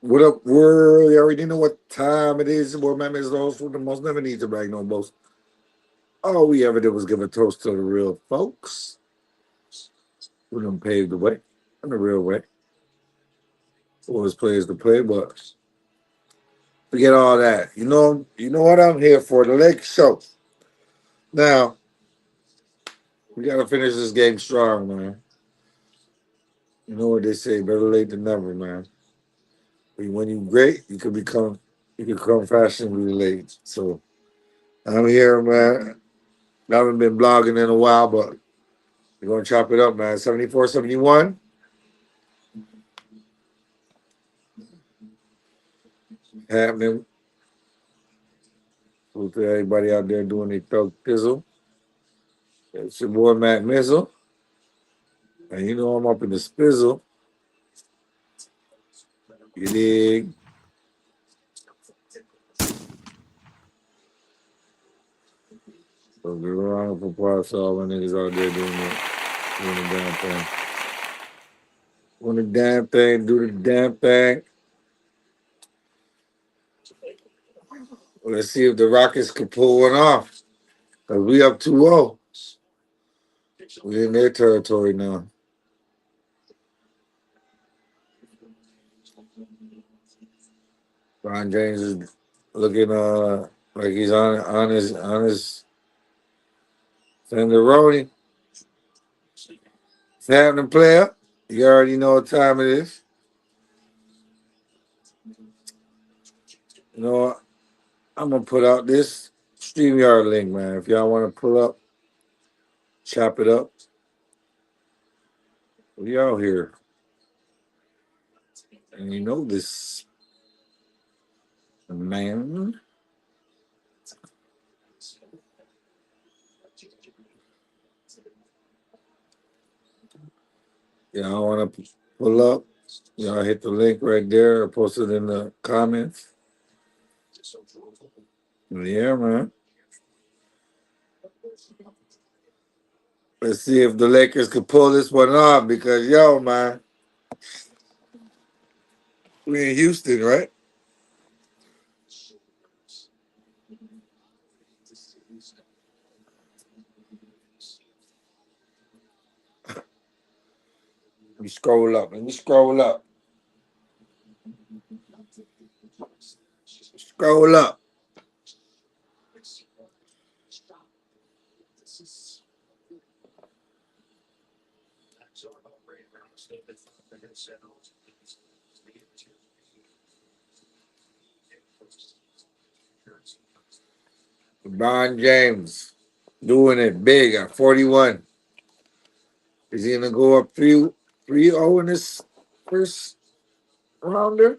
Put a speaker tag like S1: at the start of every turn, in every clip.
S1: What up, world? You already know what time it is. Boy, man, is those for the most never need to brag no boast. All we ever did was give a toast to the real folks who done paved the way in the real way. For his players to play, but forget all that. You know what I'm here for, the Lake Show. Now, we gotta finish this game strong, man. You know what they say, better late than never, man. When you great, you can become fashionably late. So I'm here, man. I haven't been blogging in a while, but we're gonna chop it up, man. 74, 71. Happening. Salute to everybody out there doing their thug pizzle. It's your boy Matt Mizzle. And you know I'm up in the spizzle. You dig? So give a round of applause to all my niggas out there doing the damn thing. Doing the damn thing, do the damn thing. Let's see if the Rockets can pull one off. Cause we up 2-0. We in their territory now. Ron James is looking like he's on his Sandaroni. It's happening, player. You already know what time it is. You know what? I'm gonna put out this StreamYard link, man. If y'all want to pull up, chop it up. We out here. And you know this, man. Y'all want to pull up? Y'all hit the link right there or post it in the comments. Yeah, man. Let's see if the Lakers could pull this one off because, yo, man, we in Houston, right? Let me scroll up. Let me scroll up. Scroll up. LeBron James doing it big at 41. Is he gonna go up 3-0 in this first rounder?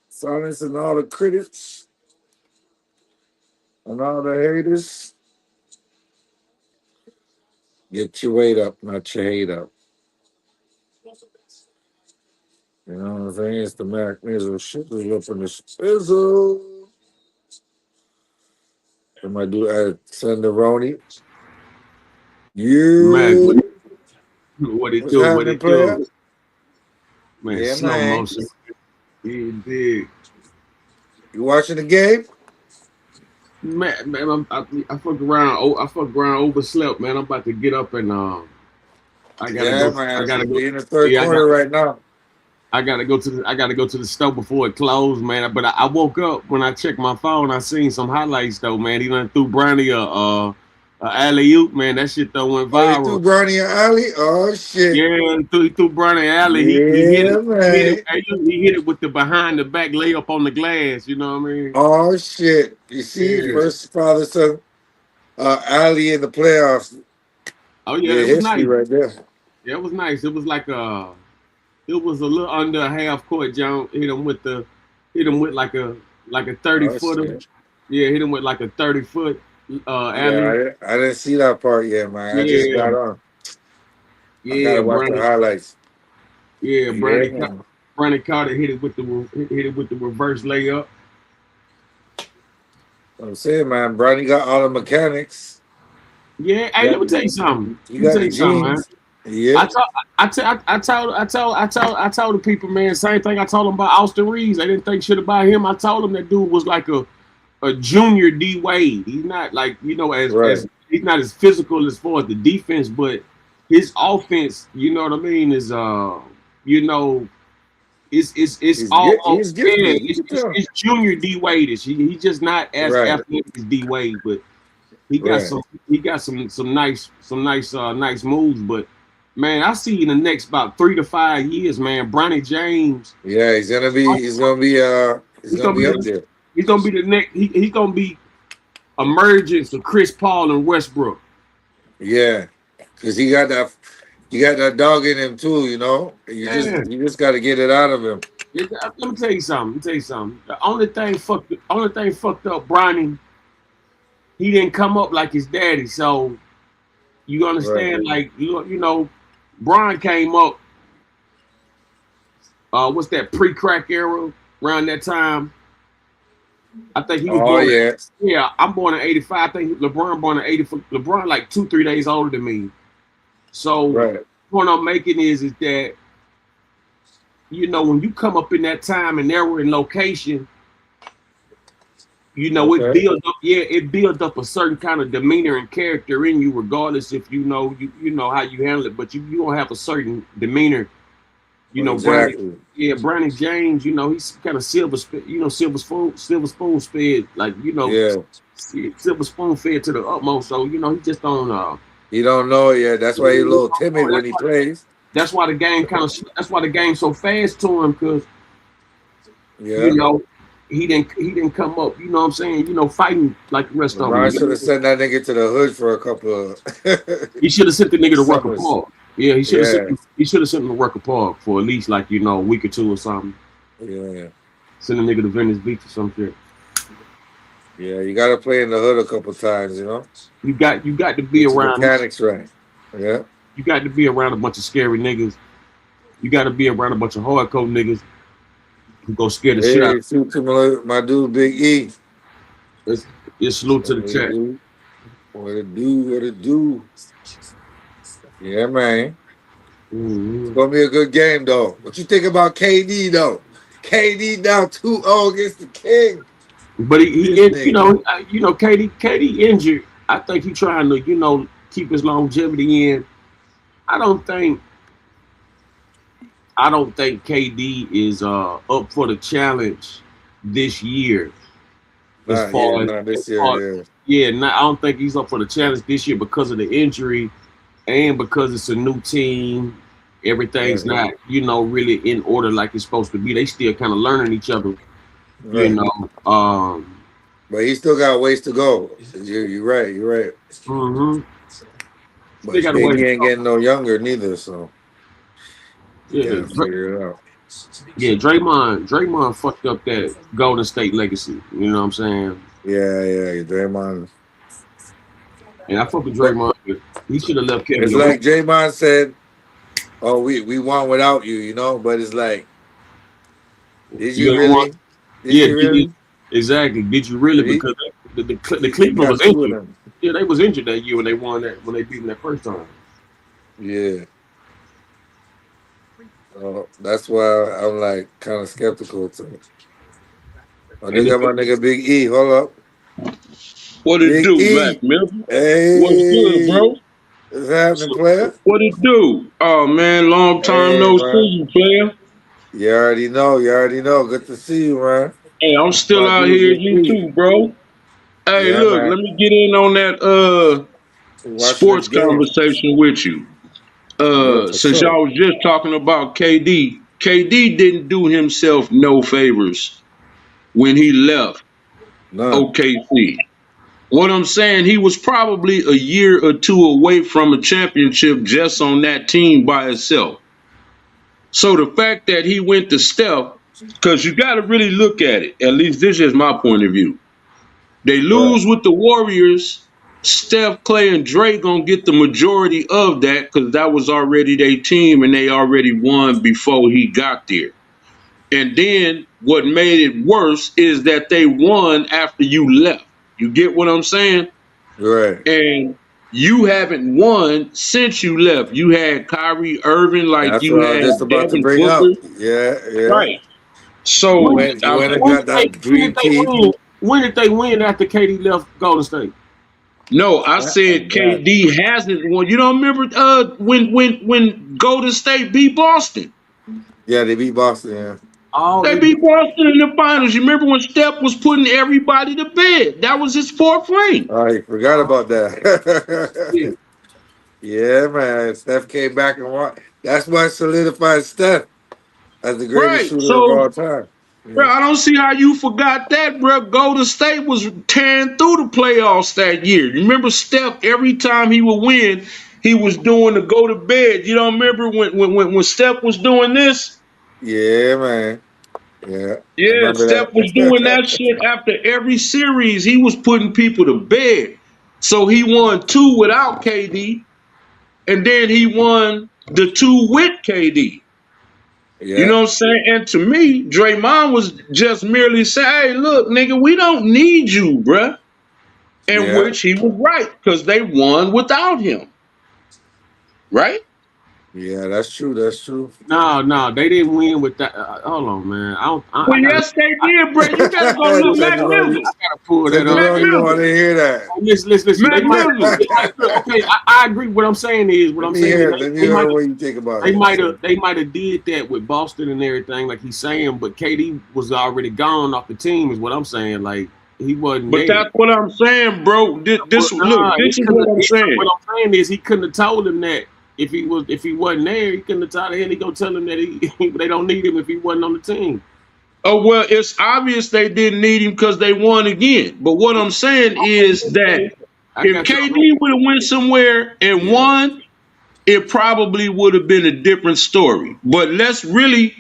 S1: Silencing all the critics and all the haters. Get your weight up, not your hate up. You know what I'm saying? It's the Mac Mizzle shit is up in the spizzle. Somebody do Sandaroni.
S2: Mac,
S1: You
S2: what it
S1: what's
S2: do? What
S1: happening,
S2: it do?
S1: player?
S2: Man,
S1: Yeah,
S2: slow
S1: man.
S2: motion. Yeah, dig.
S1: You watching the game?
S2: Man, I fuck around. Oh, I fuck around, overslept, man. I'm about to get up and I gotta
S1: Yeah,
S2: go. I
S1: man.
S2: gotta go.
S1: We in the third
S2: Yeah,
S1: quarter right now.
S2: I gotta go to the store before it closed, man. But I woke up when I checked my phone. I seen some highlights though, man. He done threw Brownie a alley oop, man. That shit though went
S1: Oh, he threw
S2: viral.
S1: Bronny and Alley? Oh, shit.
S2: Yeah, he threw Brownie alley. He hit
S1: Yeah,
S2: it.
S1: man.
S2: Hey, look, he hit it with the behind the back layup on the glass. You know what I mean?
S1: Oh, shit. You see,
S2: Yeah.
S1: first father son Alley in the playoffs.
S2: Oh yeah,
S1: Yeah,
S2: it was
S1: history
S2: nice.
S1: right there.
S2: Yeah, it was nice. It was like it was a little under a half court. John hit him with like a 30
S1: Oh,
S2: footer.
S1: shit.
S2: Yeah, hit him with like a 30-foot
S1: Yeah,
S2: alley.
S1: I didn't see that part yet, man. I just
S2: Yeah,
S1: got on. I
S2: yeah,
S1: gotta watch the highlights. Yeah, man.
S2: Brandon Carter hit it with the reverse layup.
S1: I'm saying, man, Bronny got all the mechanics.
S2: Yeah,
S1: He
S2: hey,
S1: got
S2: let me
S1: the,
S2: tell you something.
S1: he
S2: Let me
S1: got
S2: tell
S1: the
S2: you something, man.
S1: genes. Yeah,
S2: I told, I told the people, man, same thing I told them about Austin Reeves. They didn't think shit about him. I told them that dude was like a junior D Wade. He's not like, as
S1: right.
S2: he's not as physical as far as the defense, but his offense, you know what I mean, is you know, it's almost,
S1: He's
S2: yeah,
S1: gifted. You can tell.
S2: it's junior D Wade. He's just not as
S1: Right,
S2: athletic as D Wade, but he got
S1: right.
S2: some nice moves. But man, I see in the next about 3 to 5 years, man, Bronny James,
S1: Yeah, he's
S2: he's
S1: gonna
S2: gonna
S1: be
S2: be
S1: up
S2: the
S1: there.
S2: he's gonna be the next he's gonna be emergence of Chris Paul and Westbrook.
S1: Yeah, because he got that dog in him too. You know,
S2: Yeah.
S1: you just got to get it out of him.
S2: Let me tell you something. Let me tell you something. The only thing fucked up Bronny, he didn't come up like his daddy. So you
S1: Right.
S2: understand, like Brian came up. What's that pre-crack era? Around that time, I think he was
S1: Oh
S2: born.
S1: yeah.
S2: Yeah, I'm born in '85. I think LeBron born in '84. LeBron like 2 3 days older than me. So the
S1: Right.
S2: point I'm making is that when you come up in that time and era and location, it
S1: Okay.
S2: builds up. Yeah, it builds up a certain kind of demeanor and character in you, regardless if you know how you handle it. But you don't have a certain demeanor. Brandon.
S1: Exactly.
S2: Yeah, Brandon James. He's kind of silver spoon fed. Like
S1: Yeah.
S2: silver spoon fed to the utmost. So he just don't.
S1: He don't know it yet. That's why he's a little timid when
S2: That's
S1: he
S2: why.
S1: plays.
S2: That's why the game That's why the game's so fast to him because you
S1: Yeah.
S2: know he didn't come up. You know what I'm saying? Fighting like the rest of them.
S1: LeBron should have sent that nigga to the hood for a couple of
S2: He should have sent the nigga to Rucker
S1: summers.
S2: Park. Yeah, he should have sent
S1: Yeah.
S2: him. He should have sent him to Rucker Park for at least like a week or two or something.
S1: Yeah.
S2: Send a nigga to Venice Beach or some shit.
S1: Yeah. You got to play in the hood a couple times.
S2: You got to be
S1: Get your
S2: around.
S1: mechanics right. Yeah.
S2: You got to be around a bunch of scary niggas. You got to be around a bunch of hardcore niggas who go scare the shit out.
S1: Hey, shoot to my dude, Big E.
S2: It's, it's salute to the
S1: What it
S2: chat.
S1: do? What it do? What it do? Yeah, man. It's
S2: Mm-hmm.
S1: gonna be a good game though. What you think about KD though? KD now 2-0 against the King.
S2: But
S1: This nigga.
S2: KD injured. I think he trying to keep his longevity in. I don't think I don't think KD is up for the challenge this year. As far
S1: Not
S2: as
S1: this
S2: far,
S1: year, yeah.
S2: yeah, I don't think he's up for the challenge this year because of the injury and because it's a new team. Everything's
S1: Right,
S2: not really in order like it's supposed to be. They still kind of learning each other. You
S1: right.
S2: know.
S1: But he still got ways to go. You're right, you're right.
S2: Mm-hmm. Still
S1: But
S2: got a way to
S1: KD ain't
S2: go.
S1: getting no younger neither, so you
S2: Yeah,
S1: gotta figure it out.
S2: yeah. Draymond fucked up that Golden State legacy. You know what I'm saying?
S1: Yeah, Draymond.
S2: And I fuck with
S1: But
S2: Draymond. But he should have left Kevin
S1: it's
S2: Durant.
S1: like Draymond said, oh, we won without you, But it's like, did
S2: You
S1: you
S2: know what?
S1: really? Did
S2: Yeah,
S1: you really?
S2: exactly. Did you really?
S1: He,
S2: Because the
S1: he
S2: Cleveland
S1: got
S2: was
S1: two of
S2: injured.
S1: them.
S2: Yeah, they was injured that year when they won that when they beat them that first time.
S1: Yeah. That's why I'm like kind of skeptical too. Oh, they
S2: And
S1: got my nigga Big E. Hold up.
S3: What it
S1: Big
S3: do, Mac
S1: E.
S3: Miller? What's good,
S1: Hey.
S3: bro?
S1: What's happening, player?
S3: What it do? Oh man, long time
S1: Hey,
S3: no see
S1: man.
S3: you, player.
S1: You already know. You already know. Good to see you, man.
S3: Hey, I'm still
S1: My
S3: out
S1: dude,
S3: here,
S1: Big
S3: you
S1: E.
S3: too, bro. Hey,
S1: Yeah,
S3: look, let
S1: man.
S3: me get in on that
S1: Watching this
S3: sports
S1: game.
S3: conversation with you.
S1: Yeah, for
S3: Since
S1: sure.
S3: y'all was just talking about KD, KD didn't do himself no favors when he left
S1: None.
S3: OKC. What I'm saying, he was probably a year or two away from a championship just on that team by itself. So the fact that he went to Steph, because you got to really look at it. At least this is my point of view. They
S1: Right.
S3: lose with the Warriors. Steph, Clay, and Dre gonna get the majority of that because that was already their team and they already won before he got there. And then what made it worse is that they won after you left. You get what I'm saying?
S1: Right.
S3: And you haven't won since you left. You had Kyrie Irving, like
S1: That's
S3: you
S1: what I was
S3: had
S1: just about to
S3: Devin
S1: bring up.
S3: Booker,
S1: Yeah, yeah.
S3: right?
S1: You
S3: So
S1: went, you
S3: I
S1: went and
S3: mean,
S1: got that dream team.
S2: When did they win after Katie left Golden State?
S3: no, I
S1: Yeah,
S3: said
S1: that,
S3: KD hasn't won. You don't remember when Golden State beat Boston?
S1: yeah, they beat Boston. Yeah.
S2: Oh,
S3: They
S2: they
S3: beat Boston in the finals. You remember when Steph was putting everybody to bed? That was his fourth ring.
S1: I forgot about
S2: yeah.
S1: that. Yeah, man. Steph came back and won. That's what solidified Steph as the greatest
S3: Right.
S1: shooter of
S3: So,
S1: all time.
S3: bro,
S1: Yeah,
S3: I don't see how you forgot that, bro. Golden State was tearing through the playoffs that year. You remember Steph, every time he would win, he was doing the go to bed. You don't remember when Steph was doing this?
S1: yeah, man. Yeah, I
S3: Yeah,
S1: remember
S3: Steph was doing that
S1: that.
S3: shit after every series. He was putting people to bed. So he won two without KD, and then he won the two with KD. You
S1: Yeah,
S3: know what I'm saying? And to me, Draymond was just merely saying, hey, look, nigga, we don't need you, bruh. In
S1: yeah,
S3: which he was right, because they won without him, right?
S1: yeah. That's true. That's true.
S2: No, they didn't win with that. Hold on, man. I don't.
S3: Well,
S2: I gotta.
S3: yes, they
S2: I,
S3: did, bruh. You gotta go look Mac
S1: Tenderoni,
S3: Mizzle.
S2: I gotta pull that up.
S3: Mac
S1: Tenderoni don't want
S3: Mizzle.
S1: to hear that.
S2: Listen.
S3: Mac Mizzle.
S2: Okay, I agree. What I'm saying is,
S1: Let me hear. Let me hear what you think about it.
S2: they might have did that with Boston and everything, like he's saying. But KD was already gone off the team, is what I'm saying. Like he wasn't
S3: But
S2: there.
S3: that's what I'm saying, bro.
S2: But nah,
S3: This is what I'm saying.
S2: what I'm saying is he couldn't have told him that if he wasn't there, he couldn't have told him. He go tell him that they don't need him if he wasn't on the team.
S3: Oh, well, it's obvious they didn't need him because they won again. But what I'm saying is that
S2: I
S3: if
S2: got you.
S3: KD would have went somewhere and
S2: Yeah.
S3: won, it probably would have been a different story. But let's really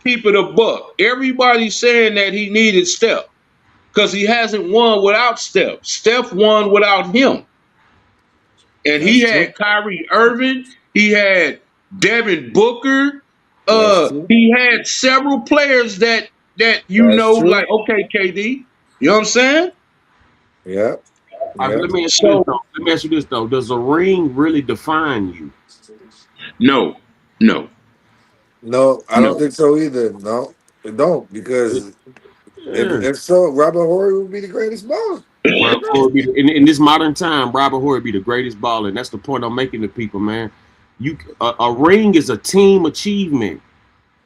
S3: keep it a buck. Everybody's saying that he needed Steph because he hasn't won without Steph. Steph won without him. And he
S1: That's true.
S3: had Kyrie Irving. He had Devin Booker.
S1: That's true.
S3: He had several players that
S1: That's true.
S3: like, okay, KD. You know what I'm saying?
S1: Yeah, yeah.
S2: Let me ask you this
S3: So
S2: though. Does a ring really define you?
S3: no, no,
S1: No, I don't
S3: no.
S1: think so either. No, it don't because
S2: Yeah.
S1: if so, Robert Horry would be the greatest baller.
S2: Robert Horry be in this modern time, Robert Horry be the greatest baller, and that's the point I'm making to people, man. A ring is a team achievement,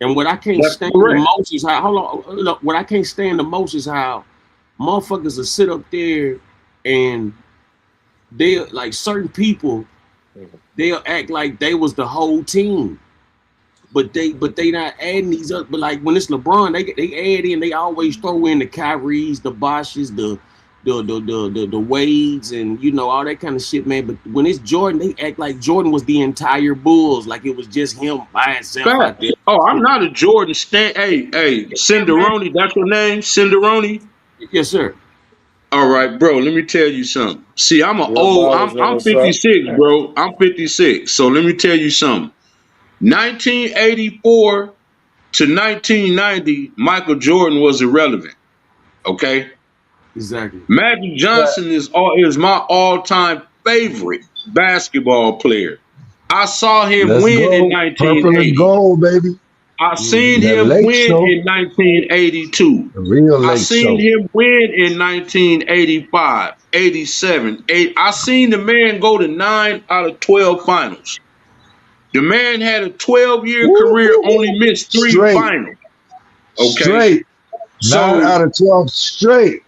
S2: and what I can't
S3: That's
S2: stand the
S3: correct.
S2: most is how hold on, look, what I can't stand the most is how motherfuckers will sit up there and they like certain people they'll act like they was the whole team. But they not adding these up. But like when it's LeBron, they add in. They always throw in the Kyries, the Bosches, the Wades, and all that kind of shit, man. But when it's Jordan, they act like Jordan was the entire Bulls, like it was just him by himself out
S3: Facts.
S2: there.
S3: Oh, I'm not a Jordan stan. Hey, Cinderoni, that's your name? Cinderoni?
S2: Yes, sir.
S3: All right, bro, let me tell you something. See,
S1: Real ballers know
S3: I'm
S1: what's up.
S3: 56, bro. I'm 56. So let me tell you something. 1984 to 1990, Michael Jordan was irrelevant. Okay?
S2: Exactly.
S3: Magic Johnson is my all-time favorite basketball player. I saw him
S4: Let's
S3: win in
S4: go. Purple and
S3: 1980.
S4: gold, baby.
S3: I seen
S4: That
S3: him
S4: lake
S3: win
S4: show.
S3: in 1982.
S4: The real
S3: I
S4: lake
S3: seen
S4: show.
S3: him win in 1985, 87. I seen the man go to 9 out of 12 finals. The man had a 12-year
S4: Woo,
S3: career,
S4: woo,
S3: only
S4: woo.
S3: missed 3
S4: Straight.
S3: finals. Okay?
S4: Straight. 9
S3: So
S4: out of 12 straight.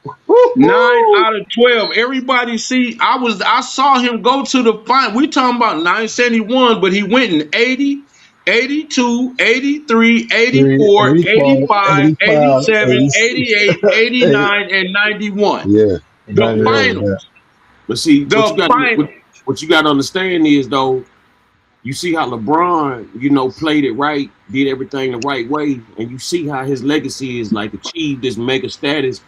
S3: 9
S4: Woo-hoo.
S3: out of 12. Everybody see, I saw him go to the final. We talking about 971, but he went in 80, 82, 83,
S4: 3,
S3: 84,
S4: 84,
S3: 85,
S4: 85,
S3: 87,
S4: 86.
S3: 88, 89, and 91.
S4: Yeah.
S3: The
S4: 91, yeah.
S3: finals.
S2: But see,
S3: The finals.
S2: what you got to understand is though, you see how LeBron, played it right, did everything the right way, and you see how his legacy is like achieved this mega status.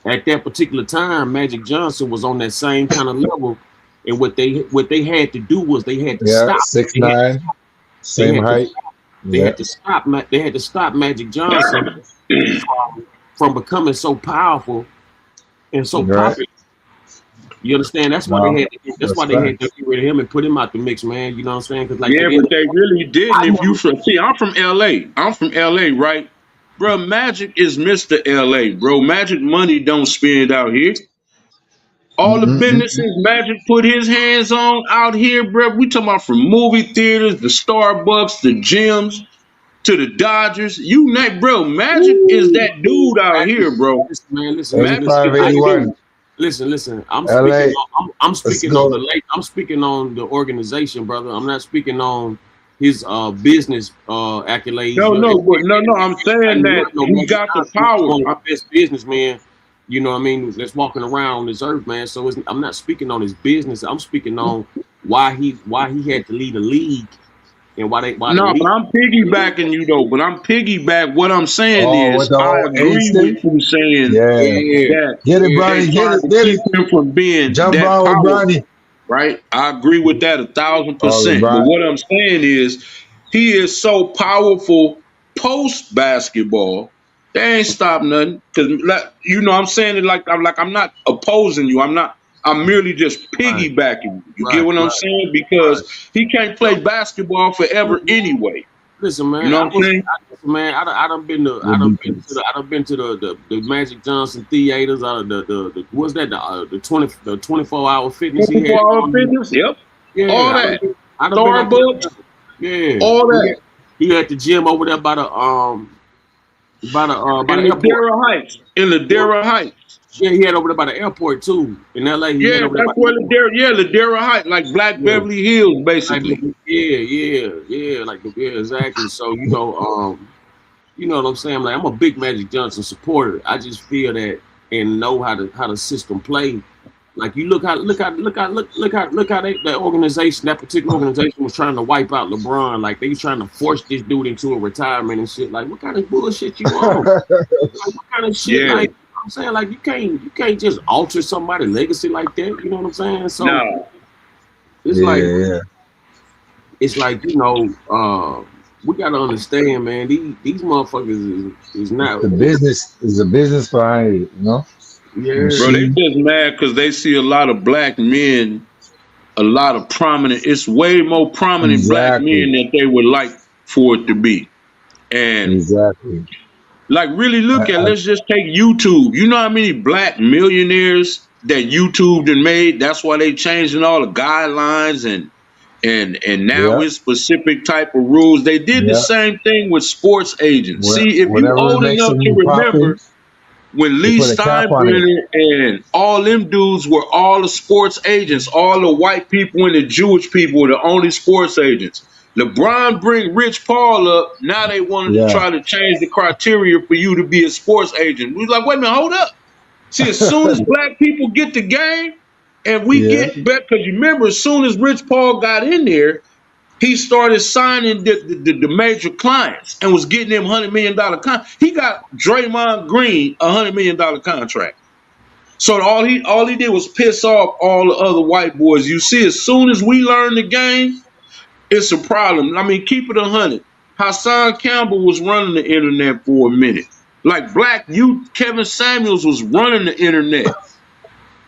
S2: At that particular time, Magic Johnson was on that same kind of level, and what they had to do was they had to
S4: Yeah.
S2: stop.
S4: 6'9",
S2: They
S4: same
S2: had to
S4: height.
S2: they
S4: Yeah.
S2: had to stop. They had to stop Magic Johnson from becoming so powerful and so
S4: Right.
S2: popular. You understand? That's why
S4: No.
S2: they had to get That's why they had to get rid of him and put him out the mix, man. You know what I'm saying? Because like
S3: Yeah,
S2: at the end
S3: but
S2: of the
S3: they
S2: day,
S3: really didn't.
S2: I
S3: If you
S2: never.
S3: see, I'm from LA. I'm from LA, right? Bro, Magic is Mr. LA, bro. Magic money don't spend out here. All the businesses Magic put his hands on out here, bro. We talking about from movie theaters, the Starbucks, the gyms, to the Dodgers. You name, bro. Magic is
S2: Woo,
S3: that dude out
S2: Magic.
S3: here, bro.
S2: Listen, man. Listen.
S3: Magic is
S4: 85,
S2: I
S3: that
S2: get.
S4: 81.
S3: dude.
S2: Listen. I'm speaking.
S4: LA.
S2: I'm
S4: Let's
S2: speaking on the
S4: go.
S2: late. I'm speaking on the organization, brother. I'm not speaking on his business accolades.
S3: No,
S2: You know,
S3: no, but no, no. I'm saying
S2: everybody
S3: that
S2: know
S3: he
S2: Magic
S3: got the
S2: Johnson. He's
S3: power.
S2: one of the best businessmen. You know what I mean? That's walking around this earth, man. So I'm not speaking on his business. I'm speaking on why he had to lead the league and why the
S3: No, but
S2: league.
S3: I'm piggybacking you though. But I'm piggyback. What I'm saying
S4: Oh, with
S3: is,
S4: the
S3: I
S4: whole
S3: agree
S4: AIDS
S3: with
S4: thing?
S3: you saying
S4: Yeah.
S2: Yeah,
S3: that
S4: Get it,
S2: yeah.
S3: they
S4: Bronny. Get
S3: trying
S4: it.
S3: to
S4: Get
S3: keep
S4: it.
S3: him from being
S4: Jump
S3: that
S4: on with
S3: powerful,
S4: Bronny.
S3: right? I agree with that 1,000%.
S4: Oh,
S3: But
S4: LeBron.
S3: what I'm saying is, he is so powerful post basketball. They ain't stop nothing because, you know, I'm saying it I'm not opposing you. I'm merely just
S2: Right,
S3: piggybacking you. You get
S2: right,
S3: what I'm
S2: right,
S3: saying?
S2: right.
S3: Because he can't play
S2: No,
S3: basketball forever
S2: listen,
S3: anyway.
S2: listen,
S3: You
S2: man.
S3: know what I'm saying?
S2: Listen, man. I done been to,
S4: The defense.
S2: I done been to the Magic Johnson theaters. The what's that? The 24-hour fitness he had
S3: 24-hour
S2: going on.
S3: fitness, yep. All
S2: Yeah,
S3: that.
S2: I done been out
S3: Starbucks,
S2: there. Yeah,
S3: all that.
S2: he had the gym over there by
S3: In
S2: the airport.
S3: Ladera Heights. In
S2: Yeah,
S3: Ladera Heights.
S2: yeah, he had over there by the airport too in LA. He
S3: Yeah,
S2: had over there
S3: that's
S2: by the
S3: where
S2: airport.
S3: Ladera Heights, like Black
S2: Yeah.
S3: Beverly Hills,
S2: Like,
S3: basically.
S2: yeah, like yeah, exactly. So you know what I'm saying? Like I'm a big Magic Johnson supporter. I just feel that and know how the system play. Like you look how that organization, that particular organization was trying to wipe out LeBron. Like they trying to force this dude into a retirement and shit. Like what kind of bullshit you on? Like what kind of shit?
S3: Yeah.
S2: Like I'm saying, like you can't just alter somebody's legacy like that. You know what I'm saying? So
S3: No.
S2: it's like
S4: Yeah.
S2: it's like we gotta understand, man. These motherfuckers is not.
S4: The business is a business behind it, you know?
S3: Bro, they
S4: Machine.
S3: just mad because they see a lot of black men, a lot of prominent, it's way more prominent black
S4: Exactly.
S3: men that they would like for it to be. And
S4: Exactly.
S3: like really look at,
S4: I,
S3: let's just take YouTube. You know how many black millionaires that YouTube done made? That's why they changing all the guidelines and now
S4: yeah.
S3: it's specific type of rules. They did the
S4: Yeah.
S3: same thing with sports agents.
S4: Where,
S3: See, if you
S4: whatever
S3: old
S4: makes
S3: enough to
S4: them popping,
S3: remember when
S4: they
S3: Lee
S4: put a cap on it.
S3: Steinbrenner and all them dudes were all the sports agents, all the white people and the Jewish people were the only sports agents. LeBron bring Rich Paul up. Now they wanted to
S4: Yeah.
S3: try to change the criteria for you to be a sports agent. We was like, wait a minute, hold up. See, as soon as black people get the game and we
S4: Yeah.
S3: get back, because you remember, as soon as Rich Paul got in there, he started signing the major clients and was getting them $100 million He got Draymond Green $100 million contract. So all he did was piss off all the other white boys. You see, as soon as we learn the game, it's a problem. I mean, keep it 100. Hassan Campbell was running the internet for a minute. Like black youth, Kevin Samuels was running the internet.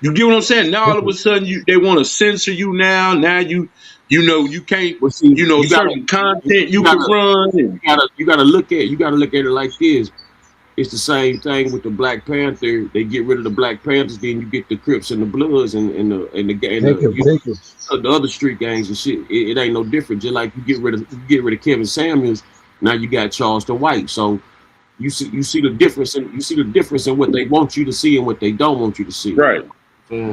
S3: You get what I'm saying? Now all of a sudden they want to censor you now. Now you know you can't,
S2: But see,
S3: certain content
S2: you
S3: you can
S2: gotta
S3: run and
S2: you gotta look at it like this. It's the same thing with the Black Panther. They get rid of the Black Panthers, then you get the Crips and the Bloods
S4: Take him. Take him.
S2: the other street gangs and shit. It ain't no different. Just like you get rid of Kevin Samuels, now you got Charleston White. So you see the difference in what they want you to see and what they don't want you to see.
S3: right.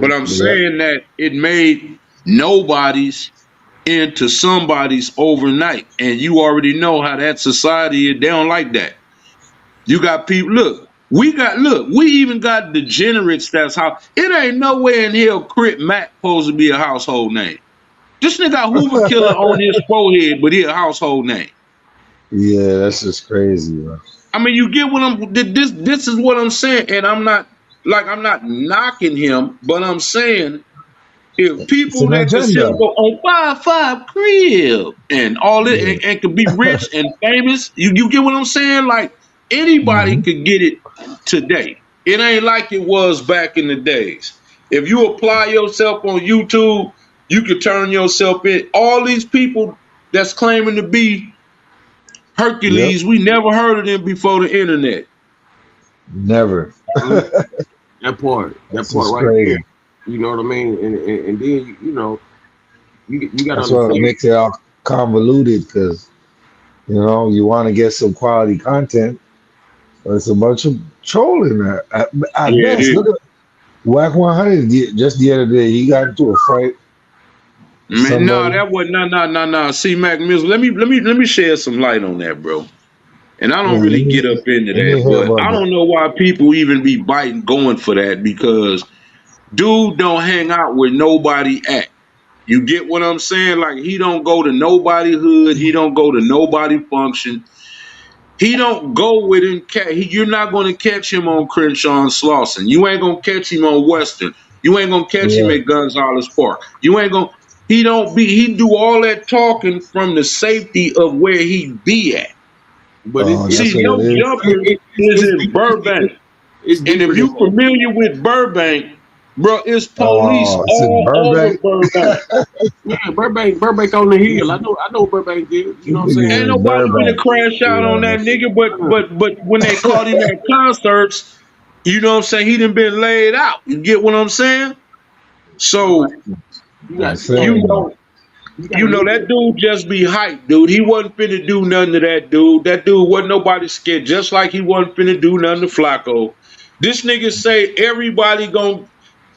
S3: But I'm
S4: Yeah.
S3: saying that it made nobody's into somebody's overnight. And you already know how that society is. They don't like that. You got people, we even got degenerates that's how it ain't nowhere in hell Crip Mac supposed to be a household name. This nigga got Hoover Killer on his forehead, but he a household name.
S4: Yeah, that's just crazy, bro.
S3: I mean, you get what this is what I'm saying, and I'm not knocking him, but I'm saying if
S4: It's
S3: people
S4: an
S3: that can sit
S4: agenda.
S3: and go on 5-5 crib and all it
S4: Yeah.
S3: and could be rich and famous, you get what I'm saying? Like anybody
S4: Hmm.
S3: could get it today. It ain't like it was back in the days. If you apply yourself on YouTube, You could turn yourself in. All these people that's claiming to be
S4: Yep.
S3: Hercules, we never heard of them before the internet.
S4: Never.
S2: Mhm. That
S4: That's
S2: part
S4: just
S2: right there.
S4: crazy.
S2: You know what I mean? And then you got to
S4: That's what
S2: understand.
S4: makes it all convoluted because, you want to get some quality content, but it's a bunch of trolling there. At
S3: Yeah, it
S4: best, look
S3: is.
S4: at Whack 100 just the other day. He got into a fight with
S3: Man, no,
S4: somebody.
S3: that wasn't no. See, Mac Mizzle, let me shed some light on that, bro. And I don't
S4: Yeah,
S3: really get up into
S4: let
S3: that,
S4: me hear
S3: but
S4: about
S3: I
S4: that.
S3: don't know why people even be biting going for that because dude don't hang out with nobody at. You get what I'm saying? Like he don't go to nobody hood, he don't go to nobody function. He don't go with him. You're not going to catch him on Crenshaw and Slauson. You ain't going to catch him on Western. You ain't going to catch him
S4: Yeah.
S3: at Gonzales Park. You ain't going. He don't be. He do all that talking from the safety of where he be at.
S2: But
S4: Oh,
S3: See,
S4: that's what
S3: your
S4: it is.
S3: jumper is
S2: it's
S3: in Burbank,
S2: it's
S3: and
S2: deeper
S3: if
S2: than
S3: you
S2: that.
S3: familiar with Burbank, bro, it's police
S4: Oh, it's in
S3: all over
S4: Burbank.
S3: Burbank.
S2: Yeah, Burbank on the hill. I know Burbank is. You
S4: This
S2: know what I'm saying?
S4: nigga's
S3: Ain't
S4: in
S3: nobody finna
S4: Burbank.
S3: crash out on
S4: Yeah.
S3: that nigga, but
S2: Uh,
S3: when they caught him at concerts, you know what I'm saying, he done been laid out. You get what I'm saying?
S2: but
S3: So
S2: you
S4: I'm
S2: got
S3: you
S4: saying though.
S3: know,
S2: you got to look
S3: that
S2: at.
S3: dude just be hyped, dude. He wasn't finna do nothing to that dude. That dude wasn't nobody scared, just like he wasn't finna do nothing to Flacco. This nigga say everybody gon'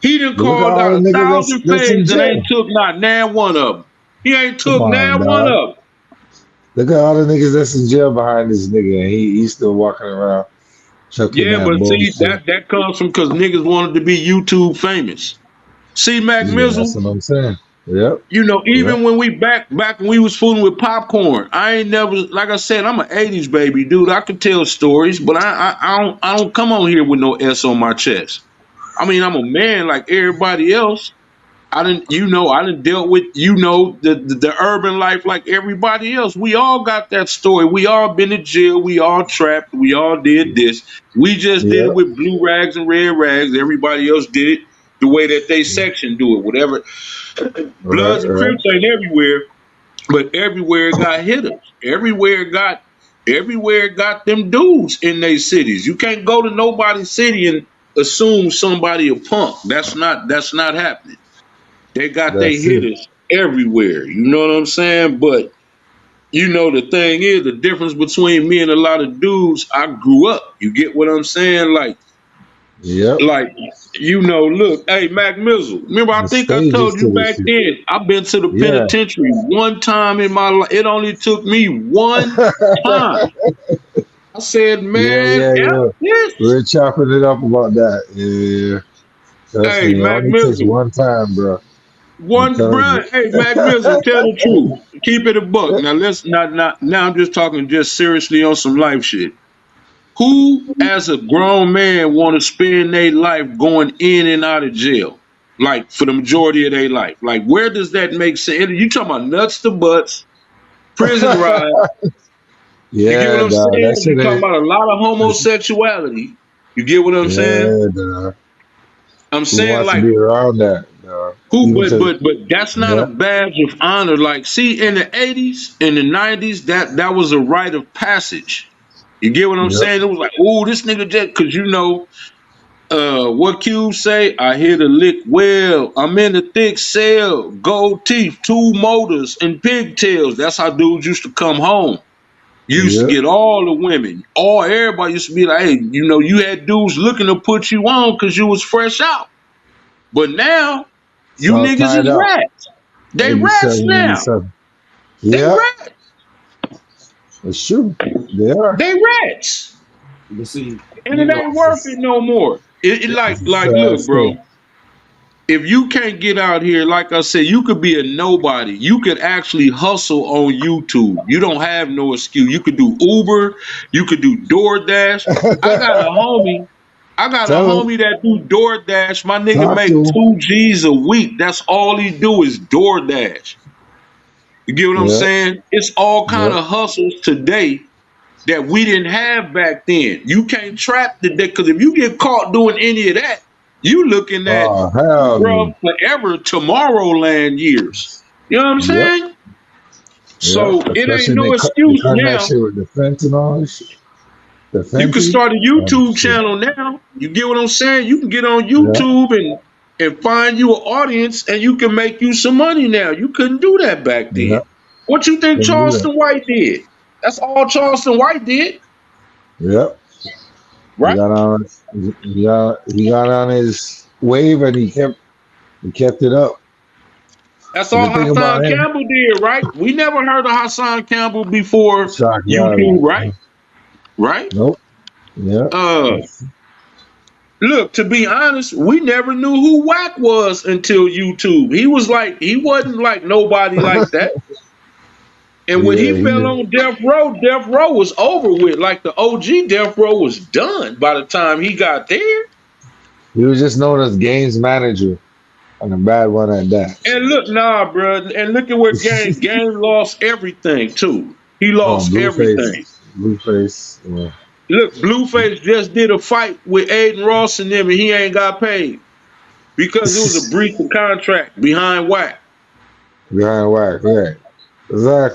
S3: he done
S4: But look at
S3: called
S4: all
S3: out
S4: the niggas
S3: 1,000
S4: that's in
S3: fades and ain't
S4: jail.
S3: took not nan one of them. He ain't
S4: Come
S3: took
S4: on,
S3: nan one
S4: dog.
S3: of them.
S4: Look at all the niggas that's in jail behind this nigga, and he's still walking around chucking
S3: Yeah,
S4: that
S3: but see,
S4: bullshit.
S3: that comes from because niggas wanted to be YouTube famous. See, Mac
S4: Yeah, that's
S3: Mizzle,
S4: what I'm saying. Yep. Yep.
S3: even when we back when we was fooling with popcorn, I ain't never, like I said, I'm an '80s baby, dude. I can tell stories, but I don't come on here with no S on my chest. I mean, I'm a man like everybody else. I didn't dealt with, the urban life like everybody else. We all got that story. We all been in jail. We all trapped. We all did this. We just did it
S4: Yep.
S3: with blue rags and red rags. Everybody else did it the way that they section do it. Whatever.
S4: Right.
S3: Bloods and
S4: Right.
S3: Crips ain't everywhere, but everywhere got hitters. Everywhere got them dudes in their cities. You can't go to nobody's city and assume somebody a punk. That's not happening. They got their
S4: That's it.
S3: hitters everywhere. You know what I'm saying? But the thing is, the difference between me and a lot of dudes, I grew up. You get what I'm saying?
S4: Yep.
S3: Like, look, hey, Mac Mizzle. Remember, I
S4: The
S3: think I
S4: stages
S3: told you
S4: to this
S3: back
S4: shit.
S3: then, I've been to the
S4: Yeah.
S3: penitentiary one time in my life. It only took me one time. I said,
S4: Yeah,
S3: man,
S4: yeah,
S3: F
S4: yeah.
S3: this.
S4: We're chopping it up about that. Yeah. Trust
S3: Hey,
S4: me, it
S3: Mac
S4: only takes
S3: Mizzle.
S4: one time, bro. I'm
S3: One
S4: telling
S3: Brian,
S4: you.
S3: hey Mac Mizzle, tell the truth. Keep it a buck. Now let's not now I'm just talking just seriously on some life shit. Who as a grown man wanna spend their life going in and out of jail? Like for the majority of their life. Like where does that make sense? You talking about nuts to butts, prison ride. You get what
S4: Yeah,
S3: I'm
S4: dog. That
S3: saying? You
S4: shit
S3: talking
S4: ain't.
S3: about a lot of
S4: That's,
S3: homosexuality. You get what I'm saying?
S4: yeah, dog.
S3: I'm
S4: Who
S3: saying
S4: wants to
S3: like
S4: be around that, dog?
S3: who,
S4: Even
S3: but
S4: to,
S3: but but that's not a
S4: yeah,
S3: badge of honor. Like, see, in the '80s, in the '90s, that was a rite of passage. You get what I'm
S4: yep,
S3: saying? It was like, oh, this nigga just because what Q say? I hear the lick well. I'm in the thick cell, gold teeth, two motors, and pigtails. That's how dudes used to come home. You used to
S4: yep.
S3: get all the women. All everybody used to be like, hey, you had dudes looking to put you on because you was fresh out. But now,
S4: It's
S3: you
S4: all
S3: niggas
S4: tied
S3: is
S4: up.
S3: rats. They rats
S4: 87,
S3: now.
S4: 87.
S3: They
S4: Yeah,
S3: rats.
S4: it's true. They are.
S3: They rats.
S2: But see,
S3: And
S2: you
S3: it
S2: know,
S3: ain't worth it no more. It
S4: It's
S3: like
S4: a
S3: like
S4: sad
S3: look, bro.
S4: state.
S3: If you can't get out here, like I said, you could be a nobody. You could actually hustle on YouTube. You don't have no excuse. You could do Uber. You could do DoorDash. I got a homie. I got a
S4: Tell them,
S3: homie that do DoorDash. My nigga
S4: talk
S3: make
S4: to them.
S3: 2 G's a week. That's all he do is DoorDash. You get what I'm
S4: Yeah,
S3: saying? It's all kind
S4: yeah.
S3: of hustles today that we didn't have back then. You can't trap the day because if you get caught doing any of that, You looking at,
S4: Oh hell
S3: bro,
S4: no.
S3: forever Tomorrowland years. You know what I'm
S4: Yep.
S3: saying?
S4: Yep.
S3: So it ain't
S4: Especially
S3: no
S4: they
S3: excuse
S4: cutting that
S3: now.
S4: shit with the fence and all this shit. The
S3: You can
S4: Fenty.
S3: start a
S4: Oh
S3: YouTube
S4: shit.
S3: channel now. You get what I'm saying? You can get on
S4: Yeah.
S3: YouTube and find you an audience, and you can make you some money now. You couldn't do that back
S4: Yeah.
S3: then. What you think
S4: Couldn't do that.
S3: Charleston White did? That's all Charleston White did,
S4: Yep. He
S3: right?
S4: got on. He got on his wave and he kept it up.
S3: That's
S4: But
S3: all
S4: the thing
S3: Hassan
S4: about him,
S3: Campbell did, right? We never heard of Hassan Campbell before
S4: shock
S3: YouTube,
S4: value.
S3: right? Right?
S4: Nope. Yeah.
S3: Uh,
S4: That's,
S3: Look, to be honest, we never knew who Wack was until YouTube. He wasn't like nobody like that. And when
S4: yeah.
S3: he fell on Death Row was over with. Like the OG Death Row was done by the time he got there.
S4: He was just known as games manager and a bad one at that.
S3: And look, nah, bro. And look at where Game lost everything too. He
S4: Oh,
S3: lost
S4: Blueface.
S3: everything.
S4: Blueface. Yeah.
S3: Look, Blueface just did a fight with Aiden Ross and them, and he ain't got paid because it was a breach of contract behind Wack.
S4: Behind whack. Right.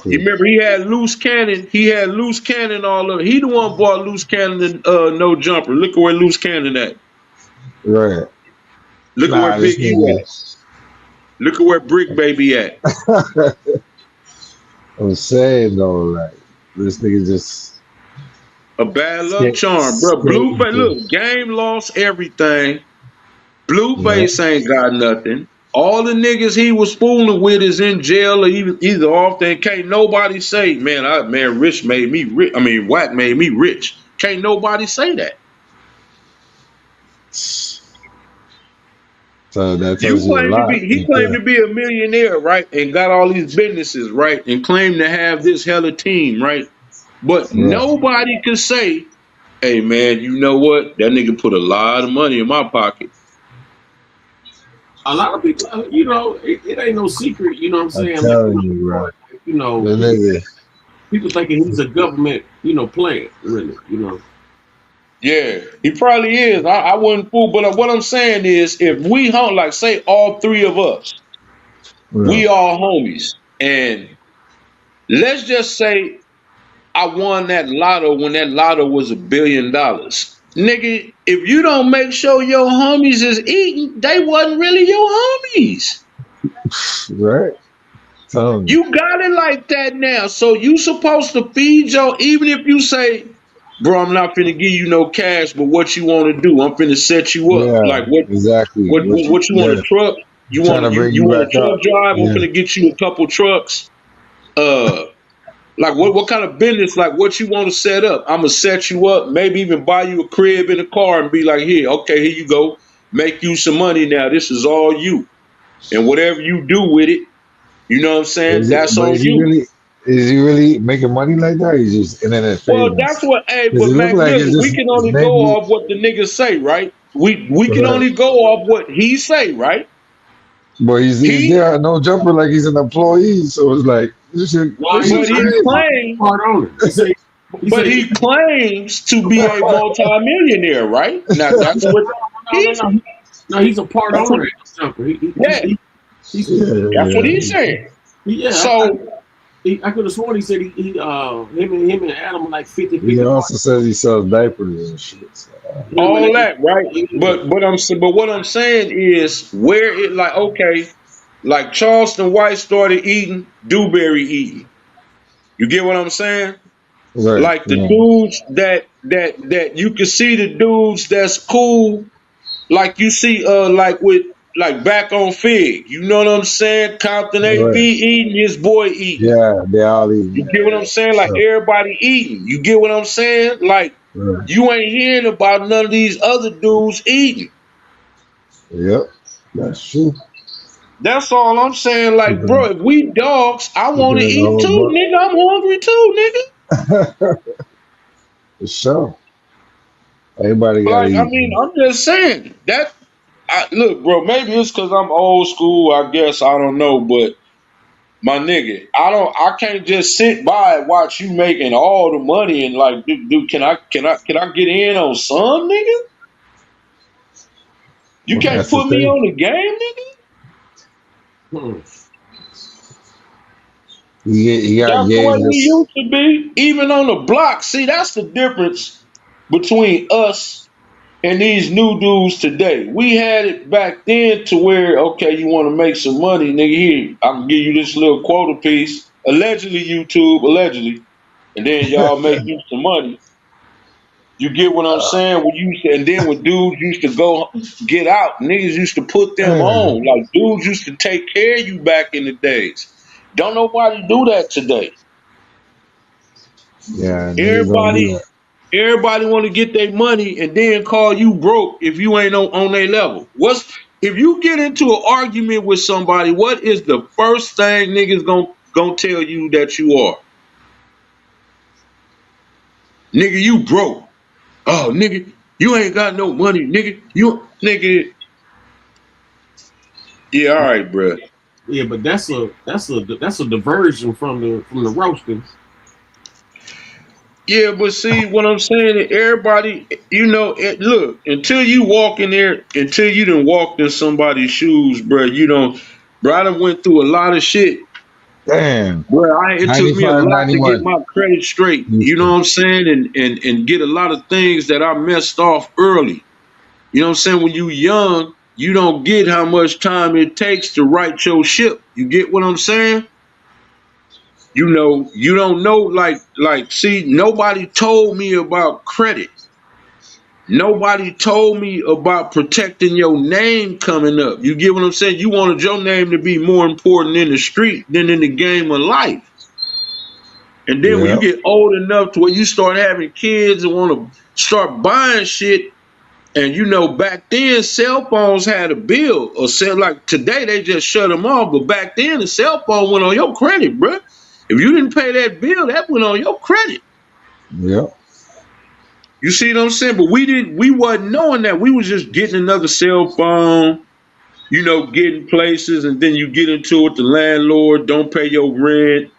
S3: You
S4: Exactly.
S3: remember he had loose cannon. He had loose cannon all over. He the one bought loose cannon and no jumper. Look at where loose cannon at.
S4: Right.
S3: Look at where
S4: Nah, this
S3: Big E
S4: nigga.
S3: at. Look at where Brick Baby at.
S4: I'm saying though, like this nigga just
S3: A bad luck
S4: skate,
S3: charm, bro.
S4: skating
S3: Blueface,
S4: through.
S3: look, Game lost everything.
S4: Yeah.
S3: Blueface ain't got nothing. All the niggas he was fooling with is in jail or either off. Then can't nobody say, man, Rich made me rich. I mean, Wack made me rich. Can't nobody say that.
S4: So that
S3: You
S4: tells you a
S3: claim to
S4: lot
S3: be he
S4: right
S3: claimed
S4: there.
S3: to be a millionaire, right? And got all these businesses, right? And claimed to have this hella team, right? But
S4: Right.
S3: nobody can say, hey man, you know what? That nigga put a lot of money in my pocket.
S2: A lot of people, it ain't no secret. You know what I'm
S4: I'm
S2: saying? Like,
S4: telling you, bro. The
S2: people,
S4: nigga.
S2: people thinking he's a government, plant, really.
S3: Yeah, he probably is. I wouldn't fool, but what I'm saying is if we hung like say all three of us,
S4: Yeah.
S3: we all homies. And let's just say I won that lotto when that lotto was $1 billion. Nigga, if you don't make sure your homies is eating, they wasn't really your homies.
S4: Right. Telling you.
S3: You got it like that now. So you supposed to feed your, even if you say, bro, I'm not finna give you no cash, but what you want to do? I'm finna set you up.
S4: Yeah.
S3: Like what
S4: Exactly.
S3: what what, what you want
S4: Yeah.
S3: a truck? You
S4: Trying
S3: want
S4: to bring
S3: you
S4: you
S3: want a
S4: back up.
S3: truck drive? I'm
S4: Yeah.
S3: finna get you a couple trucks. Uh Like what kind of business, like what you want to set up? I'm gonna set you up, maybe even buy you a crib and a car and be like, here, okay, here you go. Make you some money now. This is all you. And whatever you do with it, you know what I'm saying? That's
S4: But
S3: on
S4: is he
S3: you.
S4: really? Is he really making money like that? Or he's just internet
S3: Well, that's
S4: famous.
S3: what hey,
S4: Does
S3: but
S4: it look
S3: Mac
S4: like it's
S3: Miller, we
S4: just
S3: can
S4: it's
S3: only go
S4: mainly
S3: off what the niggas say, right? We can
S4: right?
S3: only go off what he say, right?
S4: But he's
S3: He
S4: there, no jumper, like he's an employee. So it's like
S2: Well,
S4: this
S2: he's
S3: but
S4: shit's
S3: he
S4: crazy.
S3: claims
S2: part owner. He
S3: but
S2: say,
S3: he claims to be a multimillionaire, right? Now that's what
S2: no, no,
S3: he's
S2: no, no. He's a part
S3: that's what
S2: owner at the jumper.
S3: yeah.
S2: He's
S3: That's what
S4: Yeah,
S3: he's saying.
S2: yeah.
S3: So
S2: I could have sworn he said him and Adam were like 50-50
S4: he
S2: part.
S4: also says he sells diapers and shit. So,
S2: Him and
S3: all that, right?
S2: yeah.
S3: But what I'm saying is where it like okay, like Charleston White started eating, Dewberry eating. You get what I'm saying?
S4: right,
S3: Like the
S4: yeah,
S3: dudes that you can see the dudes that's cool, like you see like with like back on Fig. You know what I'm saying? Compton AB
S4: right,
S3: eating, his boy eating.
S4: yeah. They all eating.
S3: You get
S4: Yeah,
S3: what I'm
S4: yeah, for
S3: saying? Like
S4: sure.
S3: everybody eating. You get what I'm saying? Like
S4: Right.
S3: you ain't hearing about none of these other dudes eating.
S4: Yep, that's true.
S3: That's all I'm saying. Like, bro,
S4: Keeping
S3: if we dogs, I want
S4: keeping
S3: to
S4: it
S3: eat
S4: all
S3: too,
S4: buck.
S3: nigga. I'm hungry too, nigga.
S4: For sure. Everybody gotta
S3: Like, I
S4: eat,
S3: mean,
S4: man.
S3: I'm just saying that. Look, bro, maybe it's because I'm old school. I guess I don't know, but my nigga, I can't just sit by and watch you making all the money and like, dude, can I get in on some, nigga? You can't
S4: That's the
S3: put me
S4: thing.
S3: on the game, nigga.
S2: Hmm.
S4: He got
S3: That's the way
S4: games
S3: we
S4: that's
S3: used to be, even on the block. See, that's the difference between us and these new dudes today. We had it back then to where, okay, you want to make some money, nigga, here, I can give you this little quota piece, allegedly YouTube, allegedly, and then y'all make you some money. You get what I'm saying? When you and then when dudes used to go get out, niggas used to put them
S4: man.
S3: on. Like dudes used to take care of you back in the days. Don't nobody do that today.
S4: Yeah, niggas don't do
S3: Everybody,
S4: that.
S3: everybody want to get their money and then call you broke if you ain't on their level. What's if you get into an argument with somebody? What is the first thing niggas gonna tell you that you are? Nigga, you broke. Oh, nigga, you ain't got no money, nigga. You nigga. Yeah, all right, bruh.
S2: Yeah, but that's a diversion from the roasting.
S3: Yeah, but see what I'm saying. Everybody, look, until you walk in there, until you done walked in somebody's shoes, bro. You don't, bro. I done went through a lot of shit,
S4: Damn.
S3: bro. It took me a
S4: 95,
S3: lot to get
S4: 91.
S3: my credit straight. You know
S4: Houston.
S3: what I'm saying, and get a lot of things that I messed off early. You know what I'm saying. When you young, you don't get how much time it takes to right your ship. You get what I'm saying? You don't know, see, nobody told me about credit. Nobody told me about protecting your name coming up. You get what I'm saying? You wanted your name to be more important in the street than in the game of life. And then when you
S4: Yeah.
S3: get old enough to where you start having kids and want to start buying shit, and back then cell phones had a bill, or cell like today they just shut them off. But back then the cell phone went on your credit, bruh. If you didn't pay that bill, that went on your credit.
S4: Yeah.
S3: You see what I'm saying? But we wasn't knowing that. We was just getting another cell phone, getting places, and then you get into it with the landlord, don't pay your rent.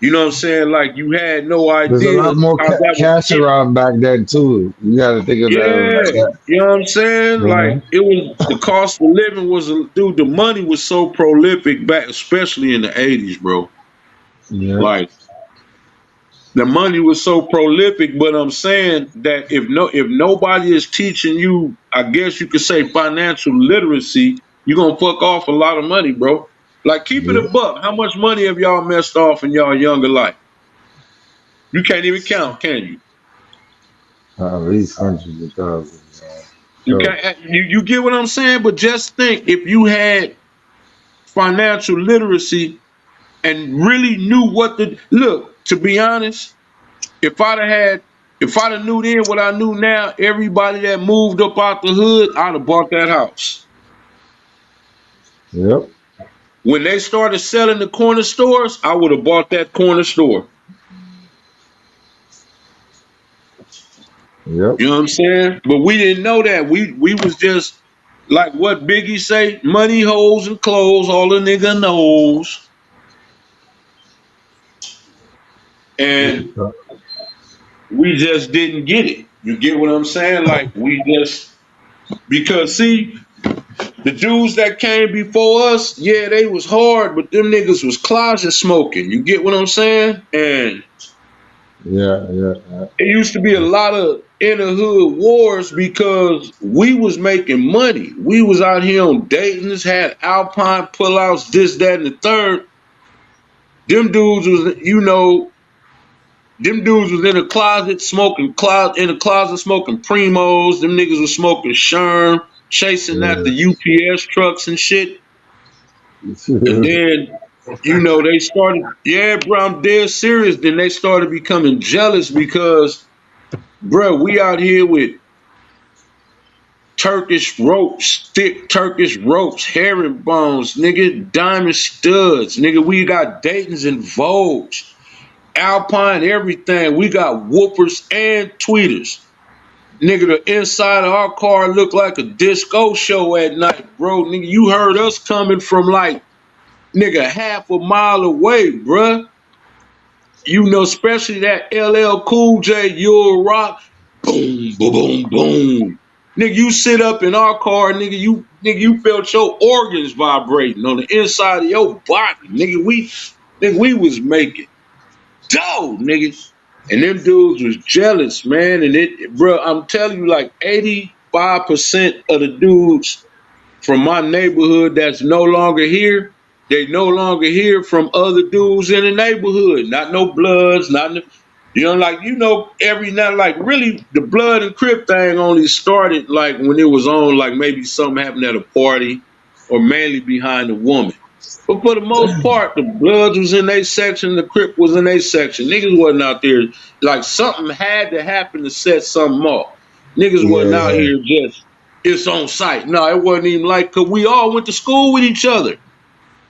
S3: You know what I'm saying? Like you had no
S4: There's a
S3: idea
S4: lot more
S3: how that was
S4: cash
S3: getting.
S4: around back then too. You got to think of that like
S3: Yeah.
S4: that.
S3: You know what I'm saying?
S4: You
S3: Like
S4: know?
S3: it was the cost of living was dude, the money was so prolific back, especially in the 80s, bro.
S4: Yeah.
S3: Like the money was so prolific, but I'm saying that if nobody is teaching you, I guess you could say financial literacy, you're gonna fuck off a lot of money, bro. Like keep it
S4: Yeah.
S3: a buck. How much money have y'all messed off in y'all younger life? You can't even count, can you?
S4: At least hundreds of thousands.
S3: You
S4: Sure.
S3: can't you get what I'm saying? But just think if you had financial literacy and really knew what to look, to be honest, If I'd have had, if I'd have knew then what I knew now, everybody that moved up out the hood, I'd have bought that house.
S4: Yep.
S3: When they started selling the corner stores, I would have bought that corner store.
S4: Yep.
S3: You know what I'm saying? But we didn't know that. We was just like what Biggie say, money, hoes, and clothes, all the nigga knows. And we just didn't get it. You get what I'm saying? Like we just because see, the dudes that came before us, yeah, they was hard, but them niggas was closet smoking. You get what I'm saying? And
S4: Yeah. Yeah.
S3: it used to be a lot of inner hood wars because we was making money. We was out here on Dayton's, had Alpine pullouts, this, that, and the third. Them dudes was, them dudes was in the closet smoking primos. Them niggas was smoking Sherm, chasing after
S4: Yeah.
S3: UPS trucks and shit. And
S4: Yeah.
S3: then, they started, yeah, bro, I'm dead serious. Then they started becoming jealous because, bro, we out here with Turkish ropes, thick Turkish ropes, herringbones, nigga, diamond studs, nigga. We got Dayton's and Vogues, Alpine, everything. We got whoopers and tweeters. Nigga, the inside of our car looked like a disco show at night, bro. Nigga, you heard us coming from like, nigga, half a mile away, bruh. Especially that LL Cool J, You'll Rock, boom, boom, boom, boom. Nigga, you sit up in our car, nigga, you felt your organs vibrating on the inside of your body. Nigga, we was making dough, nigga. And them dudes was jealous, man. And bro, I'm telling you, like 85% of the dudes from my neighborhood that's no longer here, they no longer hear from other dudes in the neighborhood. Not no bloods, not no, like every night, like really the blood and crip thing only started like when it was on, like maybe something happened at a party or mainly behind a woman. But for the most part, the Bloods was in their section, the Crip was in their section. Niggas wasn't out there. Like something had to happen to set something off. Niggas wasn't out
S4: Yeah,
S3: here just it's on site. No, it wasn't even like because we all went to school with each other.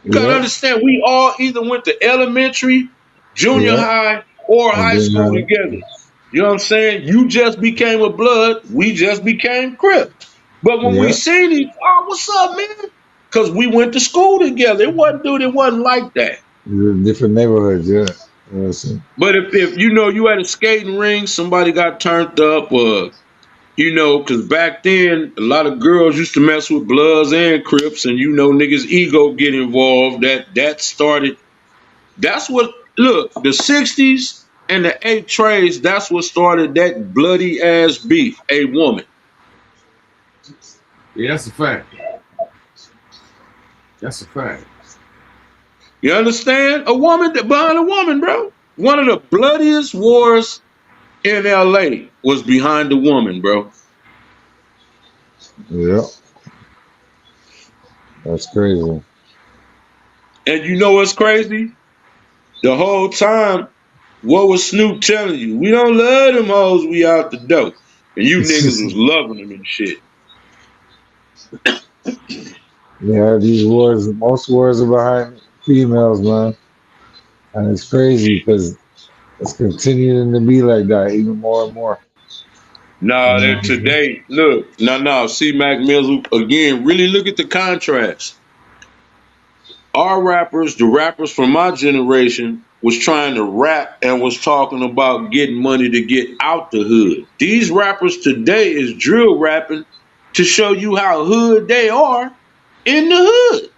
S3: You gotta
S4: yeah,
S3: understand, we all either went to elementary, junior
S4: yeah.
S3: high, or
S4: And
S3: high
S4: then
S3: school together. You know what I'm saying? You just became a Blood, we just became Crip. But when we
S4: yeah,
S3: seen each, oh, what's up, man? Because we went to school together. It wasn't, dude, it wasn't like that.
S4: different neighborhoods. Yeah, you know what I'm saying?
S3: But if you had a skating ring, somebody got turned up, or because back then a lot of girls used to mess with Bloods and Crips, and niggas ego get involved. That started. That's what look the '60s and the eight trades. That's what started that bloody ass beef. A woman.
S2: Yeah, that's a fact. That's a fact.
S3: You understand? A woman that behind a woman, bro. One of the bloodiest wars in LA was behind a woman, bro.
S4: Yeah, that's crazy.
S3: And you know what's crazy? The whole time, what was Snoop telling you? We don't love them hoes, we out the door. And you niggas was loving them and shit.
S4: Yeah, these wars, most wars are behind females, man, and it's crazy because it's continuing to be like that, even more and more. You
S3: Nah,
S4: know
S3: that
S4: what I'm saying?
S3: today, look, C Mac Mills, again, really look at the contrast. Our rappers, the rappers from my generation, was trying to rap and was talking about getting money to get out the hood. These rappers today is drill rapping to show you how hood they are in the hood.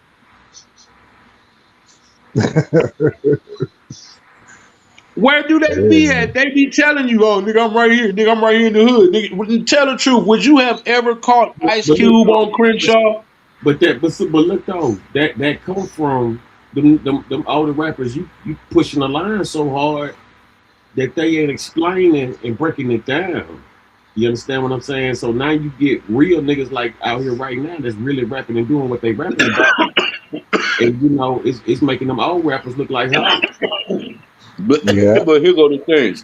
S3: Where do they be
S4: Yeah,
S3: at? They be telling you, oh, nigga, I'm right here. Nigga, I'm right here in the hood. Nigga, tell the truth. Would you have ever caught Ice
S2: But look
S3: Cube
S2: though,
S3: on Crenshaw?
S2: but look though, that come from them older rappers. You pushing the line so hard that they ain't explaining and breaking it down. You understand what I'm saying? So now you get real niggas like out here right now that's really rapping and doing what they rapping about, and it's making them old rappers look like hoes.
S3: But
S4: yeah,
S3: but here go the thing.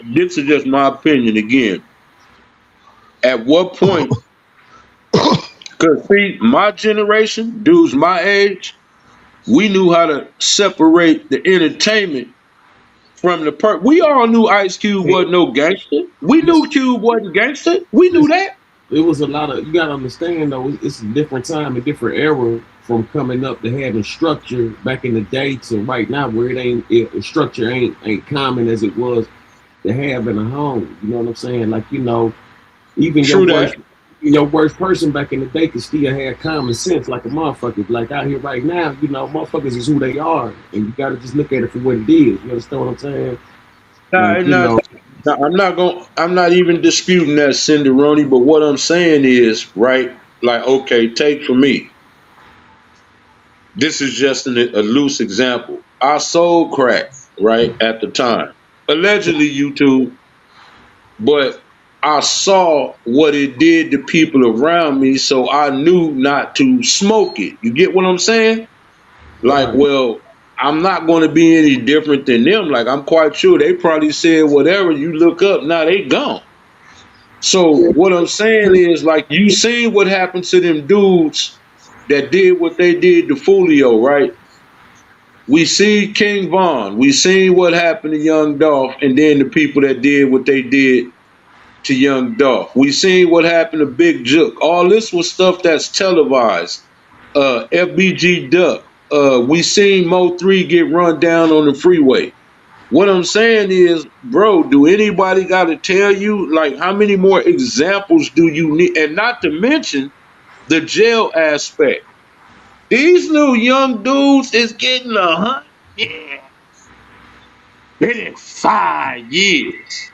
S3: This is just my opinion again. At what point? Because see, my generation, dudes my age, we knew how to separate the entertainment from the per. We all knew Ice Cube
S2: Hey,
S3: wasn't no gangster. We knew
S2: listen,
S3: Cube wasn't gangster. We knew
S2: listen,
S3: that.
S2: it was a lot of, you gotta understand though, it's a different time, a different era from coming up to having structure back in the day to right now where structure ain't common as it was to have in a home. You know what I'm saying? Like, even
S3: True that.
S2: your worst person back in the day could still have common sense like a motherfucker. Like out here right now, motherfuckers is who they are, and you gotta just look at it for what it is. You understand what I'm saying?
S3: Nah,
S2: Like,
S3: nah, nah, I'm not even disputing that, Cinderoni. But what I'm saying is, right? Like, okay, take for me. This is just a loose example. I sold crack, right, at the time. Allegedly, YouTube, but I saw what it did to people around me, so I knew not to smoke it. You get what I'm saying? Like,
S2: right.
S3: well, I'm not going to be any different than them. Like, I'm quite sure they probably said whatever. You look up, now they gone. So what I'm saying is, like, you seen what happened to them dudes that did what they did to Fulio, right? We see King Von. We seen what happened to Young Dolph, and then the people that did what they did to Young Dolph. We seen what happened to Big Jook. All this was stuff that's televised. FBG Duck. We seen Mo 3 get run down on the freeway. What I'm saying is, bro, do anybody got to tell you, like, how many more examples do you need? And not to mention the jail aspect. These new young dudes is getting 100 years. They did 5 years,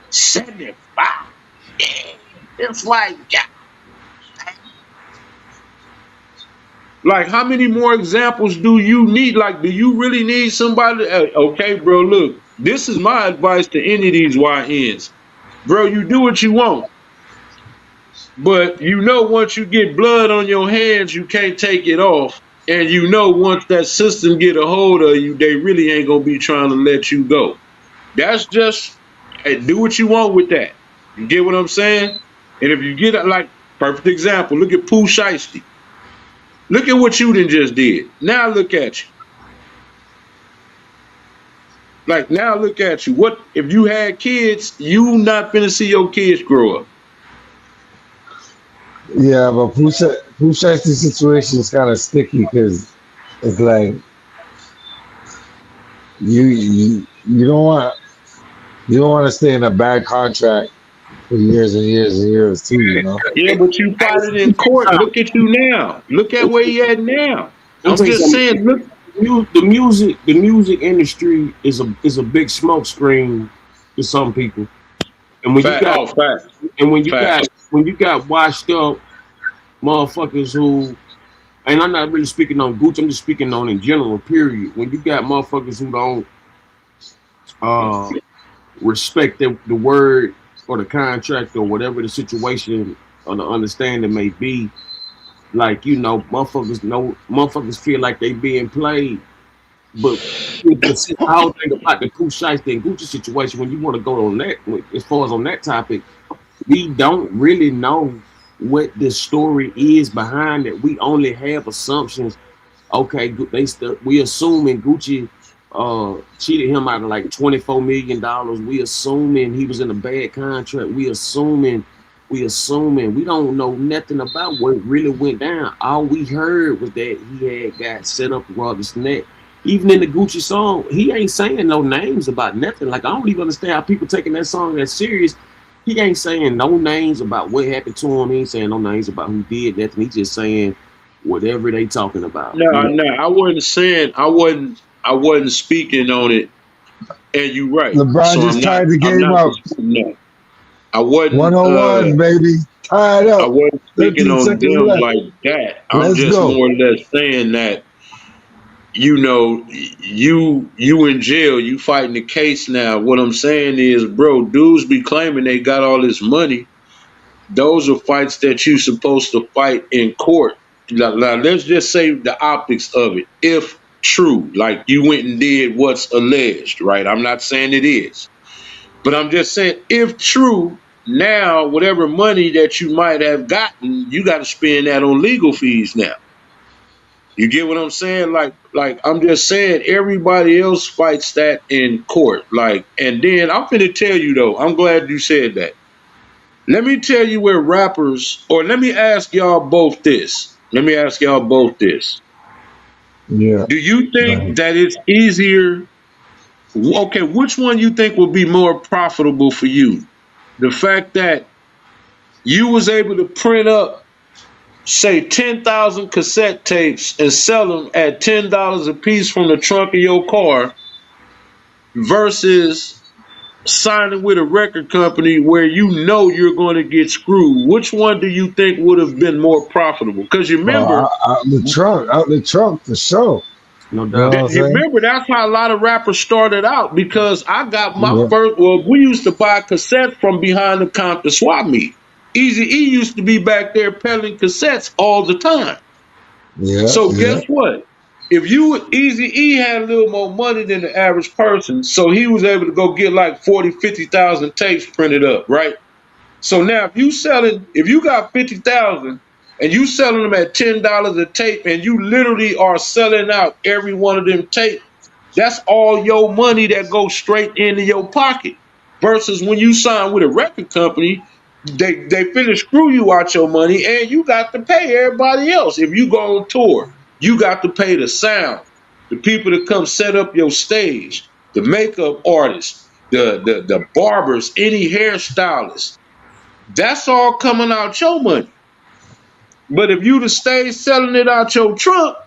S3: 75 years. It's like, yeah. Like, how many more examples do you need? Like, do you really need somebody? Okay, bro, look, this is my advice to any of these YNs. Bro, you do what you want. But you know, once you get blood on your hands, you can't take it off. And you know, once that system get a hold of you, they really ain't gonna be trying to let you go. That's just, hey, do what you want with that. You get what I'm saying? And if you get it, like, perfect example, look at Pooh Shiesty. Look at what you done just did. Now look at you. Like, now look at you. What if you had kids? You not finna see your kids grow up.
S4: Yeah, but Pusha's situation is kind of sticky because it's like you don't want to stay in a bad contract for years and years and years too. You know.
S3: Yeah, but you
S2: Hey,
S3: fought it in court. Look at you now. Look at where you at now.
S2: let me
S3: I'm
S2: tell you
S3: just
S2: something.
S3: saying, look.
S2: The music industry is a big smoke screen to some people. And when you
S3: Fact,
S2: got
S3: oh, fact,
S2: and when you
S3: fact.
S2: got when you got washed up motherfuckers who, and I'm not really speaking on Gucci, I'm just speaking on in general, period. When you got motherfuckers who don't uh respect the word or the contract or whatever the situation or the understanding may be, like, motherfuckers feel like they being played. But the whole thing about the Pooh Shiesty and Gucci situation, when you want to go on that, as far as on that topic, we don't really know what the story is behind it. We only have assumptions. Okay, we assuming Gucci cheated him out of like $24 million. We assuming he was in a bad contract. We assuming we don't know nothing about what really went down. All we heard was that he had got set up around his neck. Even in the Gucci song, he ain't saying no names about nothing. Like, I don't even understand how people taking that song that serious. He ain't saying no names about what happened to him. He ain't saying no names about who did nothing. He just saying whatever they talking about.
S3: No, no, I wasn't saying, I wasn't speaking on it. And you're right.
S4: LeBron
S3: So
S4: just tied the
S3: I'm
S4: game
S3: not
S4: up.
S3: disputing that. I wasn't,
S4: 101, baby. Tied
S3: I
S4: up.
S3: wasn't speaking
S4: 13
S3: on
S4: seconds
S3: them
S4: left.
S3: like that. I'm
S4: Let's
S3: just
S4: go.
S3: more or less saying that, you in jail, you fighting the case now. What I'm saying is, bro, dudes be claiming they got all this money. Those are fights that you supposed to fight in court. Now, let's just say the optics of it. If true, like you went and did what's alleged, right? I'm not saying it is. But I'm just saying, if true, now whatever money that you might have gotten, you got to spend that on legal fees now. You get what I'm saying? Like I'm just saying, everybody else fights that in court. Like, and then I'm finna tell you though, I'm glad you said that. Let me tell you where rappers, or let me ask y'all both this. Let me ask y'all both this.
S4: Yeah.
S3: Do you think
S4: Right.
S3: that it's easier? Okay, which one you think will be more profitable for you? The fact that you was able to print up, say, 10,000 cassette tapes and sell them at $10 a piece from the trunk of your car versus signing with a record company where you know you're going to get screwed. Which one do you think would have been more profitable? Because you remember,
S4: Out the trunk for sure.
S2: No
S4: You know what
S2: doubt.
S4: I'm saying?
S3: that's how a lot of rappers started out. Because I got my
S4: Yeah.
S3: first, well, we used to buy cassettes from behind the counter swap meet. Easy E used to be back there peddling cassettes all the time.
S4: Yeah.
S3: So
S4: Yeah.
S3: guess what? If you Easy E had a little more money than the average person, so he was able to go get like 40, 50,000 tapes printed up, right? So now if you got 50,000 and you selling them at $10 a tape and you literally are selling out every one of them tape, that's all your money that goes straight into your pocket. Versus when you sign with a record company, they finna screw you out your money and you got to pay everybody else. If you go on tour, you got to pay the sound, the people that come set up your stage. the makeup artists, the barbers, any hairstylists. That's all coming out your money. But if you'd have stayed selling it out your trunk,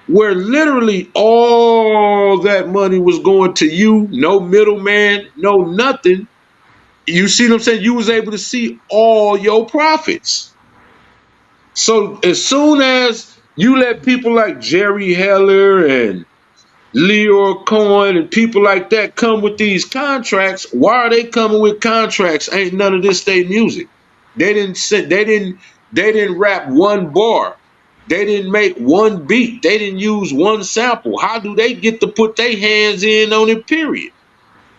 S3: where literally all that money was going to you, no middleman, no nothing. You see what I'm saying? You was able to see all your profits. So as soon as you let people like Jerry Heller and Leor Cohen and people like that come with these contracts, why are they coming with contracts? Ain't none of this state music. They didn't rap one bar. They didn't make one beat. They didn't use one sample. How do they get to put their hands in on it, period?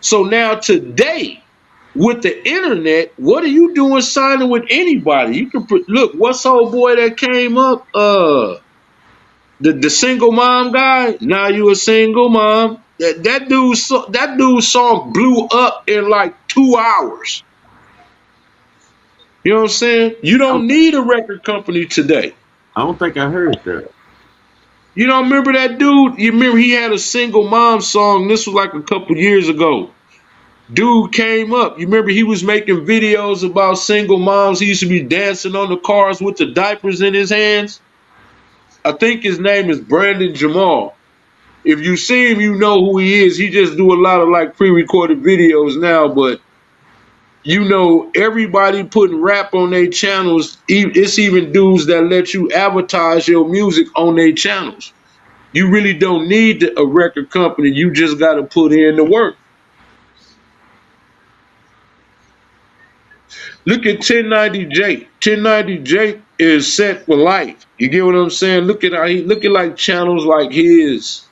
S3: So now today, with the internet, what are you doing signing with anybody? You can look, what's old boy that came up? The single mom guy. Now you a single mom. That dude's song blew up in like 2 hours. You know what I'm saying? You don't need a record company today.
S2: I don't think I heard that.
S3: You don't remember that dude? You remember he had a single mom song. This was like a couple years ago. Dude came up. You remember he was making videos about single moms. He used to be dancing on the cars with the diapers in his hands. I think his name is Brandon Jamal. If you see him, you know who he is. He just do a lot of like pre-recorded videos now, but you know, everybody putting rap on their channels. It's even dudes that let you advertise your music on their channels. You really don't need a record company. You just got to put in the work. Look at 1090 Jake. 1090 Jake is set for life. You get what I'm saying? Look at like channels like his.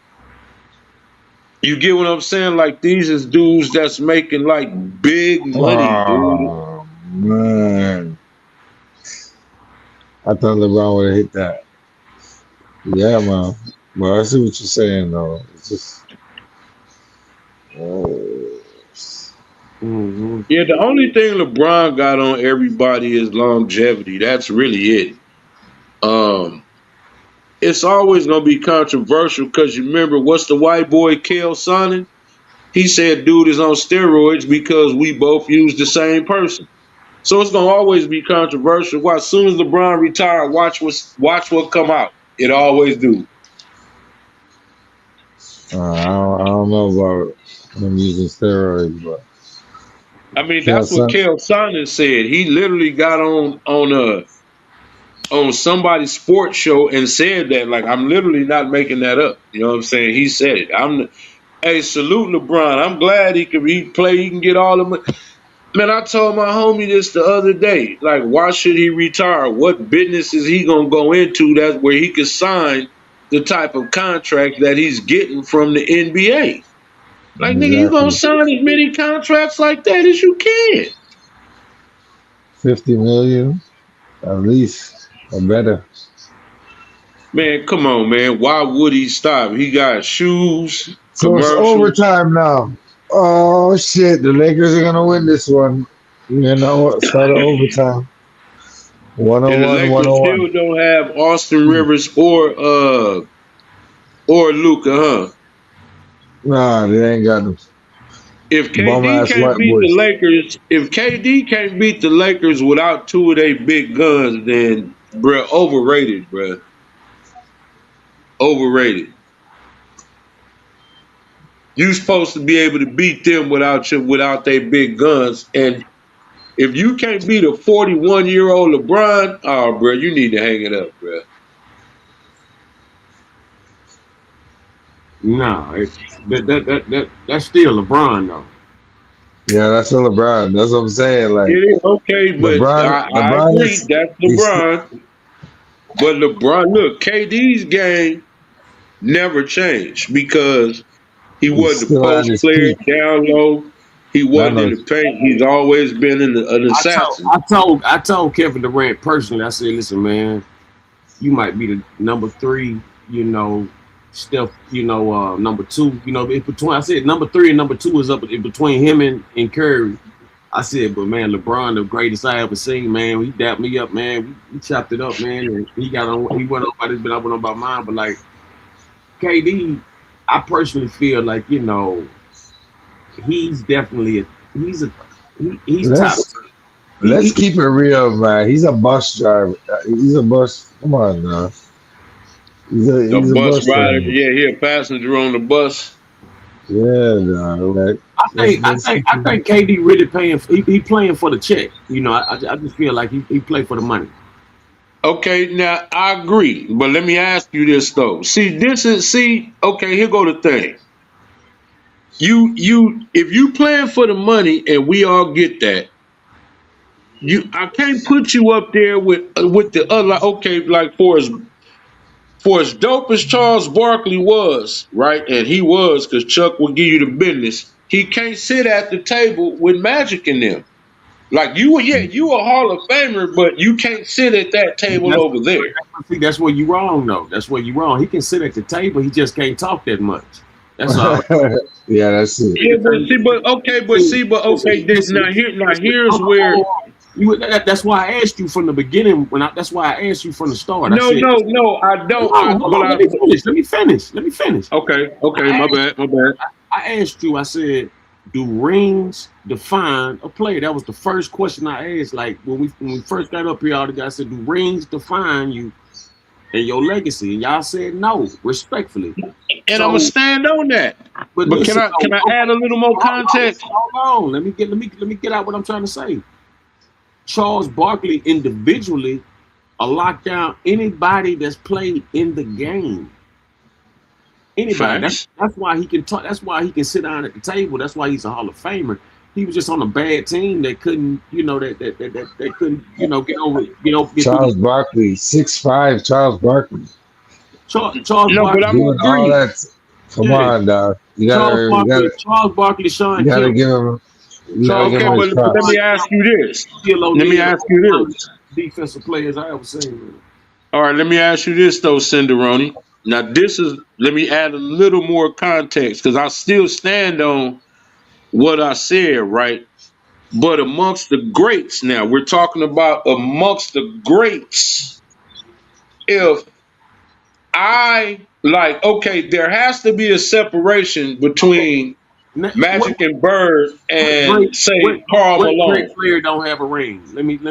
S3: You get what I'm saying? Like these is dudes that's making like big money, dude.
S4: Oh man, I thought LeBron would have hit that. Yeah, man. Well, I see what you're saying though. It's just,
S2: Mm-hmm.
S3: Yeah, the only thing LeBron got on everybody is longevity. That's really it. It's always gonna be controversial because you remember what's the white boy Kel Sonnen? He said dude is on steroids because we both use the same person. So it's gonna always be controversial. Why? As soon as LeBron retire, watch what come out. It always do.
S4: I don't know about him using steroids, but
S3: I mean, that's what
S4: Kelson,
S3: Kel Sonnen said. He literally got on somebody's sports show and said that. Like, I'm literally not making that up. You know what I'm saying? He said it. Hey, salute LeBron. I'm glad he can play. He can get all the money. Man, I told my homie this the other day. Like, why should he retire? What business is he gonna go into that where he could sign the type of contract that he's getting from the NBA? Like, nigga, you gonna
S4: exactly.
S3: sign as many contracts like that as you can.
S4: 50 million at least or better.
S3: Man, come on, man. Why would he stop? He got shoes,
S4: So it's
S3: commercials.
S4: overtime now. Oh shit! The Lakers are gonna win this one. You know what? Start of overtime.
S3: And the
S4: 101,
S3: Lakers
S4: 101.
S3: still don't have Austin Rivers or Luka, huh?
S4: Nah, they ain't got them
S3: If
S4: bum
S3: KD
S4: ass
S3: can't
S4: white
S3: beat the
S4: boys.
S3: Lakers, if KD can't beat the Lakers without two of their big guns, then bruh, overrated, bruh. Overrated. You supposed to be able to beat them without their big guns. And if you can't beat a 41-year-old LeBron, oh bruh, you need to hang it up, bruh.
S2: No, that's still LeBron though.
S4: Yeah, that's a LeBron. That's what I'm saying. Like
S3: It is okay, but
S4: LeBron,
S3: I
S4: LeBron
S3: agree
S4: is
S3: that's
S4: he's
S3: LeBron. But LeBron, look, KD's game never changed because he
S4: he's
S3: wasn't a
S4: still at
S3: post
S4: his
S3: player
S4: peak.
S3: down low. He
S4: I
S3: wasn't in
S4: know.
S3: the paint. He's always been an
S2: I told
S3: assassin.
S2: I told I told Kevin Durant personally. I said, listen, man, you might be the number three. Steph. Number two. In between. I said number three and number two is up in between him and Curry. I said, but man, LeBron, the greatest I ever seen, man. He dapped me up, man. We chopped it up, man. And he got on. He went on by this, but I went on by mine. But like KD, I personally feel like he's definitely he's top.
S4: Let's let's
S2: He
S4: keep it real, man. He's a bus driver. He's a bus. Come on, now.
S3: A
S4: He's a
S3: bus
S4: bus
S3: rider,
S4: driver.
S3: yeah, he a passenger on the bus.
S4: Yeah, dog. Like
S2: I think I
S4: let's
S2: think
S4: keep
S2: I
S4: it.
S2: think KD really paying. He playing for the check. You know, I just feel like he play for the money.
S3: Okay, now I agree, but let me ask you this though. Okay, here go the thing. If you playing for the money, and we all get that, I can't put you up there with the other. Like, okay, like for as dope as Charles Barkley was, right, and he was, because Chuck will give you the business. He can't sit at the table with Magic in them. Like you a Hall of Famer, but you can't sit at that table
S2: That's
S3: over there.
S2: see, that's where you wrong though. That's where you wrong. He can sit at the table. He just can't talk that much. That's all.
S4: Yeah, that's it.
S3: Yeah, but see, but okay.
S2: Listen,
S3: Now
S2: listen,
S3: here's
S2: hold
S3: where.
S2: on. That's why I asked you from the beginning. That's why I asked you from the start. I
S3: No,
S2: said,
S3: no, no. I don't.
S2: hold on. Let me finish. Let me finish. Let me finish.
S3: Okay. My bad. My bad.
S2: I asked you. I said, do rings define a player? That was the first question I asked. Like when we first got up here, all the guys said, do rings define you and your legacy? And y'all said no, respectfully.
S3: And I'm gonna
S2: So,
S3: stand on that.
S2: but
S3: But
S2: listen,
S3: can I add a little more context?
S2: hold on. Let me get out what I'm trying to say. Charles Barkley individually locked down anybody that's played in the game. Anybody.
S3: Facts.
S2: That's why he can talk. That's why he can sit down at the table. That's why he's a Hall of Famer. He was just on a bad team that couldn't, that couldn't, get through
S4: Charles
S2: the
S4: Barkley, 6'5", Charles Barkley.
S2: Charles
S3: No, but
S2: Barkley.
S3: I'm gonna
S4: Doing all
S3: agree.
S4: that. Come
S2: Yeah,
S4: on, dog.
S2: Charles Barkley. Charles Barkley.
S4: You
S2: Sean
S4: gotta
S2: Kemp.
S4: give him, you gotta
S2: Charles
S4: give
S3: Okay,
S4: him
S2: Barkley.
S4: his
S3: but let me
S2: Sean
S4: props.
S3: ask
S2: Kemp.
S3: you this.
S2: Shaquille
S3: Let me
S2: O'Neal.
S3: ask you this.
S2: Defensive players I ever seen.
S3: All right, let me ask you this though, Cinderoni. Now let me add a little more context because I still stand on what I said, right? But amongst the greats now, we're talking about amongst the greats. If okay, there has to be a separation
S2: Okay.
S3: between
S2: What
S3: Magic and Bird
S2: what great
S3: and
S2: what
S3: say Karl
S2: what great
S3: Malone.
S2: player don't have a ring? Let me hear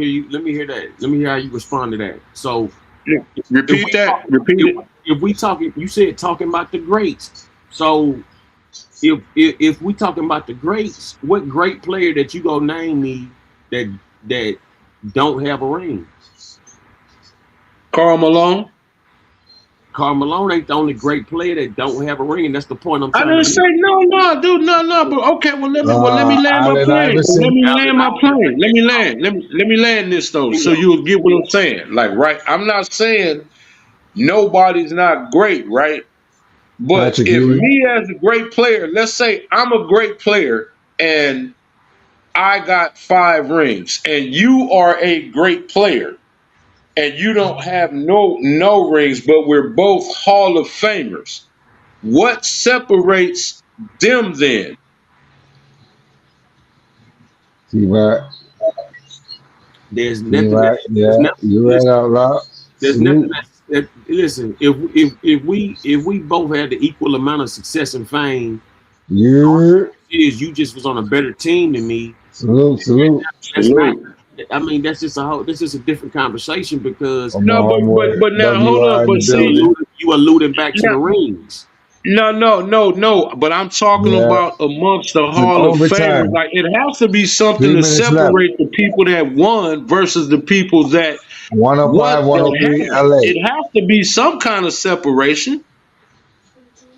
S2: you. Let me hear that. Let me hear how you respond to that. So if
S3: Repeat
S2: we
S3: that.
S2: talking,
S3: Repeat it.
S2: if we talking, you said talking about the greats. So if we talking about the greats, what great player that you go name me that don't have a ring?
S3: Karl Malone.
S2: Karl Malone ain't the only great player that don't have a ring, and that's the point I'm
S3: I
S2: trying to
S3: didn't say
S2: make.
S3: no, dude, no. But okay, well let me land my
S4: Allen
S3: plane. Let
S4: Iverson.
S3: me land
S2: Allen
S3: my plane. Let me
S2: Iverson,
S3: land. Let me land this though, so
S2: bingo.
S3: you'll get what I'm saying. Like, right? I'm not saying nobody's not great, right? But
S4: Patrick
S3: if
S4: Ewing.
S3: me as a great player, let's say I'm a great player and I got 5 rings, and you are a great player and you don't have no rings, but we're both Hall of Famers. What separates them then?
S4: T-Mac.
S2: There's nothing that
S4: T-Mac.
S2: there's
S4: Yeah,
S2: nothing.
S4: you right out loud.
S2: There's nothing
S4: Salute.
S2: that listen. If we both had the equal amount of success and fame,
S4: You.
S2: is you just was on a better team than me.
S4: Salute, salute.
S2: That's not.
S3: Salute.
S2: I mean, that's just a whole. This is a different conversation because
S4: Come
S3: No, but
S4: on,
S3: but
S4: boy.
S3: but now hold
S4: WR
S3: up.
S4: in the
S3: But
S2: you
S3: see,
S4: building.
S2: alluding, you alluding back to
S3: now,
S2: the rings.
S3: no. But I'm talking
S4: Yeah,
S3: about amongst the
S4: it's in
S3: Hall of Famers.
S4: overtime.
S3: Like it has to be something
S4: 3
S3: to
S4: minutes left.
S3: separate the people that won versus the people that
S4: 105,
S3: that
S4: 103,
S3: have.
S4: LA.
S3: It has to be some kind of separation,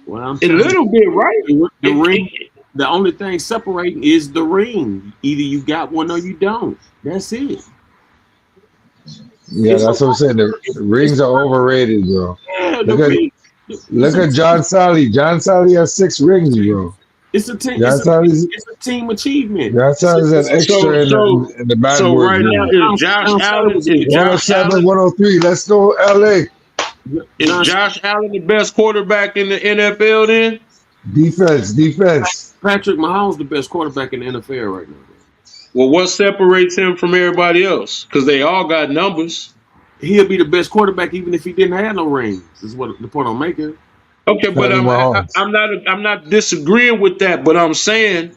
S2: Well, I'm
S3: a
S2: telling
S3: little bit, right?
S2: you, the ring.
S3: It,
S2: The only thing separating is the ring. Either you got one or you don't. That's it.
S4: Yeah,
S2: It's a
S4: that's what I'm saying. The
S2: it's
S4: rings are overrated, bro.
S2: yeah, the
S4: Look at
S2: ring.
S4: look at John Sally. John Sally has 6 rings, bro.
S2: It's a team.
S4: John Sally's
S2: It's a team achievement.
S4: John
S2: It's a,
S4: Sally's an
S2: it's a
S3: so
S4: extra
S3: so
S4: in the bad
S3: so
S4: boys
S3: right now
S4: ring.
S2: John Sally was a John
S4: 107, 103. Let's go, LA.
S3: is
S2: John
S3: Josh Allen the best quarterback in the NFL? Then
S4: Defense, defense.
S2: Patrick Mahomes the best quarterback in the NFL right now.
S3: well, what separates him from everybody else? Because they all got numbers.
S2: He'll be the best quarterback even if he didn't have no rings. Is what the point I'm making.
S3: Okay, but
S4: Patrick Mahomes.
S3: I'm not disagreeing with that, but I'm saying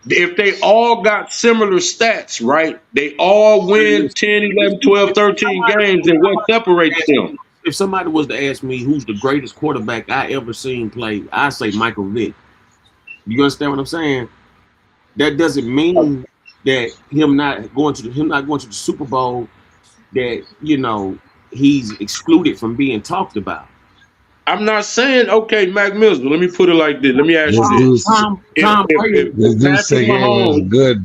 S3: if they all got similar stats, right? They all win 10, 11, 12, 13 games, and what separates them?
S2: If somebody was to ask me who's the greatest quarterback I ever seen play, I say Michael Vick. You understand what I'm saying? That doesn't mean that him not going to the Super Bowl that he's excluded from being talked about.
S3: I'm not saying, okay, Mac Mills, but let me put it like this. Let me ask
S4: This
S3: you this.
S4: dude's
S2: Tom Brady.
S4: this dude's game is good.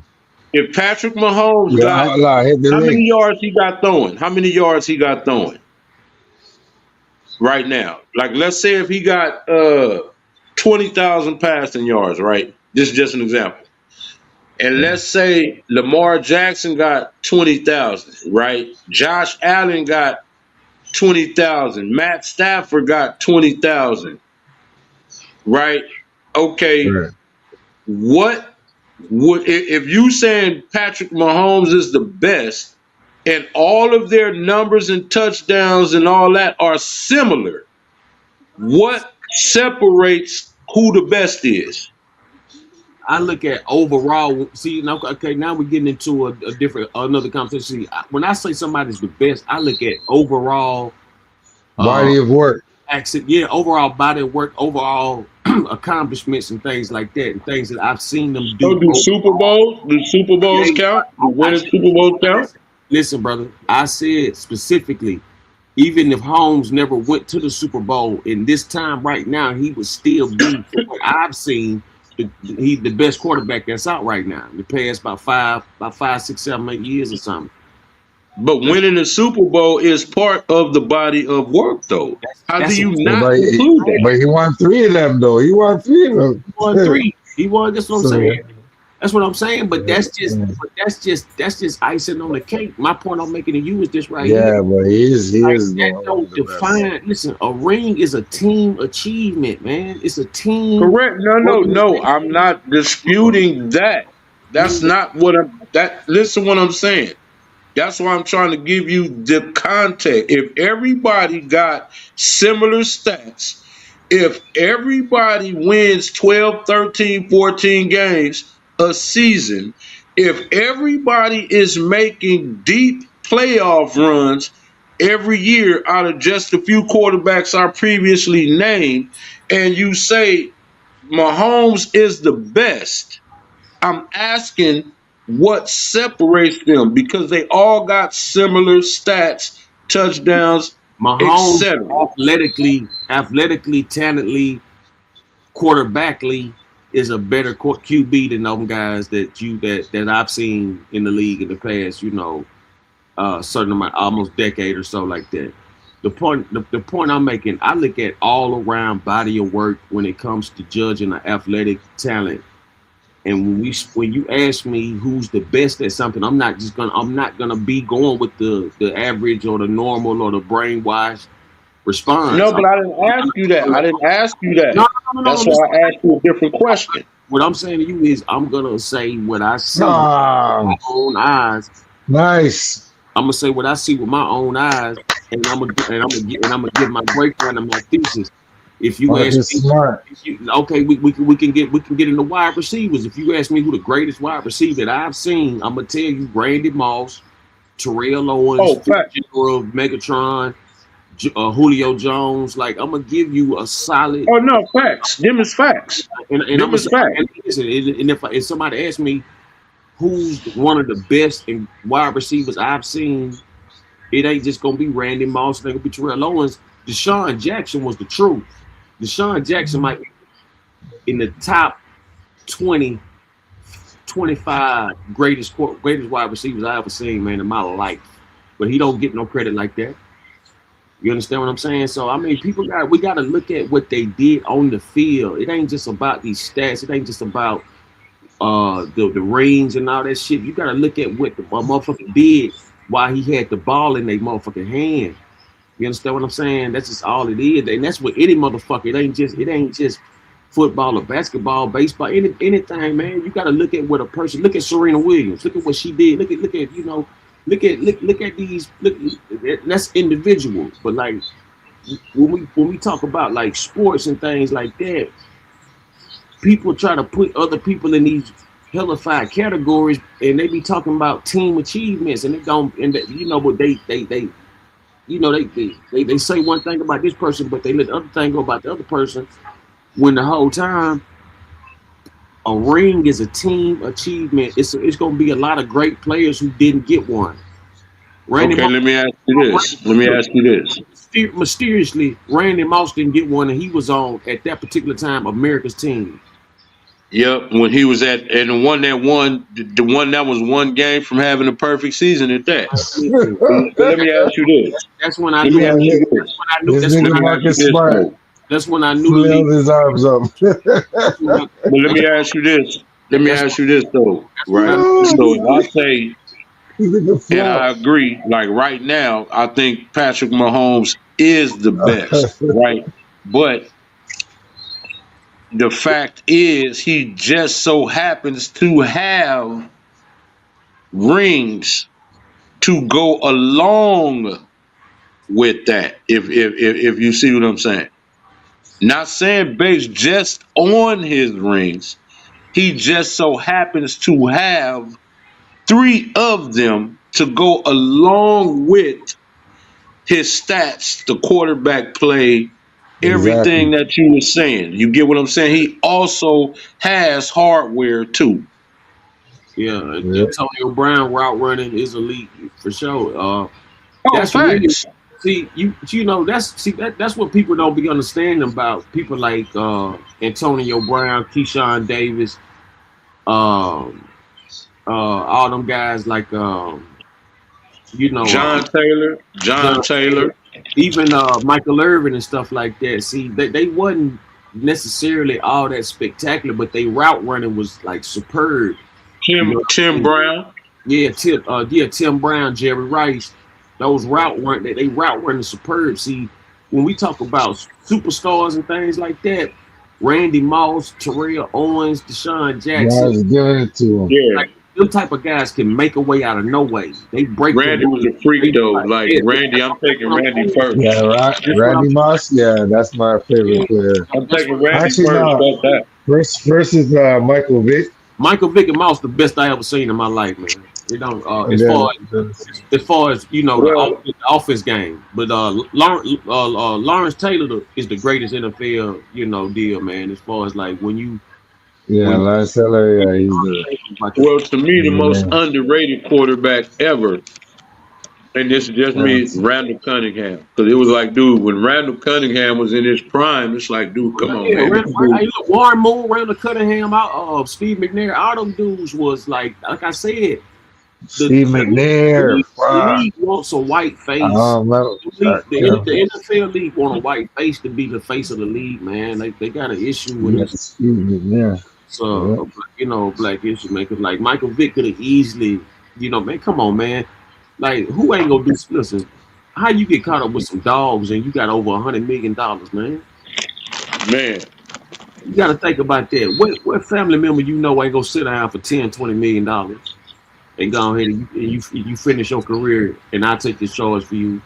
S3: If Patrick Mahomes
S4: Yeah,
S3: got,
S4: outlaw hit the
S3: how many
S4: link.
S3: yards he got throwing? How many yards he got throwing right now? Like, let's say if he got 20,000 passing yards, right? This is just an example. And let's say Lamar Jackson got 20,000, right? Josh Allen got 20,000. Matt Stafford got 20,000, right? Okay,
S4: Right.
S3: what would if you saying Patrick Mahomes is the best and all of their numbers and touchdowns and all that are similar, what separates who the best is?
S2: I look at overall. See, now, okay, now we're getting into a different another conversation. See, when I say somebody's the best, I look at overall
S4: Body of work.
S2: accent, overall body of work, overall accomplishments and things like that, and things that I've seen them
S3: So
S2: do.
S3: do Super Bowls? Do Super Bowls count? Do winning Super Bowls count?
S2: Listen, brother, I said specifically, even if Holmes never went to the Super Bowl, in this time right now, he would still be, from what I've seen, he's the best quarterback that's out right now. In the past about 5, 6, 7, 8 years or something.
S3: But winning the Super Bowl is part of the body of work, though. How do you
S4: Yeah,
S3: not include that?
S4: but he won 3 of them though. He won 3 of them.
S2: He won 3. He won. That's what I'm
S4: So,
S2: saying. That's what I'm saying. But
S4: yeah,
S2: that's just icing on the cake. My point I'm making to you is this right
S4: yeah,
S2: here.
S4: but he is
S2: Like,
S4: the
S2: that
S4: one
S2: don't
S4: of the best.
S2: define. Listen, a ring is a team achievement, man. It's a team.
S3: Correct. No. I'm not disputing that. That's not what listen what I'm saying. That's why I'm trying to give you the context. If everybody got similar stats, if everybody wins 12, 13, 14 games a season, if everybody is making deep playoff runs every year out of just a few quarterbacks I previously named, and you say Mahomes is the best, I'm asking what separates them because they all got similar stats, touchdowns,
S2: Mahomes
S3: etc.
S2: athletically, talently, quarterbackly is a better QB than them guys that I've seen in the league in the past. Certain amount, almost decade or so like that. The point I'm making, I look at all around body of work when it comes to judging an athletic talent. And when you ask me who's the best at something, I'm not gonna be going with the average or the normal or the brainwashed response.
S3: No, but I didn't ask you that. I didn't ask you that. That's
S2: No.
S3: why I asked you a different question.
S2: What I'm saying to you is I'm gonna say what I see with
S4: Ah,
S2: my own eyes.
S4: nice.
S2: I'm gonna say what I see with my own eyes, and I'm gonna give my breakdown and my thesis. If you
S4: Mark
S2: ask
S4: is
S2: me,
S4: smart.
S2: okay, we can get into wide receivers. If you ask me who the greatest wide receiver that I've seen, I'm gonna tell you Randy Moss, Terrell Owens,
S3: Oh, fact.
S2: General Megatron, Julio Jones. Like I'm gonna give you a solid.
S3: Oh no, facts. Them is facts.
S2: And I'm
S3: Them
S2: gonna
S3: is
S2: say,
S3: facts.
S2: and listen, and if somebody asks me who's one of the best in wide receivers I've seen, it ain't just gonna be Randy Moss. It ain't gonna be Terrell Owens. Deshaun Jackson was the truth. Deshaun Jackson might be in the top 20, 25 greatest wide receivers I ever seen, man, in my life. But he don't get no credit like that. You understand what I'm saying? So I mean, we gotta look at what they did on the field. It ain't just about these stats. It ain't just about the rings and all that shit. You gotta look at what the motherfucker did while he had the ball in their motherfucking hand. You understand what I'm saying? That's just all it is, and that's what any motherfucker. It ain't just football or basketball, baseball, anything, man. You gotta look at what a person. Look at Serena Williams. Look at what she did. Look at look at these. That's individuals, but like when we talk about like sports and things like that, people try to put other people in these hellified categories, and they be talking about team achievements, and they don't, and you know, but they you know they say one thing about this person, but they let the other thing go about the other person. When the whole time a ring is a team achievement, it's going to be a lot of great players who didn't get one. Randy
S3: Okay,
S2: Moss,
S3: let me ask you this. Let me ask you this.
S2: mysteriously, Randy Moss didn't get one, and he was on at that particular time America's team.
S3: Yep, when he was at and the one that won, the one that was one game from having a perfect season at that.
S2: Listen,
S3: But let me ask you this.
S2: that's when I
S3: Let
S2: knew.
S3: me
S4: Yeah,
S3: ask you this.
S4: this
S3: Let
S4: nigga
S3: me ask you
S4: Marcus
S3: this
S4: Smart
S3: though.
S2: That's when I knew the league.
S4: flailed his arms up.
S2: That's when I,
S3: But let
S2: that's,
S3: me ask you this. Let me
S2: that's,
S3: ask you this though,
S2: that's when I
S3: right?
S2: knew
S4: Oh,
S3: So
S2: the
S3: if
S2: league.
S3: I say,
S4: this nigga
S3: and I
S4: flop.
S3: agree, like right now, I think Patrick Mahomes is the best, right? But the fact is, he just so happens to have rings to go along with that. If you see what I'm saying, not saying based just on his rings, he just so happens to have three of them to go along with his stats, the quarterback play, everything
S4: Exactly.
S3: that you were saying. You get what I'm saying? He also has hardware too.
S2: Yeah,
S4: Yeah.
S2: Antonio Brown route running is elite for sure.
S3: Oh,
S2: That's really
S3: facts.
S2: you know that's what people don't be understanding about people like Antonio Brown, Keyshawn Davis, um, all them guys like you know
S3: John Taylor,
S2: John
S3: John
S2: Taylor,
S3: Taylor,
S2: even Michael Irvin and stuff like that. See, they wasn't necessarily all that spectacular, but they route running was like superb. You know what I
S3: Tim
S2: mean?
S3: Brown.
S2: Tim Brown, Jerry Rice, those route run they route running superb. See, when we talk about superstars and things like that, Randy Moss, Terrell Owens, Deshaun Jackson,
S4: God's giving it to him.
S3: Yeah,
S2: like them type of guys can make a way out of no way. They break the
S3: Randy was
S2: rules.
S3: a freak
S2: They
S3: though.
S2: like,
S3: Like Randy, I'm
S2: that's
S3: taking
S2: what I'm
S3: Randy
S2: saying.
S4: Yeah,
S3: first.
S2: That's what I'm
S4: Randy Moss. Yeah, that's my favorite
S2: saying.
S4: player.
S3: I'm
S2: That's
S3: taking
S2: what
S3: Randy
S4: Actually,
S3: first.
S4: no.
S3: Fuck that.
S4: First is Michael Vick,
S2: Michael Vick and Mouse the best I ever seen in my life, man. You know,
S4: and then
S2: as far as you know
S3: Well,
S2: the offense game, but Lawrence Taylor is the greatest NFL deal, man. As far as like
S4: yeah,
S2: when
S4: Lance Eller. Yeah, he's the
S3: well, to me, the most
S4: man.
S3: underrated quarterback ever, and this is just me,
S4: Yes.
S3: Randall Cunningham. Because it was like, dude, when Randall Cunningham was in his prime, it's like, dude, come on,
S2: yeah,
S3: man, this dude.
S2: hey, look, Warren Moon, Randall Cunningham, Steve McNair, all them dudes was like I said,
S4: Steve McNair.
S2: the
S4: Fuck.
S2: league wants a white
S4: I
S2: face.
S4: don't know.
S2: The NFL league want a white face to be the face of the league, man. They got an issue with
S4: Yeah,
S2: this.
S4: Steve McNair. Yeah.
S2: Black issue, man. Cause like Michael Vick could have easily, man, come on, man. Like who ain't gonna do? Listen, how you get caught up with some dogs and you got over $100 million, man?
S3: Man,
S2: You got to think about that. What family member ain't gonna sit down for $10, $20 million and go ahead and you finish your career and I take this charge for you?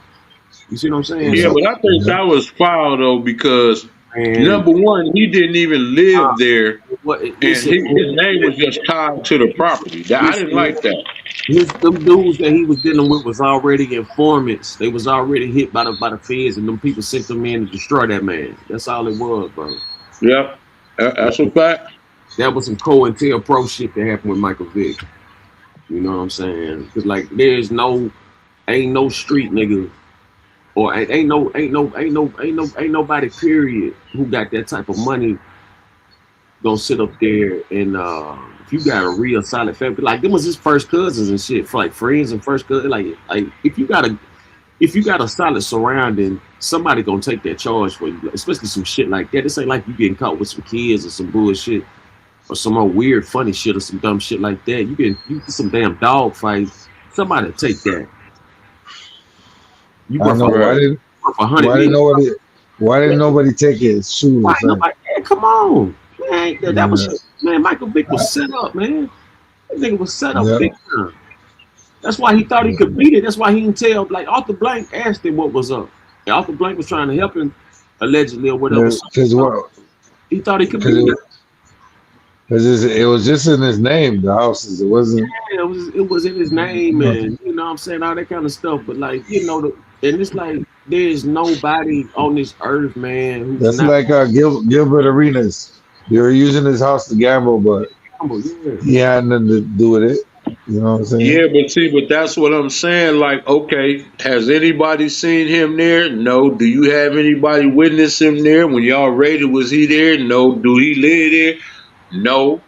S2: You see what I'm saying?
S3: yeah,
S2: So,
S4: Yeah.
S3: but I think
S4: Yeah.
S3: that was foul though because
S2: and
S3: number one, he didn't even live there,
S2: what?
S3: and his name was just tied to the property. I didn't
S2: Listen,
S3: like that.
S2: them dudes that he was dealing with was already informants. They was already hit by the feds, and them people sent them in to destroy that man. That's all it was, bro.
S3: Yep, that's a fact.
S2: That was some COINTELPRO shit that happened with Michael Vick. You know what I'm saying? Because like, ain't no street nigga, or ain't nobody period who got that type of money gonna sit up there and if you got a real solid family, like them was his first cousins and shit, for like friends and first cousins, like if you got a solid surrounding, somebody gonna take that charge for you, especially some shit like that. This ain't like you getting caught with some kids or some bullshit or some more weird funny shit or some dumb shit like that. You get some damn dog fight, somebody take that. You
S4: I
S2: worth
S4: know. Why
S3: Right.
S4: did
S2: a hundred
S4: why did
S2: million.
S4: nobody why didn't nobody take his shoes
S2: Why
S4: or something?
S2: nobody? Man, come on, man. That was
S4: Yeah.
S2: man. Michael Vick was set up, man. That nigga was set up
S4: Yeah.
S2: big time. That's why he thought he could beat it. That's why he didn't tell. Like Arthur Blank asked him what was up. Arthur Blank was trying to help him allegedly or whatever. So,
S4: Because what?
S2: he thought he could
S4: Because
S2: beat it.
S4: it was just in his name. The houses. It wasn't.
S2: Yeah, it was in his name, and you know what I'm saying, all that kind of stuff. But like, and it's like there's nobody on this earth, man, who's
S4: That's
S2: not
S4: like Gilbert Arenas. They were using his house to gamble, but
S2: humble. Yeah.
S4: he had nothing to do with it. You know what I'm saying?
S3: Yeah, but see, but that's what I'm saying. Like, okay, has anybody seen him there? No. Do you have anybody witness him there? When y'all raided, was he there? No. Do he live there? No.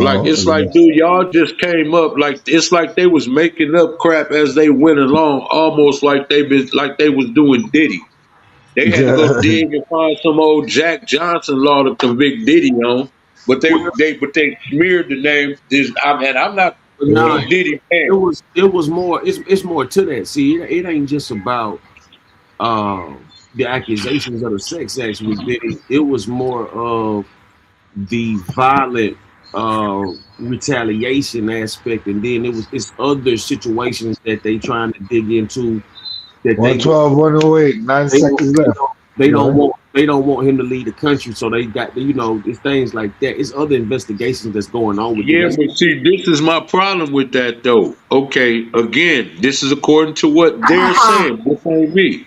S3: Like,
S4: No.
S3: it's like, dude, y'all just came up. Like, it's like they was making up crap as they went along, almost like they was doing Diddy. They had to go dig and find some old Jack Johnson law to convict Diddy on, but
S2: Well,
S3: they smeared the name. I mean, I'm not
S2: but nah,
S3: no Diddy
S2: it
S3: fan.
S2: was it was more. It's more to that. See, it ain't just about the accusations of the sex acts with Diddy. It was more of the violent retaliation aspect, and then it's other situations that they trying to dig into that
S4: 112, 108, nine
S2: they don't,
S4: seconds
S2: they
S4: left.
S2: don't they don't
S4: Right?
S2: want him to lead the country, so they got it's things like that. It's other investigations that's going on with it.
S3: Yeah,
S2: That's
S3: but see, this is my problem with that, though. Okay, again, this is according to what they're saying. This ain't me.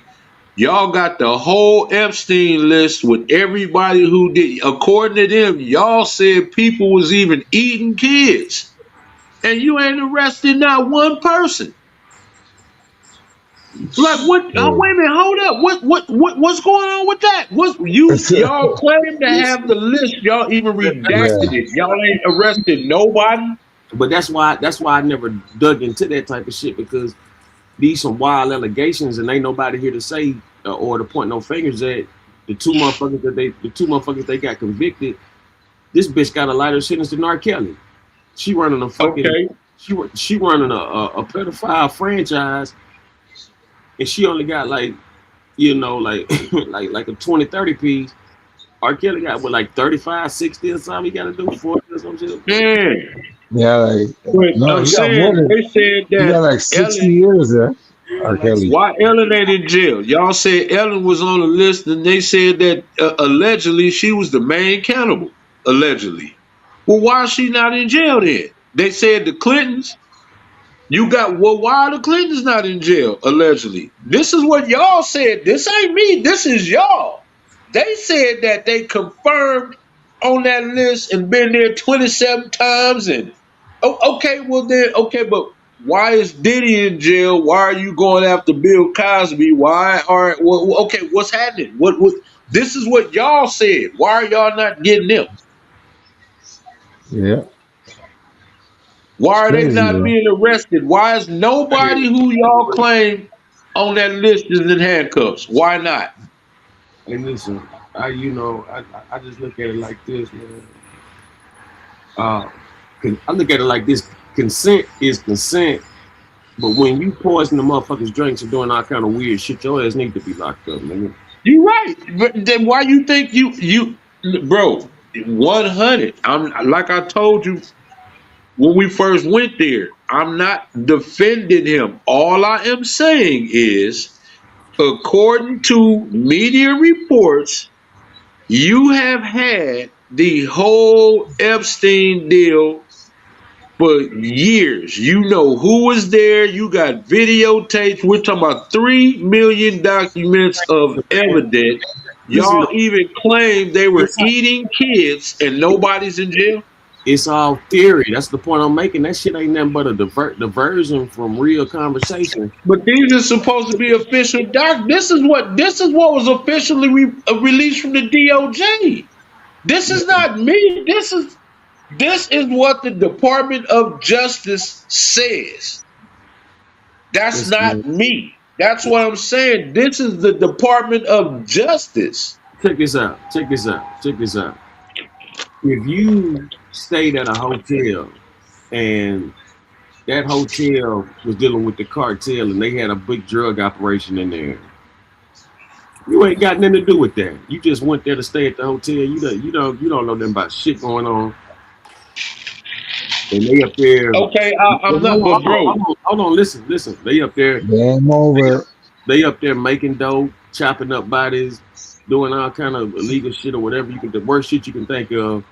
S3: Y'all got the whole Epstein list with everybody who did. According to them, y'all said people was even eating kids, and you ain't arrested not one person. Like what?
S4: Yeah.
S3: Wait a minute, hold up. What's going on with that? What y'all claim to
S2: listen,
S3: have the list? Y'all even
S4: yeah.
S3: redacted it. Y'all ain't arrested nobody.
S2: but that's why I never dug into that type of shit, because these some wild allegations, and ain't nobody here to say or to point no fingers at the two motherfuckers they got convicted. This bitch got a lighter sentence than R. Kelly. She running a fucking
S3: Okay.
S2: she running a pedophile franchise, and she only got like like like a 20-30 piece. R. Kelly got what, like 35, 60 or something. He got to do 40 or some shit.
S3: Man,
S4: Yeah, like,
S3: but
S4: no,
S3: I'm
S4: he got more
S3: saying
S4: than,
S3: they said
S4: he got
S3: that
S4: like 60
S3: Ellen.
S4: years there.
S2: Yeah,
S4: R.
S2: like
S4: Kelly.
S3: Why Ellen ain't in jail? Y'all said Ellen was on the list, and they said that allegedly she was the main cannibal. Allegedly. Well, why is she not in jail then? They said the Clintons. You got well. Why are the Clintons not in jail? Allegedly, this is what y'all said. This ain't me. This is y'all. They said that they confirmed on that list and been there 27 times. And okay, well then, okay, but why is Diddy in jail? Why are you going after Bill Cosby? Why are okay? What's happening? What? This is what y'all said. Why are y'all not getting them?
S4: Yeah,
S3: Why
S4: it's
S3: are they
S4: crazy,
S3: not
S4: bro.
S3: being arrested? Why is nobody who y'all claim on that list is in handcuffs? Why not?
S2: and listen, I just look at it like this, man. Uh, I look at it like this: consent is consent, but when you poison the motherfuckers' drinks and doing all kind of weird shit, your ass need to be locked up, nigga.
S3: You right, but then why you think bro? 100. I'm like I told you when we first went there. I'm not defending him. All I am saying is, according to media reports, you have had the whole Epstein deal for years. You know who was there. You got videotapes. We're talking about 3 million documents of evidence.
S2: Listen,
S3: Y'all even claim they were
S2: it's
S3: eating kids and nobody's in jail.
S2: it's all theory. That's the point I'm making. That shit ain't nothing but a diversion from real conversation.
S3: But these are supposed to be official doc. This is what was officially released from the DOJ. This is not me. This is what the Department of Justice says. That's
S2: Listen,
S3: not me. That's what I'm saying. This is the Department of Justice.
S2: check this out. Check this out. Check this out. If you stayed at a hotel and that hotel was dealing with the cartel and they had a big drug operation in there, you ain't got nothing to do with that. You just went there to stay at the hotel. You don't know nothing about shit going on. And they up there.
S3: Okay, I'm
S2: Hold
S3: not,
S2: on,
S3: but bro,
S2: hold on, listen. They up there.
S4: Game
S2: They up,
S4: over.
S2: they up there making dope. chopping up bodies, doing all kind of illegal shit or whatever you can, the worst shit you can think of.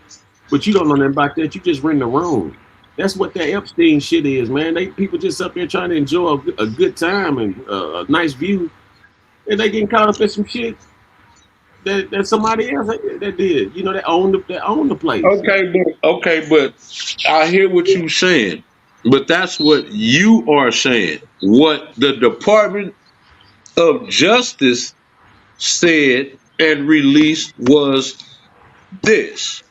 S2: But you don't know nothing about that. You just rent the room. That's what that Epstein shit is, man. They people just up there trying to enjoy a good time and a nice view, and they getting caught up in some shit that somebody else that did. You know, that owned the place.
S3: Okay, but I hear what you're saying, but that's what you are saying. What the Department of Justice said and released was this.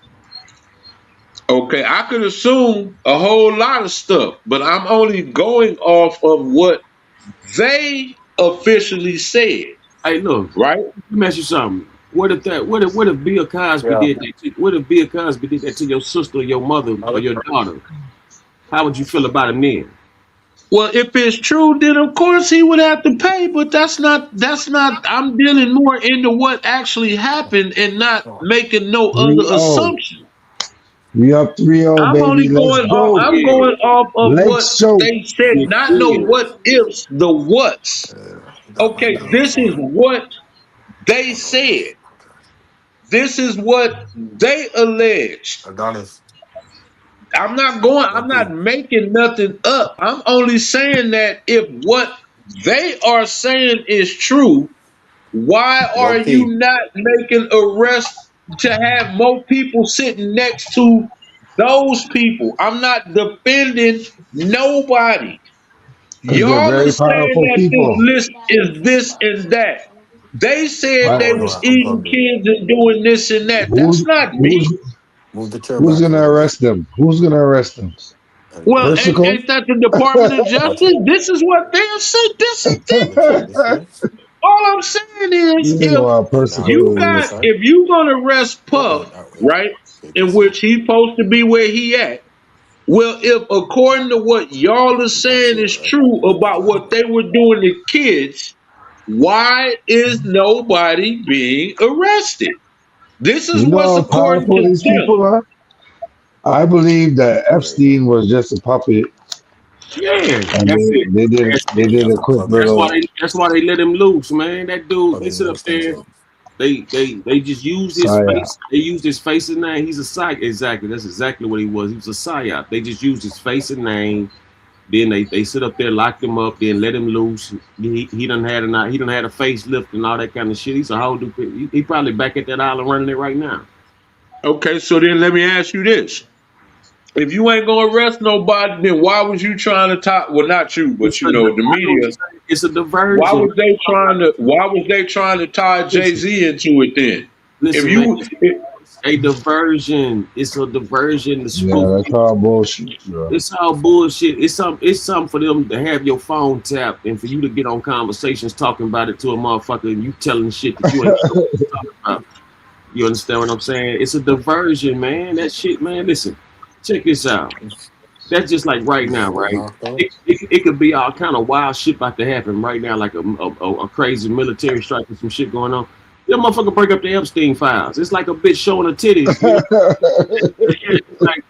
S3: Okay, I could assume a whole lot of stuff, but I'm only going off of what they officially said,
S2: Hey, look,
S3: right?
S2: let me ask you something. What if Bill Cosby
S1: Yeah.
S2: did that? What if Bill Cosby did that to your sister or your mother or your daughter? How would you feel about him then?
S3: Well, if it's true, then of course he would have to pay, but that's not I'm dealing more into what actually happened and not making no other
S4: 3-0.
S3: assumption.
S4: We up 3-0,
S3: I'm only
S4: baby. Let's
S3: going off
S4: go.
S3: I'm
S2: Yeah,
S3: going off of what
S4: Let's show.
S3: they said,
S2: yeah,
S3: not no
S2: yeah.
S3: what ifs, the whats.
S1: Got my
S3: Okay,
S1: nose
S3: this is
S1: on.
S3: what they
S1: Hold on.
S3: said. This is what they alleged.
S1: Adonis.
S3: I'm not making nothing up. I'm only saying that if what they are saying is true, why
S1: Low
S3: are
S1: key.
S3: you not making arrests to have more people sitting next to those people? I'm not defending nobody.
S4: Because they're
S3: Y'all are
S4: very
S3: saying
S4: powerful
S3: that this
S4: people.
S3: list is this and that. They said
S1: Oh,
S3: they
S4: Why-
S1: no,
S3: was eating
S1: unplugged it.
S3: kids and doing this and that. That's
S4: Who's
S3: not
S4: who's
S3: me.
S1: Move the chair
S4: who's
S1: back a
S4: gonna
S1: little bit.
S4: arrest them? Who's gonna arrest them?
S1: There you
S3: Well,
S1: go.
S4: Persico?
S3: ain't that the Department of
S1: Watch
S3: Justice?
S1: it.
S3: This is what they're saying. This is
S1: Move the chair this way.
S3: all I'm saying is
S4: You think
S3: if
S4: about
S1: Okay, now
S3: you
S1: move
S4: Persico
S1: this
S3: got
S1: side.
S3: if you gonna arrest
S1: Oh,
S3: Puff,
S1: that way.
S3: right,
S1: Okay,
S3: in
S1: this way.
S3: which he's supposed to be where he at, well, if according to what y'all are
S1: You can't see
S3: saying
S1: it,
S3: is
S1: right?
S3: true
S1: Move that
S3: about
S1: out of
S3: what
S1: the way.
S3: they were doing to kids, why is nobody being arrested? This is
S4: You know
S3: what's
S4: how
S3: according
S4: powerful
S3: to
S4: these
S3: them.
S4: people are? I believe that
S1: There you go.
S4: Epstein was just a puppet
S2: Yeah,
S4: and
S2: that's it. That's
S4: they
S2: it.
S1: You
S4: did
S1: have
S4: a
S1: to
S4: quick
S1: unplug it.
S4: little
S2: That's why they let him loose, man. That dude,
S1: Plug
S2: they
S1: in the
S2: sit up there.
S1: extension.
S2: They just used his
S4: psyop.
S2: face. They used his face and name. He's a psych. Exactly. That's exactly what he was. He was a psyop. They just used his face and name. Then they sit up there, locked him up, then let him loose. He done had a facelift and all that kind of shit. He's a whole dude. He probably back at that island running it right now.
S3: Okay, so then let me ask you this. If you ain't gonna arrest nobody, then why was you trying to talk? Well, not you, but
S2: I
S3: you know, the
S2: know what you're
S3: media.
S2: saying. It's a diversion.
S3: Why was they trying to tie
S2: Listen,
S3: Jay-Z into it then? If
S2: listen, man.
S3: you
S2: It's a diversion. It's a diversion to spook.
S4: Yeah, that's all bullshit, bro.
S2: It's all bullshit. It's something for them to have your phone tapped and for you to get on conversations talking about it to a motherfucker and you telling shit that you ain't talking about. You understand what I'm saying? It's a diversion, man. That shit, man. Listen, check this out. That's just like right
S1: Yeah,
S2: now,
S1: it
S2: right?
S1: knocked off.
S2: It could be all kind of wild shit about to happen right now, like a crazy military strike and some shit going on. That motherfucker break up the Epstein files. It's like a bitch showing her titties, you know? It's like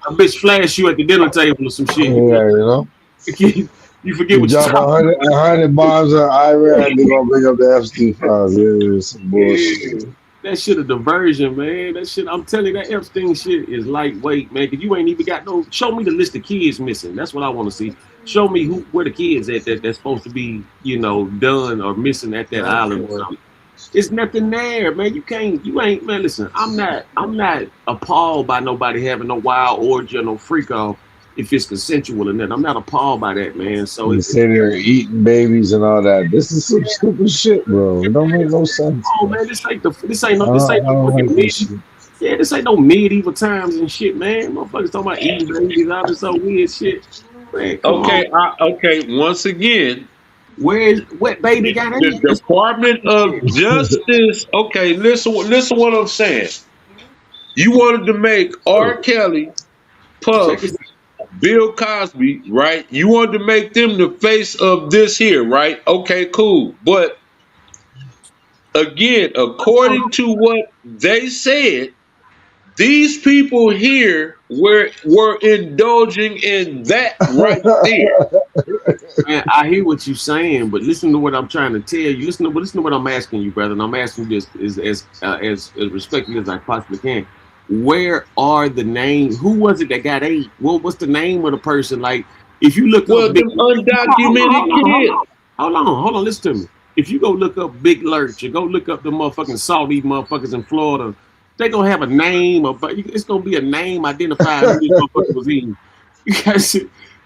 S2: a bitch flash you at the dinner table or some shit. You
S4: Yeah, you know.
S2: forget, you forget
S4: You
S2: what you're
S4: drop
S2: talking
S4: a hundred bombs on Iran, they're gonna bring up the Epstein files. Yeah, some
S2: about. Yeah.
S4: bullshit.
S2: That shit a diversion, man. That shit, I'm telling you, that Epstein shit is lightweight, man. Cause you ain't even got no. Show me the list of kids missing. That's what I want to see. Show me where the kids at that's supposed to be, done or missing at that
S1: No,
S2: island or
S1: forward.
S2: something. It's nothing there, man. You ain't, man. Listen, I'm not appalled by nobody having no wild orgy or no freak off if it's consensual or nothing. I'm not appalled by that, man. So
S4: They say they're eating babies and all that. This is some stupid shit, bro. It don't make no sense,
S2: oh
S4: bro.
S2: man, this ain't
S4: I
S2: no
S4: don't
S2: fucking
S4: like this
S2: mid.
S4: shit.
S2: Yeah, this ain't no medieval times and shit, man. Motherfuckers talking about eating babies, all this other weird shit. Man, come on.
S3: okay, once again,
S2: What baby got
S3: the
S2: in? That's
S3: Department of Justice. Okay, listen what I'm saying. You wanted to make R.
S2: look,
S3: Kelly,
S2: check
S3: Puff,
S2: this
S3: Bill Cosby, right? You wanted to make them the face of this here, right? Okay, cool. But again, according
S2: out.
S3: to what they said, these people here we're indulging in that right there.
S2: Man, I hear what you're saying, but listen to what I'm trying to tell you. Listen to what I'm asking you, brother. And I'm asking you this as respectfully as I possibly can. Where are the names? Who was it that got 8? What's the name of the person? Like, if you look
S3: Well,
S2: up Big,
S3: them undocumented kids.
S2: hold on, listen to me. If you go look up Big Lurch, or go look up the motherfucking salty motherfuckers in Florida, they gonna have a name, but it's gonna be a name identifying who this motherfucker was eating. You guys,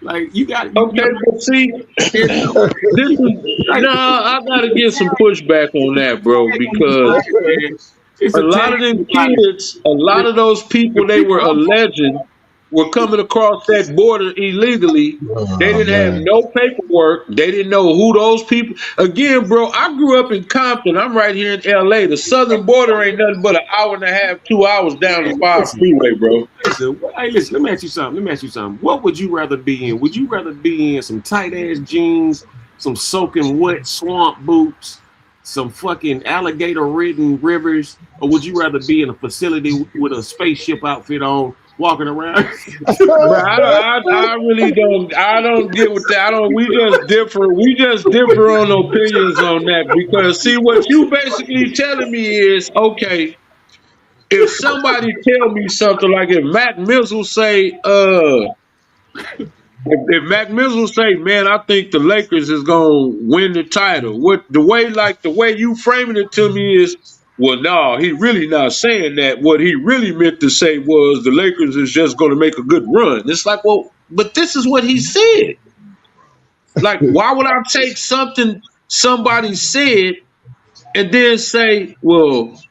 S2: like,
S3: Okay, but see,
S2: there's no,
S3: this is
S2: like,
S3: no. I gotta get some pushback on that, bro, because
S2: it's
S3: a
S2: a
S3: lot of them
S2: tag. Like,
S3: kids, a lot of those people they were alleging were coming across that border illegally. They
S4: Oh
S3: didn't have
S4: man.
S3: no paperwork. They didn't know who those people. Again, bro, I grew up in Compton. I'm right here in LA. The southern border ain't nothing but an hour and a half, 2 hours down the
S2: man,
S3: 5 freeway, bro.
S2: hey, listen. Let me ask you something. What would you rather be in? Would you rather be in some tight ass jeans, some soaking wet swamp boots, some fucking alligator ridden rivers, or would you rather be in a facility with a spaceship outfit on, walking around?
S3: But I really don't. I don't get with that. I don't. We just differ. We just differ on opinions on that because see what you basically telling me is okay. If somebody tell me something like if Mac Mizzle say, if Mac Mizzle say, man, I think the Lakers is gonna win the title. What the way you framing it to me is, well, no, he really not saying that. What he really meant to say was the Lakers is just gonna make a good run. It's like, well, but this is what he said. Like, why would I take something somebody said and then say, well,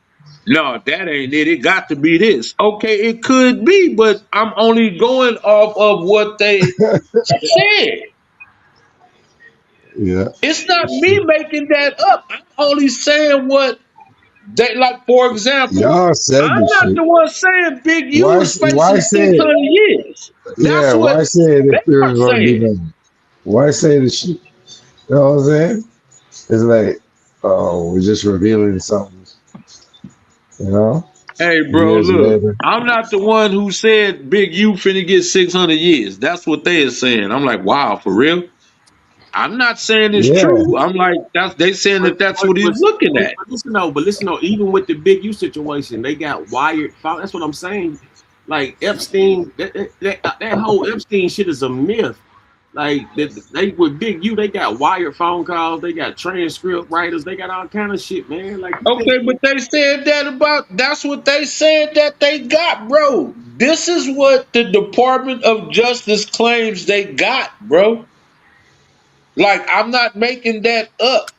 S3: no, that ain't it. It got to be this. Okay, it could be, but I'm only going off of what they said.
S4: Yeah.
S3: It's not me making that up. I'm only saying what they like. For example,
S4: Y'all said
S3: I'm
S4: this
S3: not
S4: shit.
S3: the one saying Big U
S4: Why?
S3: is
S4: Why
S3: facing
S4: say it?
S3: 600 years. That's
S4: Yeah.
S3: what
S4: Why say it
S3: they
S4: if
S3: are
S4: there's gonna be
S3: saying.
S4: nothing? Why say the shit? You know what I'm saying? It's like, oh, we're just revealing something. You know,
S3: Hey, bro,
S4: years
S3: look,
S4: later.
S3: I'm not the one who said Big U finna get 600 years. That's what they are saying. I'm like, wow, for real? I'm not saying it's
S4: Yeah.
S3: true. I'm like, that's they saying that that's what he's looking at.
S2: But listen though, even with the Big U situation, they got wired. That's what I'm saying. Like Epstein, that whole Epstein shit is a myth. Like they with Big U, they got wired phone calls, they got transcript writers, they got all kind of shit, man. Like you think,
S3: Okay, but they said that about that's what they said that they got, bro. This is what the Department of Justice claims they got, bro. Like, I'm not making that up.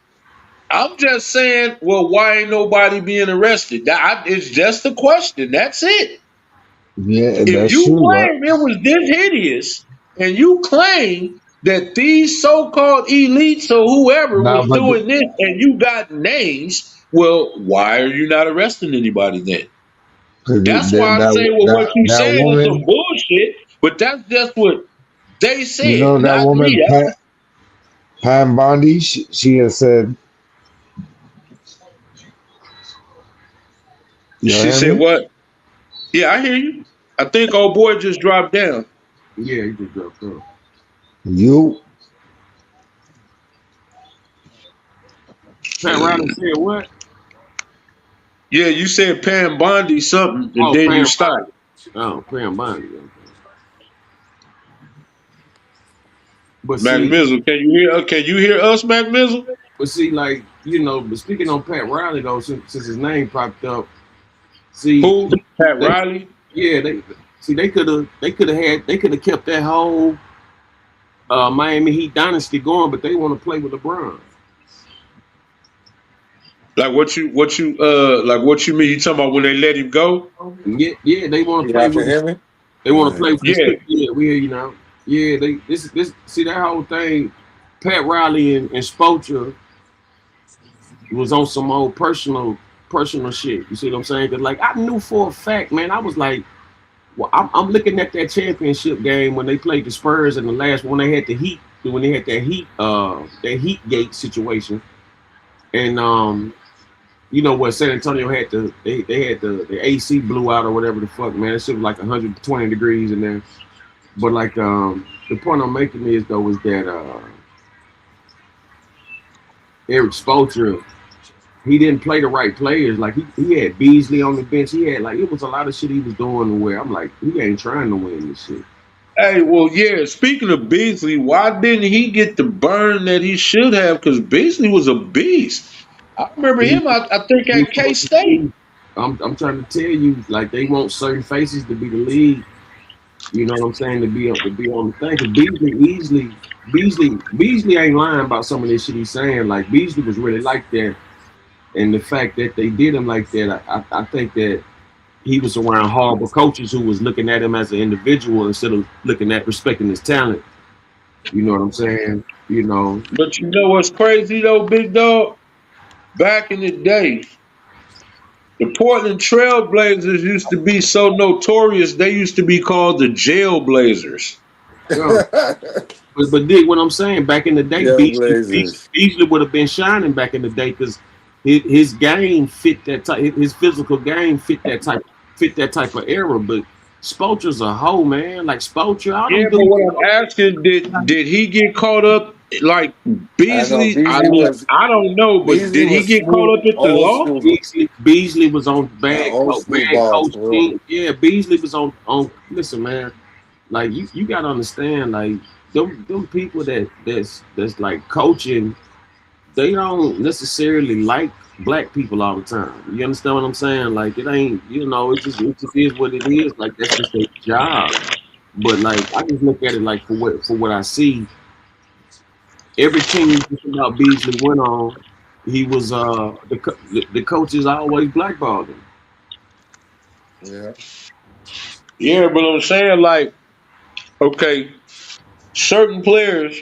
S3: I'm just saying, well, why ain't nobody being arrested? It's just a question. That's it.
S4: Yeah,
S3: If
S4: that's
S3: you
S4: true. Right?
S3: claim it was this hideous and you claim that these so-called elites or whoever
S4: Nah,
S3: was
S4: but
S3: doing this and you got names, well, why are you not arresting anybody then? That's
S4: that
S3: why I say, well, what you
S4: that
S3: saying is some
S4: woman,
S3: bullshit, but that's just what they
S4: you
S3: said,
S4: know, that
S3: not
S4: woman,
S3: me.
S4: Pam Bondi, she has said, you
S3: She
S4: hear
S3: said,
S4: me?
S3: what? Yeah, I hear you. I think old boy just dropped down.
S2: yeah, he just dropped off.
S4: You,
S2: Pat Riley said what?
S3: Yeah, you said Pam Bondi something, and
S2: Oh,
S3: then you
S2: Pam
S3: stopped.
S2: Bondi. Oh, Pam Bondi. Okay. But
S3: Mac
S2: see,
S3: Mizzle, can you hear? Can you hear us, Mac Mizzle?
S2: like but speaking on Pat Riley though, since his name popped up, see,
S3: Who? Pat
S2: they
S3: Riley.
S2: yeah they could have kept that whole Miami Heat dynasty going, but they want to play with LeBron.
S3: Like what you mean? You talking about when they let him go?
S2: Yeah, they want to play
S1: Y'all can
S2: with
S1: hear me?
S2: they want to play with this.
S3: Yeah.
S2: Yeah, we hear you now. Yeah, this see that whole thing. Pat Riley and Spoelstra was on some old personal shit. You see what I'm saying? Cause like I knew for a fact, man. I was like, well, I'm looking at that championship game when they played the Spurs in the last when they had the Heat when they had that Heat gate situation, and You know what? San Antonio had they had the AC blew out or whatever the fuck, man. It shit was like 120 degrees in there. But like the point I'm making is though is that Eric Spoelstra, he didn't play the right players. Like he had Beasley on the bench. He had like it was a lot of shit he was doing where I'm like, he ain't trying to win this shit.
S3: Hey, well, yeah. Speaking of Beasley, why didn't he get the burn that he should have? Because Beasley was a beast. I remember
S2: He,
S3: him. I think
S2: he
S3: at K State.
S2: I'm trying to tell you, like they want certain faces to be the lead. You know what I'm saying? To be on the thing. Cause Beasley ain't lying about some of this shit he's saying. Like Beasley was really like that, and the fact that they did him like that, I think that he was around horrible coaches who was looking at him as an individual instead of looking at respecting his talent. You know what I'm saying? You know,
S3: But you know what's crazy though, big dog? Back in the day, the Portland Trailblazers used to be so notorious. They used to be called the Jailblazers.
S2: yeah. But dig what I'm saying. Back in the day,
S1: Yeah, Blazers.
S2: Beasley would have been shining back in the day because his game fit that type. His physical game fit that type of era. But Spoelstra's a hoe, man. Like Spoelstra, all
S3: Yeah,
S2: them
S3: but
S2: dudes.
S3: what I'm asking, did he get caught up like
S1: I know
S3: Beasley? I mean, I don't know, but
S1: Beasley
S3: did he
S1: was
S3: get caught
S1: smooth,
S3: up at the
S1: old
S3: law?
S1: school,
S2: Beasley was on
S1: old school
S2: bad
S1: ball
S2: coach
S1: for real.
S2: team. Yeah, Beasley was on. Listen, man. Like you gotta understand. Like them people that's like coaching, they don't necessarily like black people all the time. You understand what I'm saying? Like it ain't, it just is what it is. Like that's just their job. But like I just look at it like for what I see, every team just about Beasley went on, he was the coaches always blackballed him.
S1: Yeah.
S3: Yeah, but I'm saying like, okay, certain players,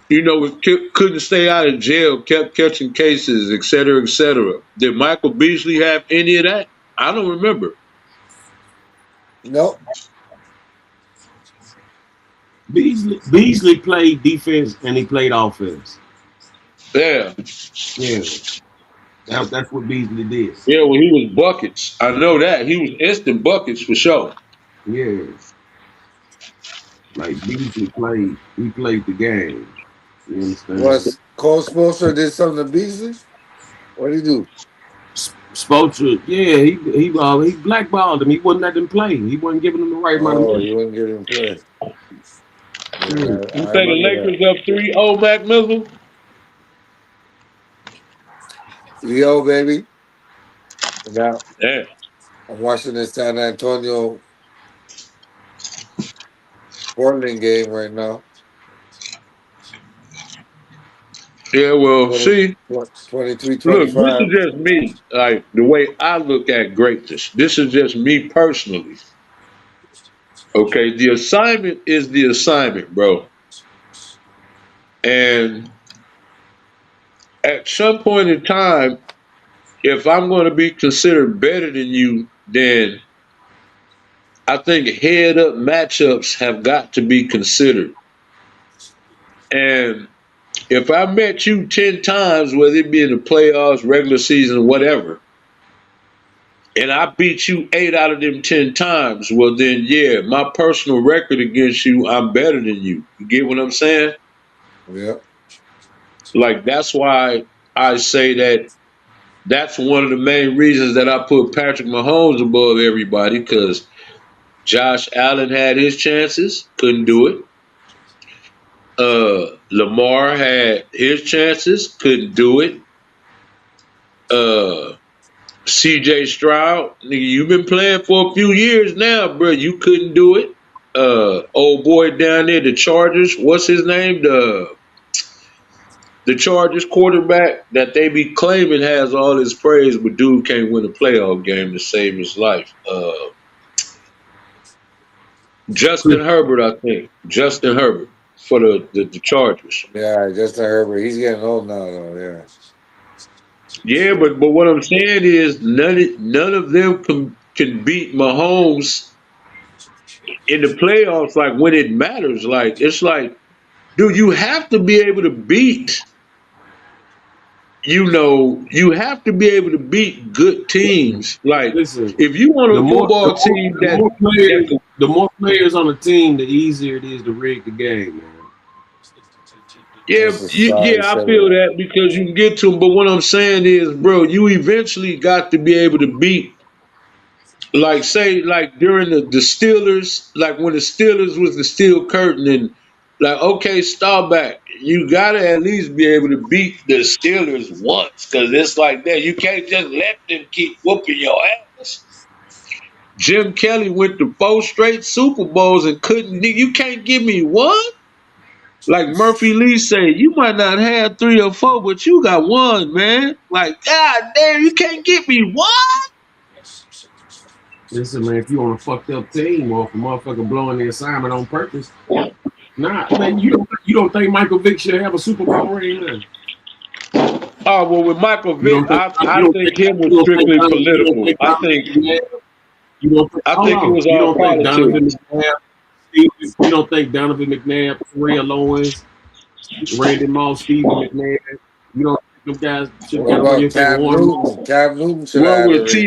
S3: couldn't stay out of jail, kept catching cases, et cetera, et cetera. Did Michael Beasley have any of that? I don't remember.
S1: Nope.
S2: Beasley played defense and he played offense.
S3: Yeah,
S2: Yeah, that's what Beasley did.
S3: yeah. When he was buckets, I know that he was instant buckets for sure.
S2: Yeah, like he played the game. You understand?
S1: Was Cole Spoelstra did something to Beasley? What did he do?
S2: Spoelstra, yeah, he blackballed him. He wouldn't let him play. He wasn't giving him the right amount of
S1: Oh,
S2: money.
S1: you wouldn't get him play.
S2: Yeah.
S1: Yeah,
S3: You
S1: I
S3: say the
S1: remember that.
S3: Lakers up 3-0, Mac Mizzle?
S1: Yo, baby. Now
S3: Yeah.
S1: I'm watching this San Antonio Portland game right now.
S3: Yeah, well,
S1: 20,
S3: see,
S1: 23
S3: look, this
S1: 25.
S3: is just me. Like the way I look at greatness. This is just me personally. Okay, the assignment is the assignment, bro. And at some point in time, if I'm going to be considered better than you, then I think head up matchups have got to be considered. And if I met you 10 times, whether it be in the playoffs, regular season, whatever, and I beat you 8 out of them 10 times, well, then, yeah, my personal record against you, I'm better than you. You get what I'm saying?
S1: Yeah.
S3: Like, that's why I say that that's one of the main reasons that I put Patrick Mahomes above everybody because Josh Allen had his chances, couldn't do it. Lamar had his chances, couldn't do it. Uh, CJ Stroud, nigga, you've been playing for a few years now, bro. You couldn't do it. Old boy down there, the Chargers, what's his name? The Chargers quarterback that they be claiming has all his praise, but dude can't win a playoff game to save his life. Justin Herbert, I think. Justin Herbert for the Chargers.
S1: Yeah, Justin Herbert. He's getting old now, though. Yeah.
S3: Yeah, but what I'm saying is none of them can beat Mahomes in the playoffs. Like when it matters, like it's like, dude, you have to be able to beat you have to be able to beat good teams. Like
S2: Listen,
S3: if you want
S2: the
S3: a
S2: more
S3: football team
S2: the more players on the team, the easier it is to rig the game, man.
S3: yeah,
S1: That's a sorry
S3: I
S1: say.
S3: feel that because you can get to them. But what I'm saying is, bro, you eventually got to be able to beat, like, say, like during the Steelers, like when the Steelers was the Steel Curtain, and like, okay, Staubach, you gotta at least be able to beat the Steelers once, because it's like that. You can't just let them keep whooping your ass. Jim Kelly went to 4 straight Super Bowls and couldn't. You can't give me one. Like Murphy Lee said, you might not have 3 or 4, but you got one, man. Like, God damn, you can't give me one.
S2: Listen, man, if you on a fucked up team or if a motherfucker blowing the assignment on purpose, nah, man, you don't think Michael Vick should have a Super Bowl ring then?
S3: Oh well, with Michael
S2: You
S3: Vick,
S2: don't think
S3: I think him was strictly political. I think it was
S2: You
S3: all
S2: don't think Donovan
S3: politics.
S2: McNabb, you don't think Donovan McNabb, Terrell Owens, Randy Moss, Stephen McNabb, you don't think them guys should have
S1: What
S2: got a ring
S1: about
S2: if they
S1: Cam
S2: won?
S1: Newton? Cam Newton should have
S3: Well,
S1: had a
S3: with
S1: ring.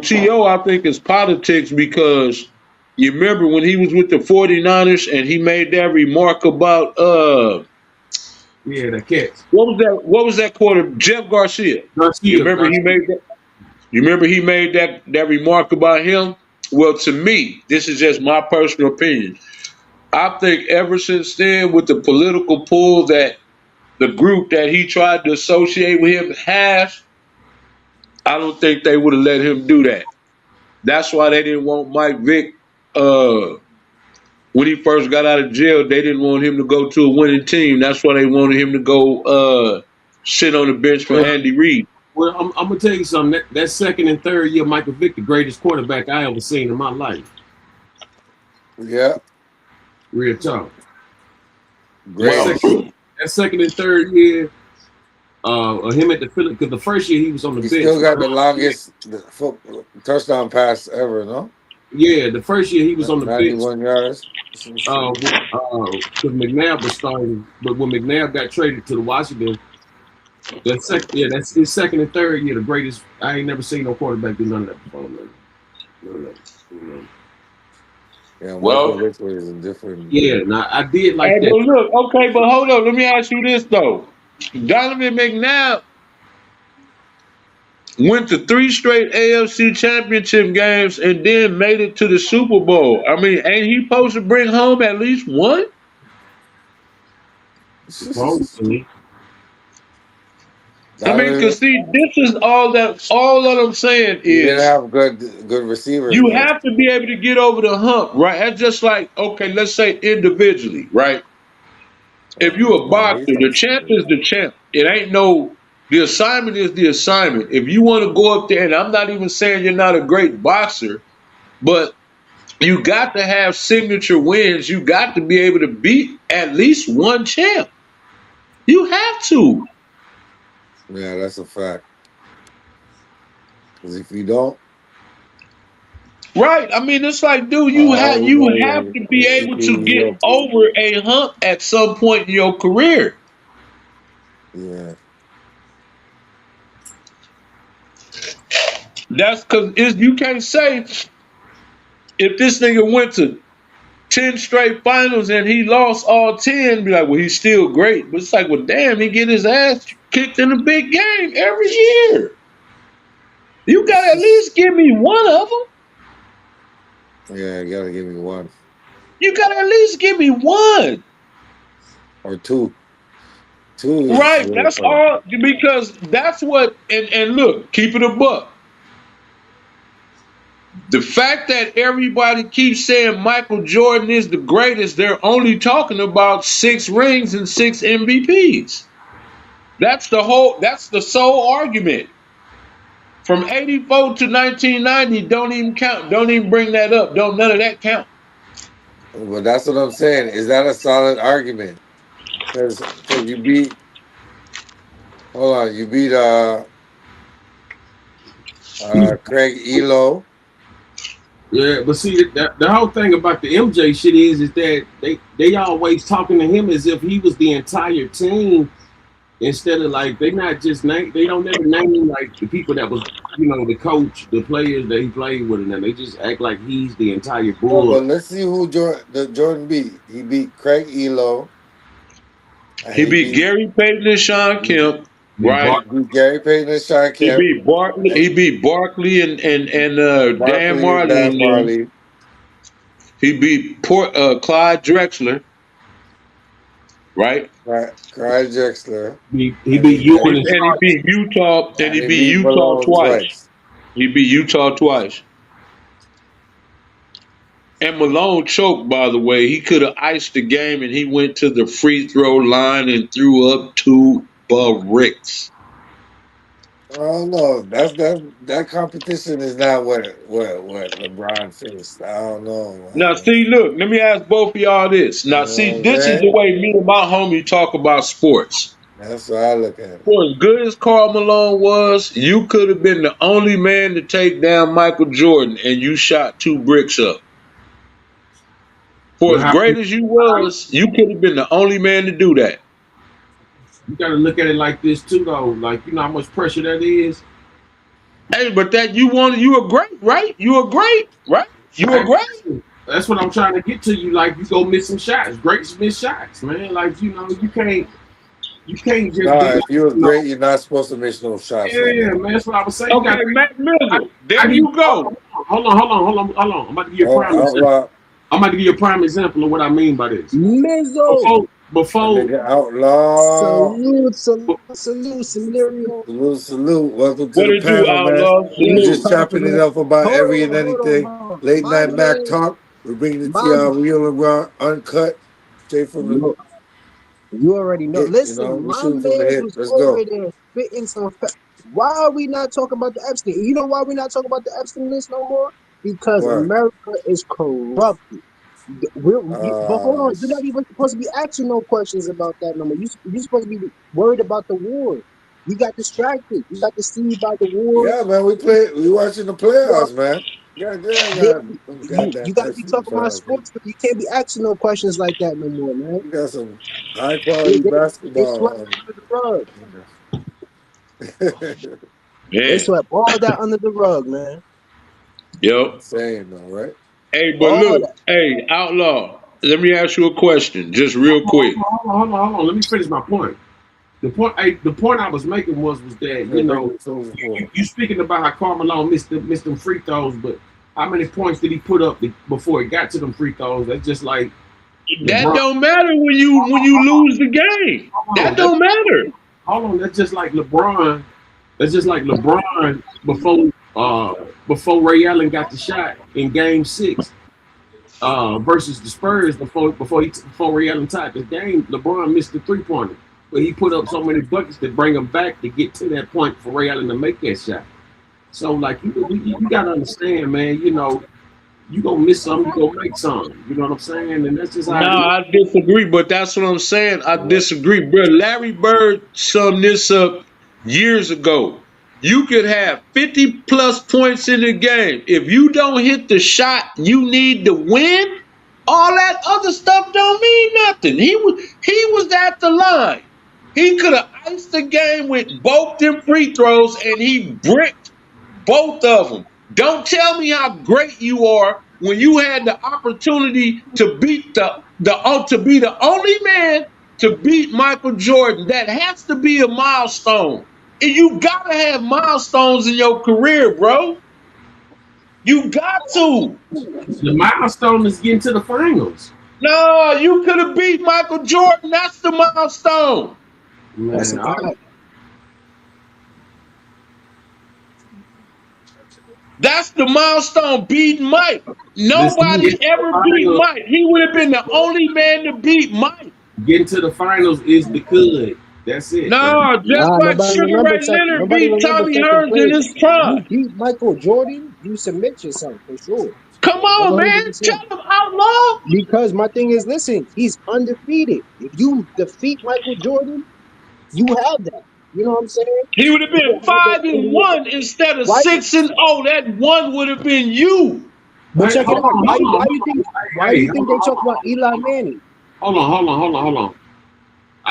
S3: To, I think it's politics because you remember when he was with the 49ers and he made that remark about
S2: Yeah, the catch.
S3: what was that quarter, Jeff Garcia. You remember he
S2: Garcia.
S3: made that you remember he made that remark about him? Well, to me, this is just my personal opinion. I think ever since then, with the political pull that the group that he tried to associate with him has, I don't think they would have let him do that. That's why they didn't want Mike Vick. When he first got out of jail, they didn't want him to go to a winning team. That's why they wanted him to go sit on the bench for
S2: Well,
S3: Andy Reid.
S2: well, I'm gonna tell you something. That second and third year, Michael Vick, the greatest quarterback I ever seen in my life.
S1: Yeah,
S2: Real talk.
S3: Well,
S1: greatest.
S2: That second and third year, him at the Phillies, because the first year he was on the
S1: He
S2: bench.
S1: still got the longest touchdown pass ever, no?
S2: Yeah, the first year he was on the bench.
S1: 91 yards.
S2: Because McNabb was starting, but when McNabb got traded to the Washington, that's his second and third year, the greatest. I ain't never seen no quarterback do none of that before, man. None of that. You know.
S1: Yeah, Michael
S3: well,
S1: Vick is a different.
S2: Yeah, now I did like
S3: hey,
S2: that.
S3: but look, okay, but hold on. Let me ask you this though. Donovan McNabb went to 3 straight AFC championship games and then made it to the Super Bowl. I mean, ain't he supposed to bring home at least one?
S2: Supposedly.
S3: I mean, because see, this is all that I'm saying
S1: You didn't
S3: is
S1: have good receivers,
S3: you
S1: man.
S3: have to be able to get over the hump, right? That's just like, okay, let's say individually, right? If you a boxer, the champ is the champ. It ain't no, the assignment is the assignment. If you want to go up there, and I'm not even saying you're not a great boxer, but you got to have signature wins. You got to be able to beat at least one champ. You have to.
S1: Yeah, that's a fact. Because if you don't,
S3: Right. I mean, it's like, dude, you have to be able to get over a hump at some point in your career.
S1: yeah.
S3: That's because you can't say if this nigga went to 10 straight finals and he lost all 10, be like, well, he's still great. But it's like, well, damn, he get his ass kicked in a big game every year. You got to at least give me one of them.
S1: Yeah, you gotta give me one
S3: You got to at least give me one.
S1: or two. Two is
S3: Right.
S1: really
S3: That's
S1: fun.
S3: all, because that's what, and look, keep it a buck. The fact that everybody keeps saying Michael Jordan is the greatest, they're only talking about 6 rings and 6 MVPs. That's the sole argument. From 84 to 1990, don't even count. Don't even bring that up. Don't none of that count.
S1: But that's what I'm saying. Is that a solid argument? Because you beat. Hold on, you beat Craig Elo.
S2: Yeah, but see, the whole thing about the MJ shit is that they always talking to him as if he was the entire team Instead of like they not just name, they don't never name like the people that was, the coach, the players that he played with, and then they just act like he's the entire
S1: No,
S2: bull.
S1: but let's see who Jordan beat. He beat Craig Elo, and
S3: He beat Gary Payton and Sean
S1: he,
S3: Kemp,
S2: Be
S3: right?
S2: bar-
S1: he beat Gary Payton and Sean
S3: He
S1: Kemp,
S3: beat Barkley.
S1: and
S3: He beat Barkley and Dan
S1: Barkley and
S3: Marley
S1: Dan
S3: in them.
S1: Marley,
S3: He beat Clyde Drexler, right?
S1: Clyde Drexler,
S2: he
S1: and
S2: beat you
S3: And
S2: and
S3: he,
S2: his
S3: and he
S2: shots.
S3: beat Utah. And
S1: and
S3: he
S1: he
S3: beat
S1: beat
S3: Utah
S1: Malone
S3: twice.
S1: twice.
S3: He beat Utah twice. And Malone choked, by the way. He could have iced the game, and he went to the free throw line and threw up 2 bricks.
S1: I don't know. That competition is not what LeBron faced. I don't know,
S3: Now,
S1: man.
S3: see, look, let me ask both of y'all this.
S1: You
S3: Now,
S1: know what
S3: see,
S1: I'm
S3: this is the
S1: saying?
S3: way me and my homie talk about sports.
S1: That's what I look at it.
S3: For as good as Karl Malone was, you could have been the only man to take down Michael Jordan, and you shot 2 bricks up. For
S2: But
S3: as
S2: how
S3: great as you was, you could have been the only man to do that.
S2: you got to look at it like this too, though. Like you know how much pressure that is.
S3: Hey, but that you were great, right? You were great, right? You were
S2: Hey,
S3: great.
S2: that's what I'm trying to get to you. Like you go miss some shots, greats miss shots, man. Like you can't just be
S1: Nah,
S2: like,
S1: if you was great, you're not supposed to miss no shots like
S2: yeah,
S1: that.
S2: man. That's what I was saying. You got.
S3: Okay, Matt
S2: I,
S3: Mizzle.
S2: I
S3: There
S2: give you,
S3: you go.
S2: hold on. I'm about to give you a
S1: Oh,
S2: prime example.
S1: outlaw,
S2: I'm about to give you a prime example of what I mean by this.
S5: Mizzo.
S1: a
S2: Before,
S1: nigga outlaw.
S5: Salute, salute, salute, Scenario.
S1: Salute, salute. Welcome to
S3: What
S1: the
S3: it do,
S1: panel, man.
S3: Outlaw?
S1: We
S5: What's
S1: just
S3: Salute.
S5: poppin',
S1: chopping it
S5: man?
S1: up about every and
S5: Hold on,
S1: anything.
S5: bro.
S1: Late
S5: My
S1: night Mac
S5: man,
S1: talk. We bringing it to
S5: my
S1: y'all real and raw, uncut, straight from the
S5: you, you already know.
S1: hit.
S5: Listen,
S1: We
S5: my
S1: shooting from the
S5: man
S1: hip.
S5: was
S1: Let's
S5: over
S1: go.
S5: there spitting some. Why are we not talking about the Epstein? You know why we're not talking about the Epstein list no more? Because
S1: What?
S5: America is corrupted. But hold on, you're not
S1: Uh,
S5: even supposed to be asking no questions about that no more. You're supposed to be worried about the war. You got distracted. You got deceived by the war.
S1: yeah, man. We watching the playoffs, man. God damn,
S5: Yeah,
S1: goddamn
S5: you got to be
S1: FC
S5: talking about
S1: finals.
S5: sports, but you can't be asking no questions like that no more, man.
S1: We got some high
S5: They,
S1: quality
S5: they, they swept
S1: basketball.
S5: under the rug. They
S3: Man.
S5: swept all that under the rug, man.
S3: Yep.
S1: Insane, though, right?
S3: Hey, but
S5: All
S3: look,
S5: that.
S3: hey, Outlaw, let me ask you a question, just real quick.
S2: hold on. Let me finish my point. The point I was making was that
S1: They bring it to the floor.
S2: you speaking about how Carmelo missed them free throws, but how many points did he put up before he got to them free throws? That's just like
S3: That
S2: LeBron.
S3: don't matter when you lose the game.
S2: Hold
S3: That
S2: on, that's,
S3: don't matter.
S2: hold on. That's just like LeBron. That's just like LeBron before Ray Allen got the shot in Game 6 versus the Spurs before Ray Allen tied the game. LeBron missed the 3-pointer, but he put up so many buckets to bring him back to get to that point for Ray Allen to make that shot. So like you gotta understand, man. You gonna miss some, you gonna make some. You know what I'm saying? And that's just
S3: No,
S2: how it is.
S3: I disagree, but that's what I'm saying. I disagree, bro. Larry Bird summed this up years ago. You could have 50 plus points in the game. If you don't hit the shot you need to win, all that other stuff don't mean nothing. He was at the line. He could have iced the game with both them free throws, and he bricked both of them. Don't tell me how great you are when you had the opportunity to beat to be the only man to beat Michael Jordan. That has to be a milestone. And you gotta have milestones in your career, bro. You got to.
S2: The milestone is getting to the finals.
S3: No, you could have beat Michael Jordan. That's the milestone.
S5: That's
S2: Man,
S5: a fact.
S3: That's the milestone, beating Mike.
S2: listen,
S3: Nobody ever beat Mike. He would have been the only man to beat Mike.
S2: getting to the finals is the good. That's it, man.
S3: No, just
S5: Nah,
S3: like Sugar Ray Leonard
S5: nobody
S3: beat
S5: remember
S3: Tommy
S5: second
S3: Hearns in
S5: place.
S3: his prime.
S5: You beat Michael Jordan, you submit yourself for sure.
S3: Come on, man.
S5: 100%.
S3: Tell him Outlaw.
S5: Because my thing is, listen, he's undefeated. If you defeat Michael Jordan, you have that. You know what I'm saying?
S3: He would have
S5: You
S3: been
S5: don't have that
S3: 5-1 instead of
S5: why
S3: 6-0. That one would have been you.
S5: but
S2: Hey,
S5: check it out. Why
S2: hold
S5: you think
S2: on. Hey,
S5: they talk about Eli Manning?
S2: hold on.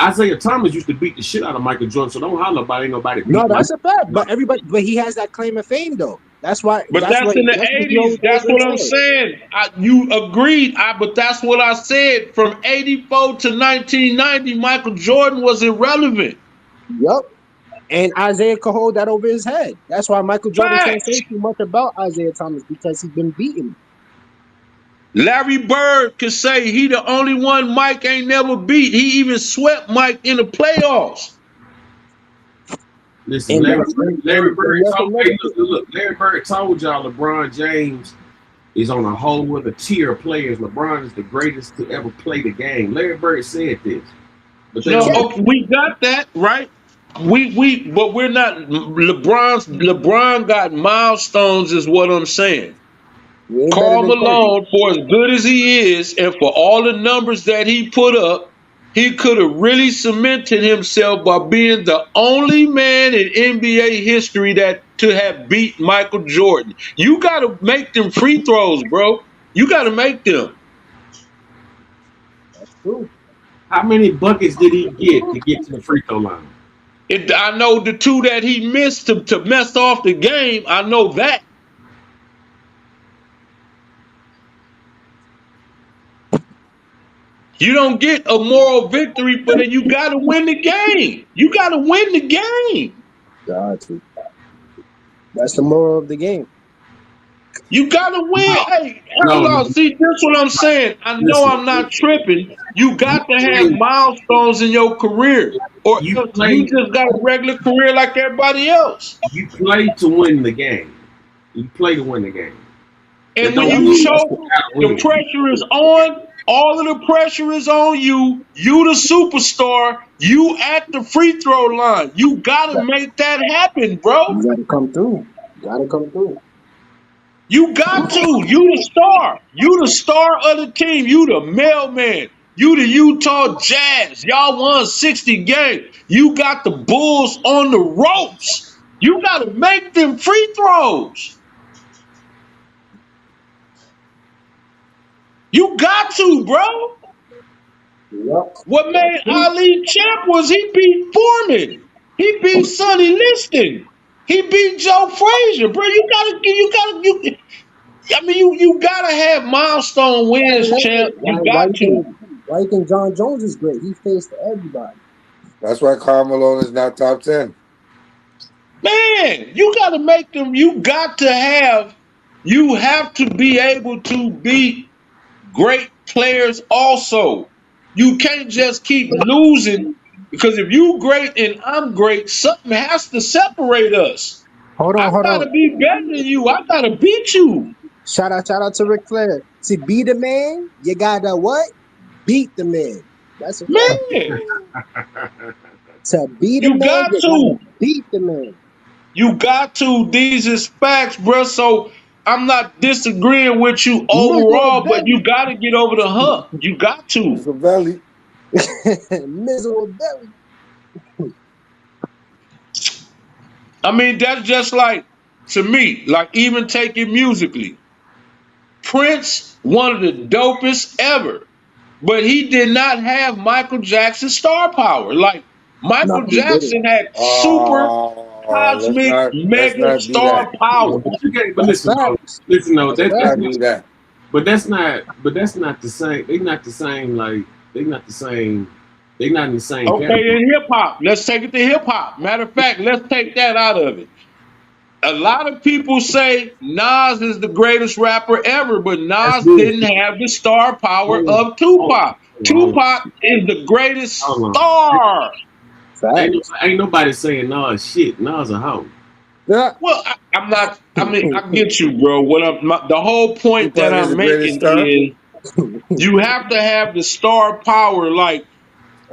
S2: Isaiah Thomas used to beat the shit out of Michael Jordan, so don't holler about ain't nobody beat
S5: No, that's
S2: Michael
S5: a fact. But
S2: Jordan.
S5: but he has that claim of fame though. That's why.
S3: But that's in the
S5: That's what he
S3: 80s.
S5: holds
S3: That's
S5: over
S3: what
S5: his
S3: I'm
S5: head.
S3: saying. You agreed. But that's what I said. From 84 to 1990, Michael Jordan was irrelevant.
S5: Yup. And Isaiah could hold that over his head. That's why Michael Jordan can't say
S3: Facts.
S5: too much about Isaiah Thomas because he's been beaten.
S3: Larry Bird could say he the only one Mike ain't never beat. He even swept Mike in the playoffs.
S2: Listen,
S5: And
S2: Larry,
S5: that's
S2: Larry
S5: and
S2: Bird
S5: that's
S2: told
S5: another
S2: hey,
S5: thing.
S2: look, Larry Bird told y'all LeBron James is on a whole other tier of players. LeBron is the greatest to ever play the game. Larry Bird said this. But they
S3: No,
S2: don't
S5: Yeah,
S3: okay, we got that right. But we're not. LeBron got milestones, is what I'm saying.
S5: he ain't better
S3: Karl
S5: than Kobe.
S3: Malone, for as good as he is, and for all the numbers that he put up, he could have really cemented himself by being the only man in NBA history that to have beat Michael Jordan. You got to make them free throws, bro. You got to make them.
S5: That's true.
S2: how many buckets did he get to the free throw line?
S3: I know the two that he missed to mess off the game. I know that. You don't get a moral victory, but then you got to win the game. You got to win the game.
S5: Got to. That's the moral of the game.
S3: You got to win.
S2: No,
S3: Hey, hold
S2: no.
S3: on. See, that's what I'm saying. I know
S2: Listen,
S3: I'm not tripping. You
S2: you
S3: got to have
S2: play,
S3: milestones in your career, or
S2: you
S3: else you
S2: play,
S3: just got a regular career like everybody else.
S2: you play to win the game. You play to win the game. That
S3: And when
S2: don't
S5: Yep.
S3: you
S2: mean
S5: That's
S3: choke,
S5: the,
S2: you gotta
S3: the
S2: win.
S3: pressure is on. All of the pressure is on you. You the superstar. You at the free throw line. You gotta make that happen, bro.
S5: you gotta come through. You gotta come through.
S3: You got to. You the star. You the star of the team. You the mailman. You the Utah Jazz. Y'all won 60 games. You got the Bulls on the ropes. You got to make them free throws. You got to, bro.
S5: Yep.
S3: What
S5: That's
S3: made
S5: true.
S3: Ali champ was he beat Foreman. He beat Sonny Liston. He beat Joe Frazier, bro. I mean, you gotta have milestone wins, champ. You got to.
S5: Why you think John Jones is great? He faced everybody.
S1: That's why Karl Malone is not top 10.
S3: Man, you got to make them. You have to be able to beat great players also. You can't just keep losing because if you great and I'm great, something has to separate us. I
S5: Hold
S3: got
S5: on.
S3: to be better than you. I got to beat you.
S5: Shout out to Ric Flair. To be the man, you gotta what? Beat the man. That's a fact.
S3: Man,
S5: To be the
S3: you
S5: man,
S3: got
S5: you gotta
S3: to.
S5: beat the man.
S3: You got to. These is facts, bro. So I'm not disagreeing with you
S5: Miserable
S3: overall, but
S5: belly.
S3: you got to get over the hump. You got to.
S1: Mr. Valley.
S5: Miserable belly.
S3: I mean, that's just like, to me, like even take it musically. Prince, one of the dopest ever, but he did not have Michael Jackson's star power. Like,
S5: No,
S3: Michael
S5: he did it.
S3: Jackson had super cosmic
S1: Let's
S3: mega
S1: not do
S3: star
S1: that.
S3: power.
S2: But you can't. But
S5: That's facts.
S2: listen though.
S5: That's
S2: That's
S1: Let's not
S5: facts.
S2: not.
S1: do that.
S2: But that's not the same. They not the same. Like they not the same. They not in the same
S3: Okay,
S2: category.
S3: in hip hop, let's take it to hip hop. Matter of fact, let's take that out of it. A lot of people say Nas is the greatest rapper ever, but
S2: That's
S3: Nas didn't
S2: bullshit.
S3: have the star power
S2: Hold on,
S3: of Tupac.
S2: hold
S3: Tupac is the greatest
S2: on.
S3: star.
S5: Facts.
S2: Ain't nobody saying Nas shit. Nas a hoe.
S5: Yeah.
S3: Well, I'm not. I mean, I get you, bro. The whole point that
S1: Tupac is
S3: I'm
S1: the greatest
S3: making
S1: star.
S3: is you have to have the star power. Like,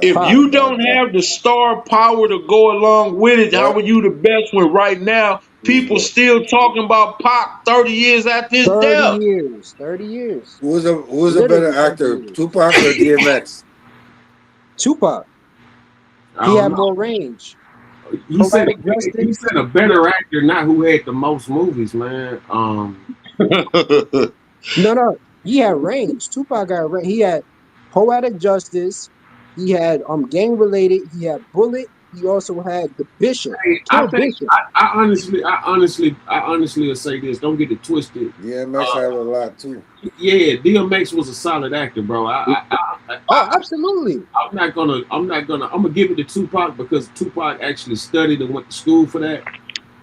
S3: if
S5: Power.
S3: you don't have the star power to go along with it, how
S1: What?
S3: are you the best when right now
S1: Who's
S3: people
S1: what?
S3: still talking about Pac 30 years after his
S5: 30
S3: death?
S5: years. 30 years.
S1: Who's a better
S5: Literally 30
S1: actor,
S5: years.
S1: Tupac or DMX?
S5: Tupac.
S2: I
S5: He
S2: don't
S5: had
S2: know.
S5: more range.
S2: He said
S5: Poetic justice.
S2: a better actor, not who had the most movies, man.
S5: No. He had range. Tupac got range. He had poetic justice. He had gang related. He had Bullet. He also had the Bishop.
S2: Hey, I
S5: Kill
S2: think
S5: Bishop.
S2: I honestly will say this. Don't get it twisted.
S1: DMX had a lot too.
S2: Yeah, DMX was a solid actor, bro.
S5: Oh, absolutely.
S2: I'm gonna give it to Tupac because Tupac actually studied and went to school for that.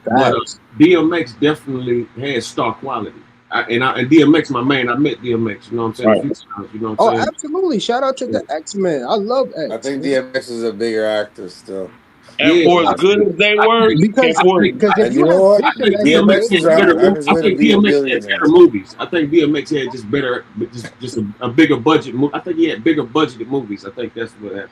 S2: But
S5: Facts.
S2: DMX definitely had star quality. And DMX, my man, I met DMX. You know what I'm saying? A
S3: Right.
S2: few times. You know what
S5: Oh,
S2: I'm saying?
S5: absolutely. Shout out to the X-Men. I love
S1: I
S5: X,
S1: think
S5: man.
S1: DMX is a bigger actor still.
S3: And
S2: Yeah,
S3: for as
S2: I
S3: good
S2: think
S3: as they
S2: I
S3: were,
S2: think
S3: and
S5: Because
S2: I
S3: for
S2: think
S5: because if
S1: And
S5: you
S1: you know
S5: have
S1: what?
S2: I
S5: Bishop
S2: think
S5: as your
S2: DMX
S1: DMX
S5: main
S1: was
S2: had better.
S1: on
S5: character,
S1: his
S2: I
S1: way to
S2: think
S1: being a
S2: DMX had
S1: billionaire.
S2: better movies. I think DMX had just better, just a bigger budget. I think he had bigger budgeted movies. I think that's what happened.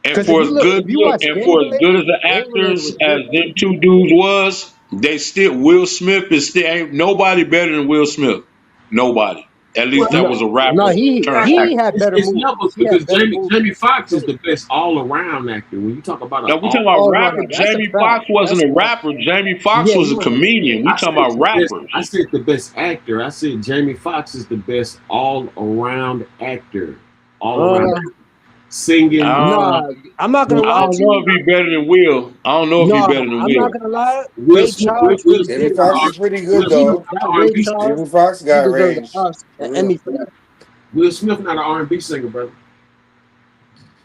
S3: and
S5: because if
S3: for
S5: you
S3: as
S5: look,
S3: good
S5: if you
S3: look,
S5: watch
S3: and
S5: Gang
S3: for as good
S5: Related,
S3: as the
S5: Gang Related
S3: actors
S5: was
S3: as
S5: good.
S3: them two dudes was, they still Will Smith is still ain't nobody better than Will Smith. Nobody. At least that
S2: Well,
S5: No,
S3: was a
S5: no,
S3: rapper turned
S5: he
S3: actor.
S5: had better
S2: it's
S5: movies.
S2: levels
S5: He had
S2: because
S5: better
S2: Jamie
S5: movies.
S2: Foxx is
S5: So,
S2: the best all around actor. When you talk about an
S3: Now we
S2: all,
S3: talking about
S5: oh no,
S3: rapper.
S5: no, that's a
S3: Jamie
S5: fact.
S3: Foxx wasn't
S5: That's a
S3: a
S5: fact.
S3: rapper. Jamie Foxx
S5: Yeah,
S3: was
S5: he
S3: a
S5: was a
S3: comedian. We talking about rappers.
S2: I said the best actor. I said Jamie Foxx is the best all around actor, all around
S5: uh
S2: singing.
S3: Uh,
S5: nah. I'm not gonna
S3: I
S5: lie
S3: don't
S5: to
S3: know if
S5: you.
S3: he better than Will. I don't know if he
S5: No,
S3: better than
S5: I'm not
S3: Will.
S5: gonna lie.
S2: Will
S5: Ray
S2: Smith, Will,
S5: Charles
S2: Will
S5: was
S2: Smith,
S1: Jamie
S5: did
S1: Foxx
S5: that.
S1: is pretty
S2: Will
S1: good
S2: Smith,
S1: though.
S5: That
S2: not
S5: Ray
S2: R&B singer.
S5: Charles,
S1: Jamie Foxx
S5: he
S1: got
S5: deserved the
S1: range.
S5: Oscar,
S1: For
S5: an
S1: real.
S5: Emmy for that.
S2: Will Smith, not an R&B singer, brother.